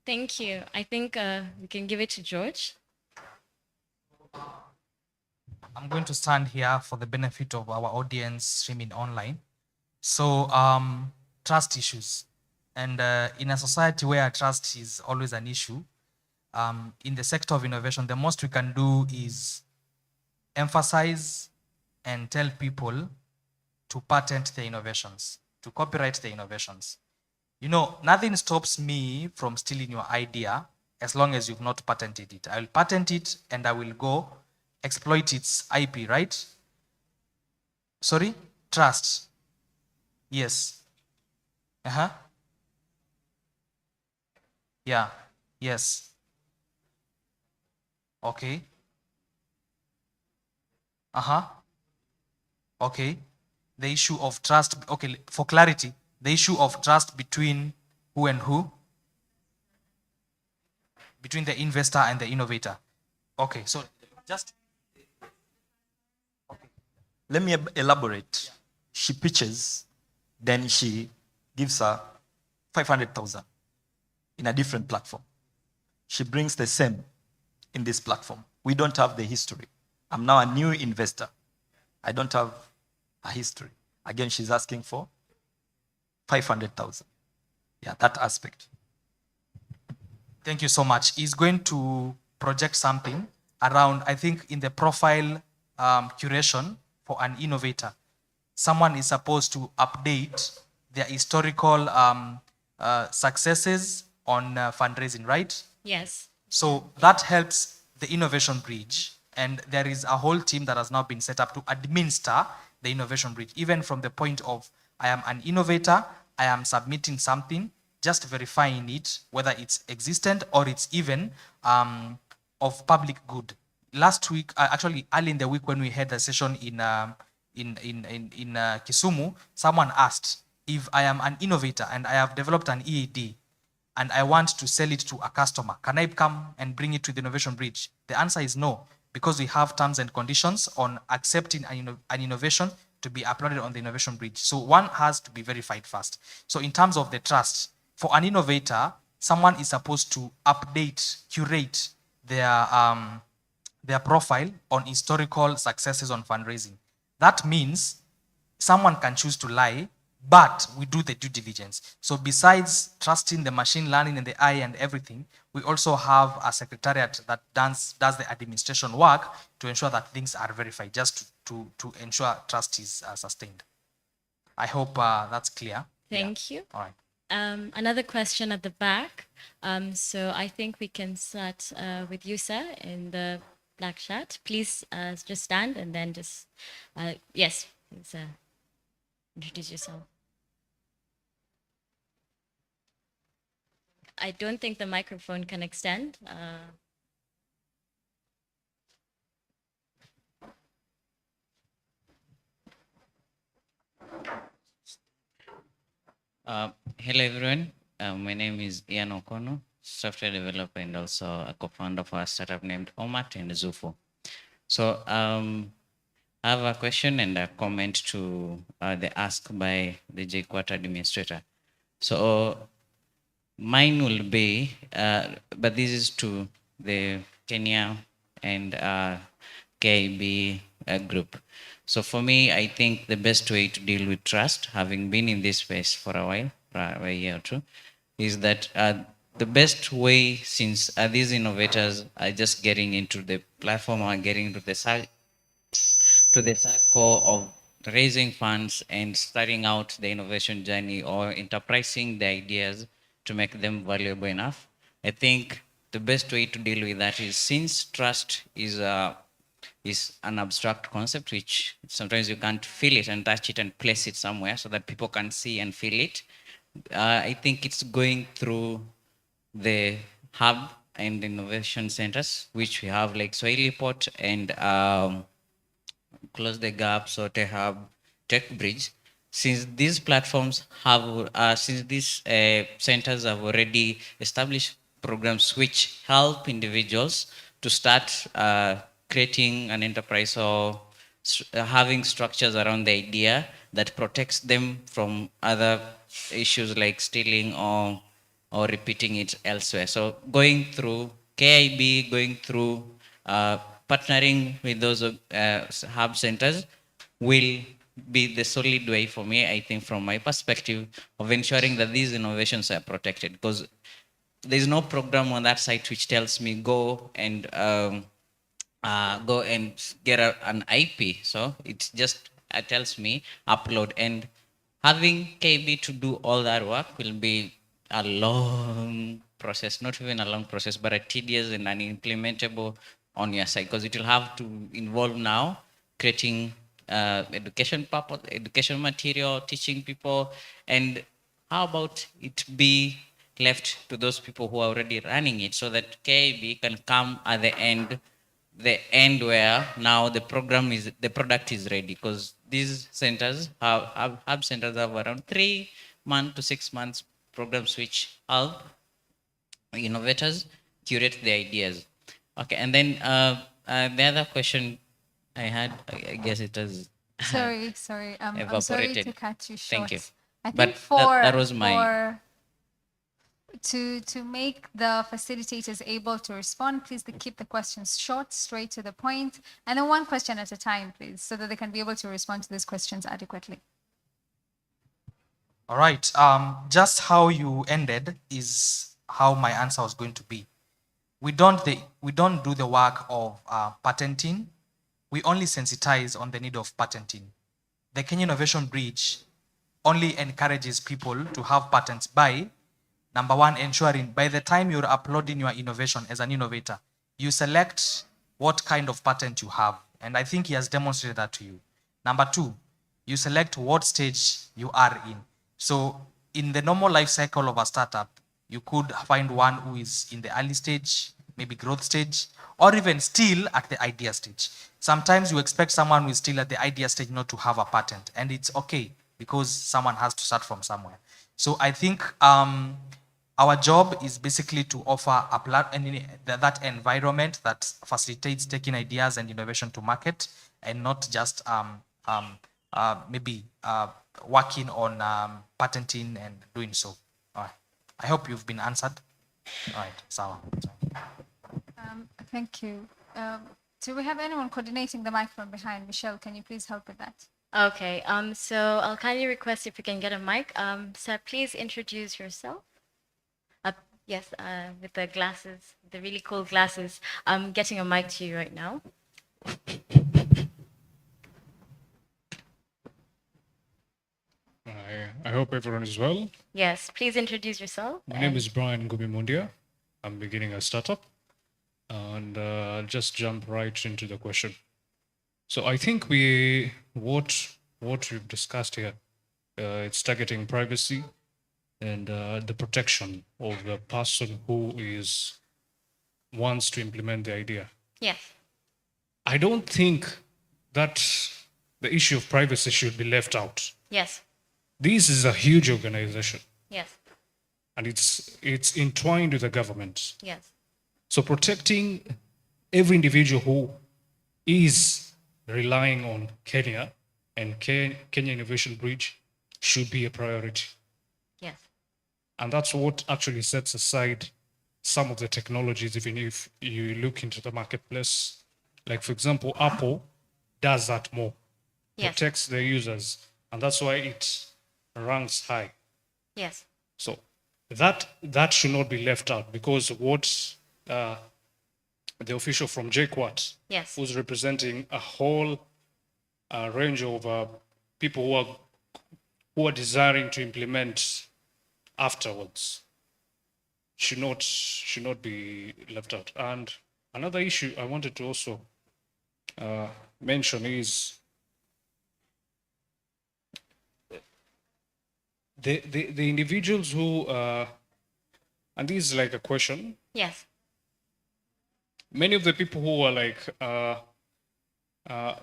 Thank you. I think we can give it to George. I'm going to stand here for the benefit of our audience streaming online. So, trust issues. And in a society where trust is always an issue, in the sector of innovation, the most we can do is emphasize and tell people to patent their innovations, to copyright their innovations. Nothing stops me from stealing your idea as long as you've not patented it. I will patent it and I will go exploit its IP, right? Sorry? Trust. Yes. Uh-huh. Yeah. Yes. Okay. Uh-huh. Okay. The issue of trust. Okay, for clarity, the issue of trust between who and who? Between the investor and the innovator. Okay, so just... Let me elaborate. She pitches, then she gives her 500,000 in a different platform. She brings the same in this platform. We don't have the history. I'm now a new investor. I don't have a history. Again, she's asking for 500,000. Yeah, that aspect. Thank you so much. He's going to project something around, I think, in the profile curation for an innovator. Someone is supposed to update their historical successes on fundraising, right? Yes. So that helps the innovation bridge. And there is a whole team that has now been set up to administer the innovation bridge. Even from the point of, I am an innovator, I am submitting something, just verifying it, whether it's existent or it's even of public good. Last week, actually early in the week when we had a session in Kisumu, someone asked, if I am an innovator and I have developed an EAD and I want to sell it to a customer, can I come and bring it to the innovation bridge? The answer is no, because we have terms and conditions on accepting an innovation to be uploaded on the innovation bridge. So one has to be verified first. So in terms of the trust, for an innovator, someone is supposed to update, curate their profile on historical successes on fundraising. That means someone can choose to lie, but we do the due diligence. So besides trusting the machine learning and the AI and everything, we also have a secretariat that does the administration work to ensure that things are verified, just to ensure trust is sustained. I hope that's clear. Thank you. All right. Another question at the back. So I think we can start with you, sir, in the black shirt. Please just stand and then just, yes, please, introduce yourself. I don't think the microphone can extend. Hello, everyone. My name is Ian Okono, software developer and also a co-founder for a startup named Omat and Zufo. So I have a question and a comment to the ask by the JKUAT administrator. So mine will be, but this is to the Kenya and KIB group. So for me, I think the best way to deal with trust, having been in this space for a while, a year or two, is that the best way, since these innovators are just getting into the platform or getting into the circle of raising funds and starting out the innovation journey or enterprising the ideas to make them valuable enough. I think the best way to deal with that is, since trust is an abstract concept, which sometimes you can't feel it and touch it and place it somewhere so that people can see and feel it. I think it's going through the hub and innovation centers, which we have like Swahili Pot and Close the Gap, Sote Hub, Tech Bridge. Since these platforms have, since these centers have already established programs which help individuals to start creating an enterprise or having structures around the idea that protects them from other issues like stealing or repeating it elsewhere. So going through KIB, going through partnering with those hub centers will be the solid way for me, I think, from my perspective, of ensuring that these innovations are protected. Because there's no program on that site which tells me go and get an IP. So it just tells me upload, and having KB to do all that work will be a long process, not even a long process, but a tedious and unimplementable on your side, because it will have to involve now creating education material, teaching people, and how about it be left to those people who are already running it, so that KB can come at the end where now the product is ready, because these centers hub centers have around 3 months to 6 months programs which help innovators curate the ideas. Okay, and then the other question I had, I guess it was Sorry. I'm sorry to evaporated. cut you short. Thank you. I But think that was my to make the facilitators able to respond, please keep the questions short, straight to the point, and then one question at a time, please, so that they can be able to respond to these questions adequately. All right. Just how you ended is how my answer was going to be. We don't do the work of patenting. We only sensitize on the need of patenting. The Kenya Innovation Bridge only encourages people to have patents by, number one, ensuring by the time you're uploading your innovation as an innovator, you select what kind of patent you have. And I think he has demonstrated that to you. Number two, you select what stage you are in. So in the normal life cycle of a startup, you could find one who is in the early stage, maybe growth stage, or even still at the idea stage. Sometimes you expect someone who is still at the idea stage not to have a patent, and it's okay because someone has to start from somewhere. So I think our job is basically to offer that environment that facilitates taking ideas and innovation to market, and not just maybe working on patenting and doing so. All right. I hope you've been answered. All right, Sawa. Thank you. Do we have anyone coordinating the mic from behind? Michelle, can you please help with that? Okay, so I'll kindly request if you can get a mic. Sir, please introduce yourself. Yes, with the glasses, the really cool glasses. I'm getting a mic to you right now. I hope everyone is well. Yes, please introduce yourself. My name is Brian Gubimundia. I'm beginning a startup, and I'll just jump right into the question. So I think what we've discussed here, it's targeting privacy and the protection of the person who wants to implement the idea. Yes. I don't think that the issue of privacy should be left out. Yes. This is a huge organization. Yes. And it's entwined with the government. Yes. So protecting every individual who is relying on Kenya and Kenya Innovation Bridge should be a priority. Yes. And that's what actually sets aside some of the technologies, even if you look into the marketplace. Like, for example, Apple does that more. Yes. Protects their users. And that's why it ranks high. Yes. So that should not be left out, because what the official from JQuat, yes, who's representing a whole range of people who are desiring to implement afterwards, should not be left out. And another issue I wanted to also mention is the individuals who and this is like a question. Yes. Many of the people who are like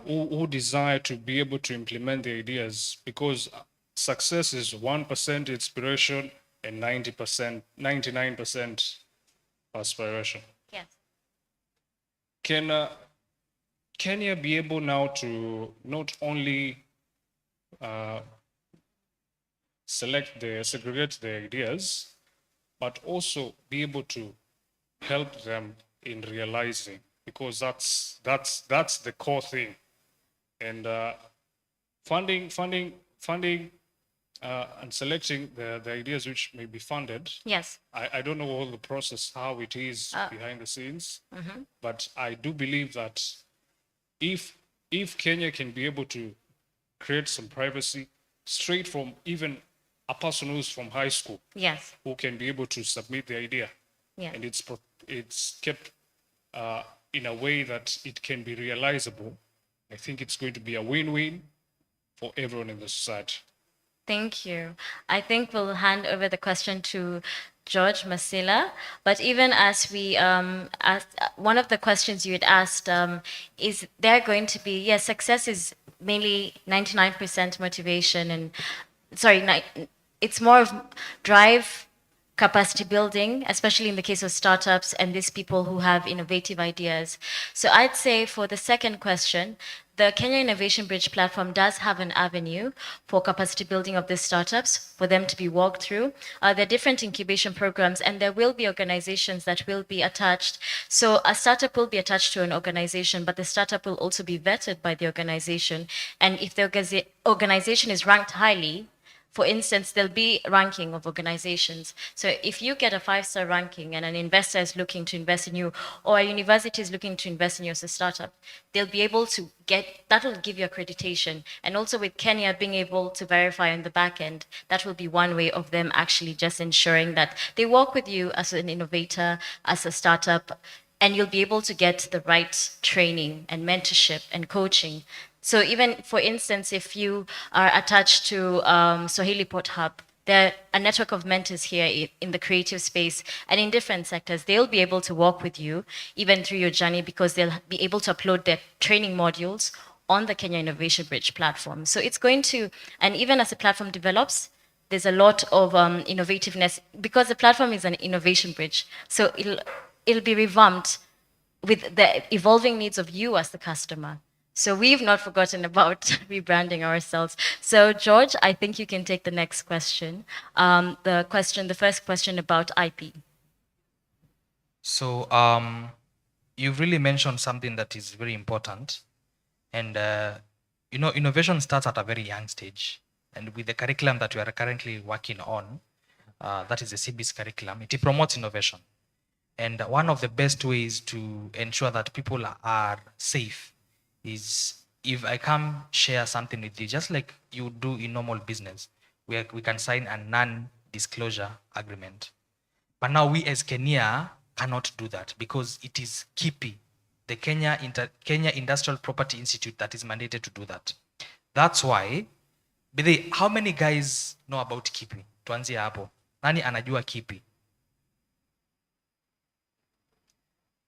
who desire to be able to implement the ideas, because success is 1% inspiration and 99% aspiration. Yes. Can Kenya be able now to not only segregate the ideas, but also be able to help them in realizing, because that's the core thing. And funding and selecting the ideas which may be funded. Yes. I don't know all the process, how it is behind the scenes, but I do believe that if Kenya can be able to create some privacy straight from even a person who's from high school, Yes. who can be able to submit the idea, Yes. and it's kept in a way that it can be realizable, I think it's going to be a win-win for everyone in the society. Thank you. I think we'll hand over the question to George Masila. But even as we asked, one of the questions you had asked is there going to be, yes, success is mainly 99% motivation and, sorry, it's more of drive, capacity building, especially in the case of startups and these people who have innovative ideas. So I'd say for the second question, the Kenya Innovation Bridge platform does have an avenue for capacity building of these startups, for them to be walked through. There are different incubation programs, and there will be organizations that will be attached. So a startup will be attached to an organization, but the startup will also be vetted by the organization. And if the organization is ranked highly, for instance, there'll be ranking of organizations. So if you get a 5-star ranking and an investor is looking to invest in you, or a university is looking to invest in you as a startup, they'll be able to that will give you accreditation. And also with Kenya being able to verify on the back end, that will be one way of them actually just ensuring that they work with you as an innovator, as a startup, and you'll be able to get the right training and mentorship and coaching. So even, for instance, if you are attached to Swahili Port Hub, there are a network of mentors here in the creative space and in different sectors. They'll be able to walk with you even through your journey, because they'll be able to upload their training modules on the Kenya Innovation Bridge platform. So it's going to, and even as the platform develops, there's a lot of innovativeness, because the platform is an innovation bridge. So it'll be revamped with the evolving needs of you as the customer. So we've not forgotten about rebranding ourselves. So George, I think you can take the next question. The first question about IP. So you've really mentioned something that is very important. And innovation starts at a very young stage. And with the curriculum that we are currently working on, that is the CB's curriculum, it promotes innovation. And one of the best ways to ensure that people are safe is if I come share something with you, just like you do in normal business, where we can sign a non-disclosure agreement. But now we as Kenya cannot do that, because it is KIPI, the Kenya Industrial Property Institute, that is mandated to do that. That's why, how many guys know about KIPI? Tuanzie hapo. Nani anajua KIPI?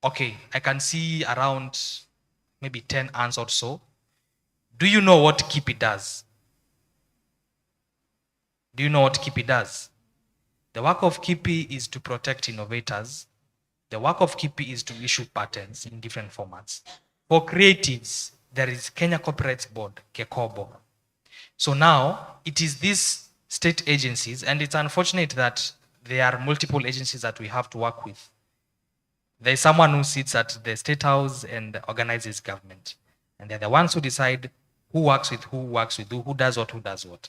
Okay, I can see around maybe 10 hands or so. Do you know what KIPI does? Do you know what KIPI does? The work of KIPI is to protect innovators. The work of KIPI is to issue patents in different formats. For creatives, there is Kenya Copyright Board, KECOBO. So now, it is these state agencies, and it's unfortunate that there are multiple agencies that we have to work with. There's someone who sits at the State House and organizes government. And they're the ones who decide who works with who does what, who does what.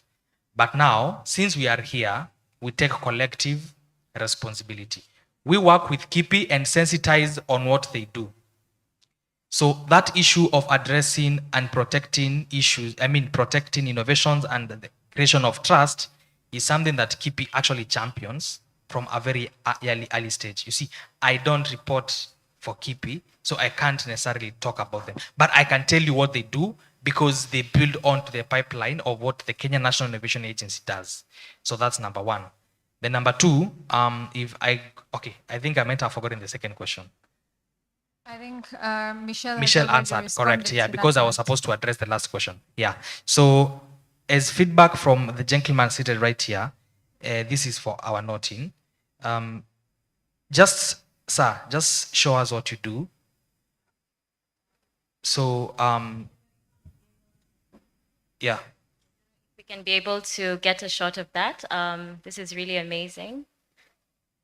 But now, since we are here, we take collective responsibility. We work with KIPI and sensitize on what they do. So that issue of addressing and protecting protecting innovations and the creation of trust is something that KIPI actually champions from a very early stage. You see, I don't report for KIPI, so I can't necessarily talk about them. But I can tell you what they do, because they build onto the pipeline of what the Kenya National Innovation Agency does. So that's number one. Then number two, I think I might have forgotten the second question. I think Michelle answered, correct, yeah, because I was supposed to address the last question. Yeah, so as feedback from the gentleman seated right here, this is for our noting. Just Sir, just show us what you do. So, yeah. We can be able to get a shot of that. This is really amazing.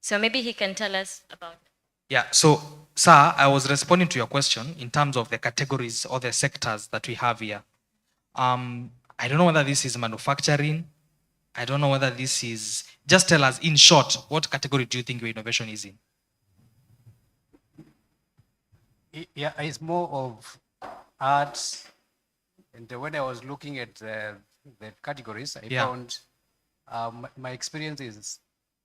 So maybe he can tell us about. Yeah. So, sir, I was responding to your question in terms of the categories or the sectors that we have here. I don't know whether this is manufacturing. I don't know whether this is. Just tell us in short, what category do you think your innovation is in? Yeah, it's more of arts. And when I was looking at the categories, I Yeah. found my experience is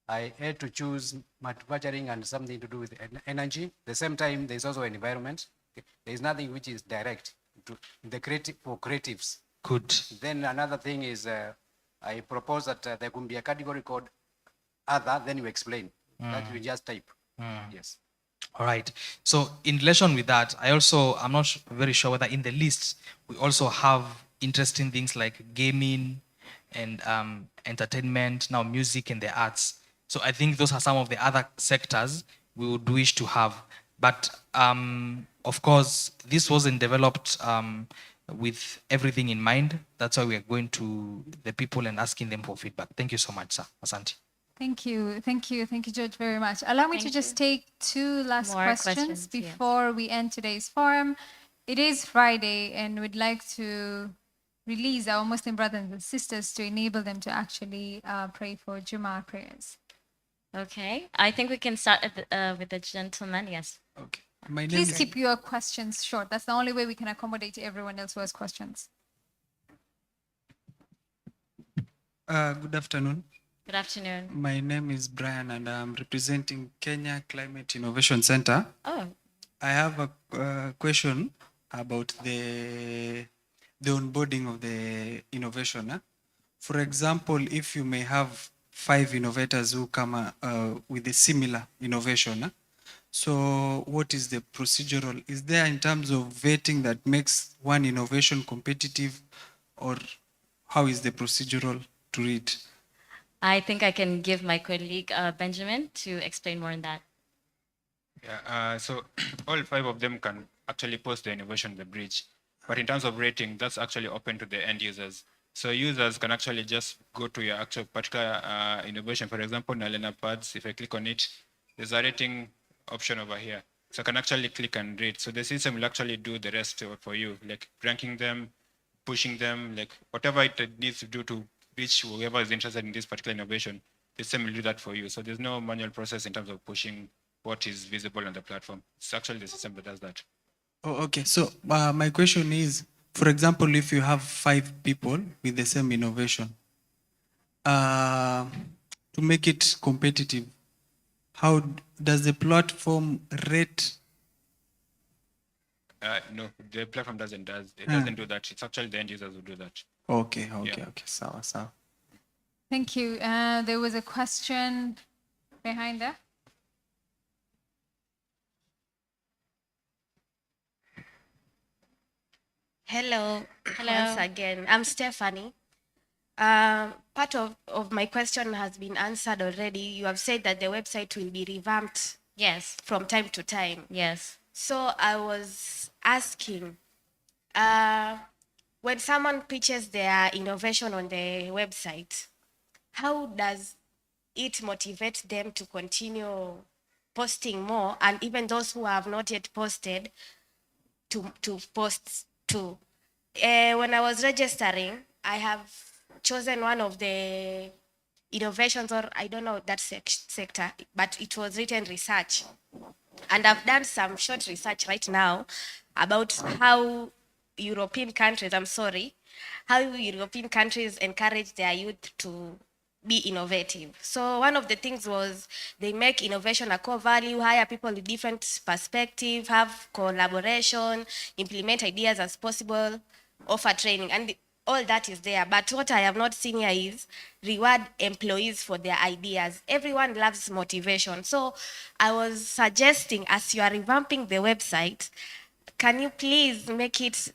I had to choose manufacturing and something to do with energy. At the same time, there's also an environment. There's nothing which is direct to the creative for creatives. Good. Then another thing is I propose that there could be a category called other. Then you explain that you just type. Yes. All right. So in relation with that, I'm not very sure whether in the list we also have interesting things like gaming and entertainment, now music and the arts. So I think those are some of the other sectors we would wish to have. But of course, this wasn't developed with everything in mind. That's why we are going to the people and asking them for feedback. Thank you so much, sir. Asante. Thank you, George, very much. Allow me to just take two last More questions questions, yes. before we end today's forum. It is Friday, and we'd like to release our Muslim brothers and sisters to enable them to actually pray for Jummah prayers. Okay. I think we can start with the gentleman. Yes. Okay. My name Please is keep your questions short. That's the only way we can accommodate everyone else who has questions. good afternoon. Good afternoon. My name is Brian, and I'm representing Kenya Climate Innovation Center. Oh. I have a question about the onboarding of the innovation. For example, if you may have 5 innovators who come with a similar innovation, so what is the procedural? Is there in terms of vetting that makes one innovation competitive, or how is the procedural to read? I think I can give my colleague Benjamin to explain more on that. Yeah, so all 5 of them can actually post the innovation on the bridge. But in terms of rating, that's actually open to the end users. So users can actually just go to your actual particular innovation. For example, Nalena Pads, if I click on it, there's a rating option over here. So I can actually click and rate. So the system will actually do the rest for you, like ranking them, pushing them, like whatever it needs to do to reach whoever is interested in this particular innovation, the system will do that for you. So there's no manual process in terms of pushing what is visible on the platform. It's actually the system that does that. Oh, okay. So my question is, for example, if you have 5 people with the same innovation, to make it competitive, how does the platform rate? No, the platform doesn't do that. It's actually the end users who do that. Okay. Yeah. Sawa. Thank you. There was a question behind there. Hello. Hello. Once again, I'm Stephanie. Part of my question has been answered already. You have said that the website will be revamped. Yes. From time to time. Yes. So I was asking, when someone pitches their innovation on the website, how does it motivate them to continue posting more, and even those who have not yet posted to post too? When I was registering, I have chosen one of the innovations, or I don't know that sector, but it was written research. And I've done some short research right now about how European countries encourage their youth to be innovative. So one of the things was they make innovation a core value, hire people with different perspective, have collaboration, implement ideas as possible, offer training, and all that is there. But what I have not seen here is reward employees for their ideas. Everyone loves motivation. So I was suggesting, as you are revamping the website, can you please make it,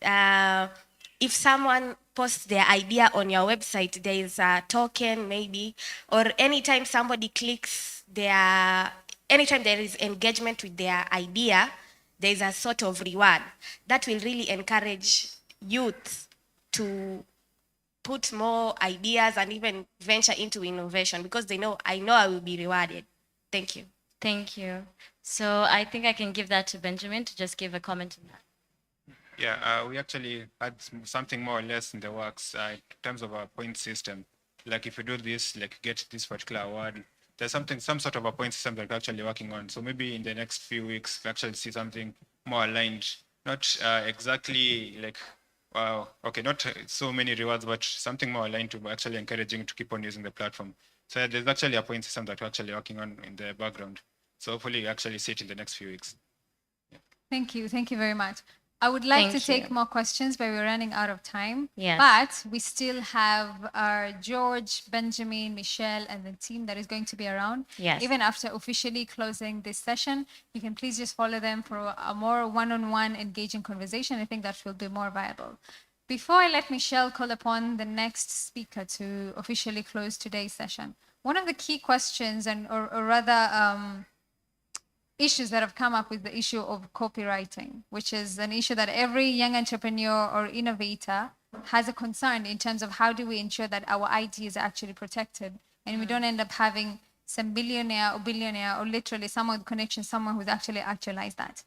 if someone posts their idea on your website, there is a token maybe, or anytime somebody clicks their anytime there is engagement with their idea, there is a sort of reward that will really encourage youth to put more ideas and even venture into innovation because they know, I know I will be rewarded. Thank you. Thank you. So I think I can give that to Benjamin to just give a comment on that. Yeah, we actually had something more or less in the works in terms of a point system. Like if you do this, like get this particular award, there's some sort of a point system that we're actually working on. So maybe in the next few weeks, we actually see something more aligned, not exactly like, wow, okay, not so many rewards, but something more aligned to actually encouraging to keep on using the platform. So there's actually a point system that we're actually working on in the background. So hopefully you actually see it in the next few weeks. Thank you. Thank you very much. I would like Thank to take you. more questions, but we're running out of time. Yes. But we still have our George, Benjamin, Michelle, and the team that is going to be around. Yes. Even after officially closing this session, you can please just follow them for a more one-on-one engaging conversation. I think that will be more viable. Before I let Michelle call upon the next speaker to officially close today's session, one of the key questions or rather issues that have come up with the issue of copywriting, which is an issue that every young entrepreneur or innovator has a concern in terms of how do we ensure that our ideas are actually protected and we don't end up having some billionaire or billionaire or literally someone with connection, someone who's actually actualized that.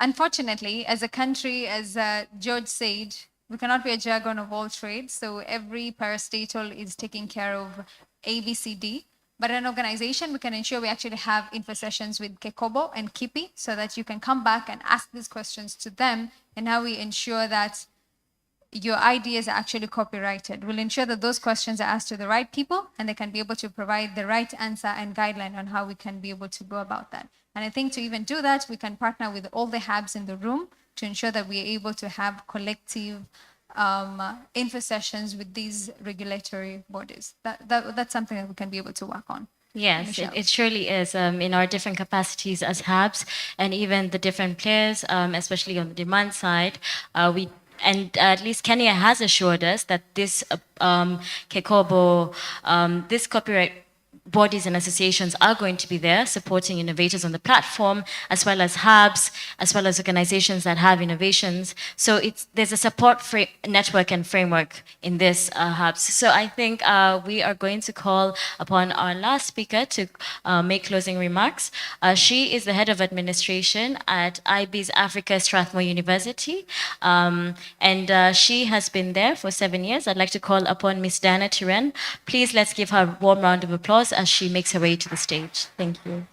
Unfortunately, as a country, as George said, we cannot be a jargon of all trades. So every parastatal is taking care of A, B, C, D. But an organization, we can ensure we actually have info sessions with Kekobo and Kipi so that you can come back and ask these questions to them and how we ensure that your ideas are actually copyrighted. We'll ensure that those questions are asked to the right people and they can be able to provide the right answer and guideline on how we can be able to go about that. And I think to even do that, we can partner with all the hubs in the room to ensure that we're able to have collective info sessions with these regulatory bodies. That's something that we can be able to work on. Yes, Michelle. it surely is in our different capacities as hubs and even the different players, especially on the demand side. And at least Kenya has assured us that this Kekobo, this copyright bodies and associations are going to be there supporting innovators on the platform, as well as hubs, as well as organizations that have innovations. So there's a support network and framework in this hubs. So I think we are going to call upon our last speaker to make closing remarks. She is the head of administration at IB's Africa Strathmore University, and she has been there for 7 years. I'd like to call upon Miss Dana Tiren. Please let's give her a warm round of applause as she makes her way to the stage. Thank you.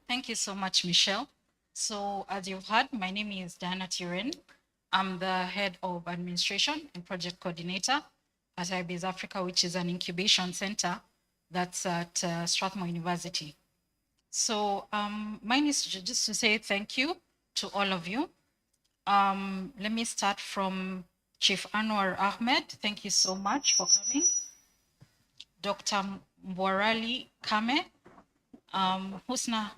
Thank you so much, Michelle. So as you've heard, my name is Dana Tiren. I'm the head of administration and project coordinator at IBS Africa, which is an incubation center that's at Strathmore University. So mine is just to say thank you to all of you. Let me start from Chief Anwar Ahmed. Thank you so much for coming. Dr. Mborali Kame, Husna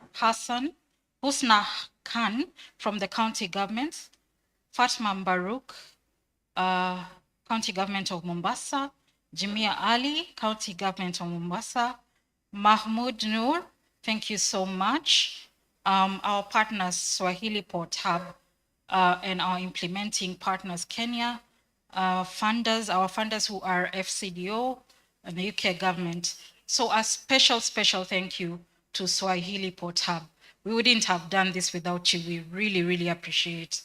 Khan from the county government, Fatma Mbaruk, county government of Mombasa, Jamia Ali, county government of Mombasa, Mahmoud Noor, thank you so much. Our partners, Swahili Port Hub, and our implementing partners, Kenya, our funders who are FCDO and the UK government. So a special thank you to Swahili Port Hub. We wouldn't have done this without you. We really, really appreciate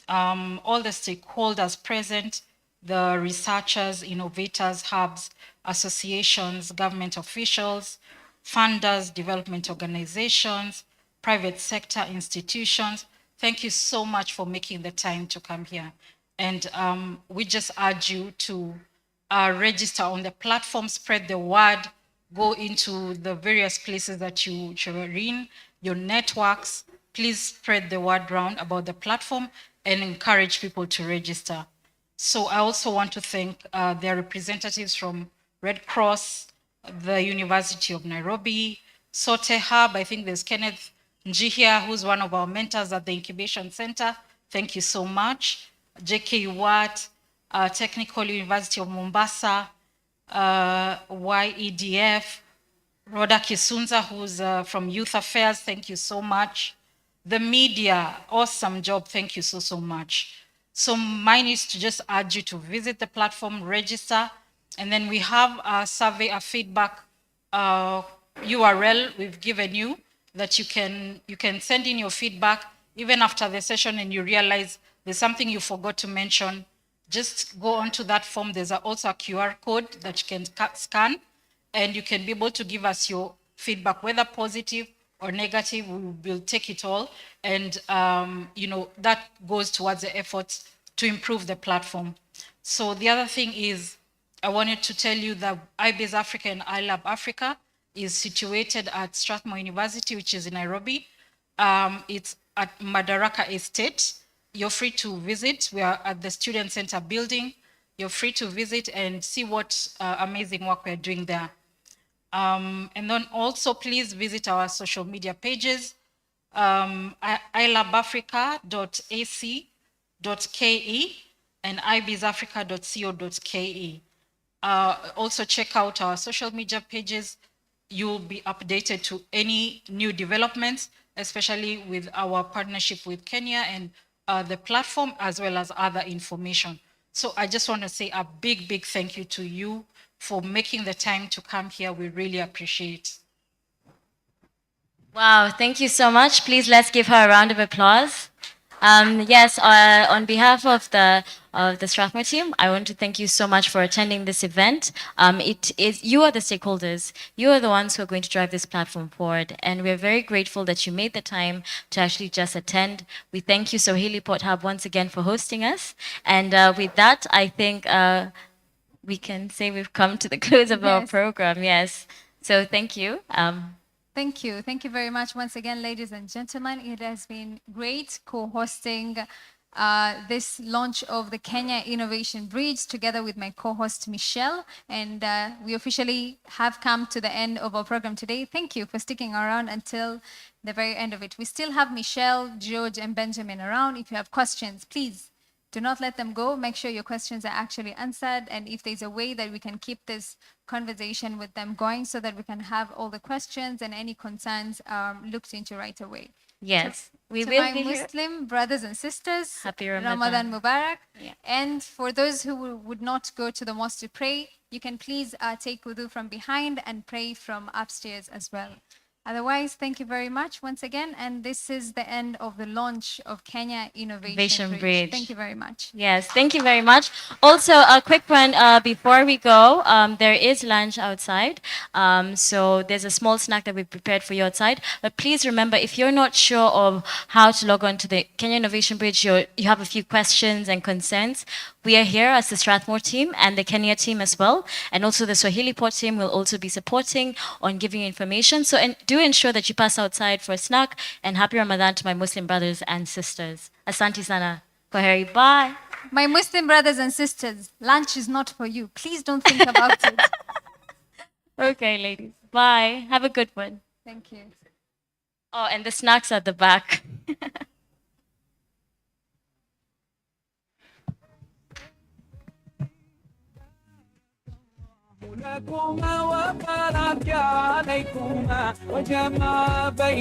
all the stakeholders present, the researchers, innovators, hubs, associations, government officials, funders, development organizations, private sector institutions. Thank you so much for making the time to come here. And we just urge you to register on the platform, spread the word, go into the various places that you are in, your networks. Please spread the word around about the platform and encourage people to register. So I also want to thank their representatives from Red Cross, the University of Nairobi, Sote Hub. I think there's Kenneth Njihia, who's one of our mentors at the Incubation Center. Thank you so much. JK Watt, Technical University of Mombasa, YEDF, Rhoda Kisunza, who's from Youth Affairs, thank you so much. The media, awesome job, thank you so much. So mine is to just urge you to visit the platform, register, and then we have a survey, a feedback URL we've given you that you can send in your feedback even after the session and you realize there's something you forgot to mention. Just go onto that form. There's also a QR code that you can scan and you can be able to give us your feedback, whether positive or negative. We will take it all, and that goes towards the efforts to improve the platform. So the other thing is, I wanted to tell you that IBIS Africa and iLab Africa is situated at Strathmore University, which is in Nairobi. It's at Madaraka Estate. You're free to visit. We are at the Student Center building. You're free to visit and see what amazing work we're doing there. And then also please visit our social media pages, ilabafrica.ac.ke and ibisafrica.co.ke. Also check out our social media pages. You'll be updated to any new developments, especially with our partnership with Kenya and the platform, as well as other information. So I just want to say a big thank you to you for making the time to come here. We really appreciate. Wow, thank you so much. Please let's give her a round of applause. Yes, on behalf of the Strathmore team, I want to thank you so much for attending this event. You are the stakeholders. You are the ones who are going to drive this platform forward, and we're very grateful that you made the time to actually just attend. We thank you, Swahili Port Hub, once again for hosting us. And with that, I think we can say we've come to the close of our program. Yes. So thank you. Thank you. Thank you very much once again, ladies and gentlemen. It has been great co-hosting this launch of the Kenya Innovation Bridge together with my co-host Michelle. And we officially have come to the end of our program today. Thank you for sticking around until the very end of it. We still have Michelle, George, and Benjamin around. If you have questions, please do not let them go. Make sure your questions are actually answered. And if there's a way that we can keep this conversation with them going so that we can have all the questions and any concerns looked into right away. Yes, we to will my be here. Muslim brothers and sisters, Happy Ramadan Mubarak. Yeah. And for those who would not go to the mosque to pray, you can please take wudu from behind and pray from upstairs as well. Otherwise, thank you very much once again. And this is the end of the launch of Kenya Innovation Bridge. Thank you very much. Yes, thank you very much. Also, a quick one before we go. There is lunch outside. So there's a small snack that we prepared for you outside. But please remember, if you're not sure of how to log on to the Kenya Innovation Bridge, you have a few questions and concerns, we are here as the Strathmore team and the Kenya team as well. And also the Swahili Port team will also be supporting on giving you information. So do ensure that you pass outside for a snack, and happy Ramadan to my Muslim brothers and sisters. Asante sana. Kwaheri. Bye. My Muslim brothers and sisters, lunch is not for you. Please don't think about it. Okay, ladies. Bye. Have a good one. Thank you. Oh, and the snacks at the back. لكما وبارك عليكما وجمع بين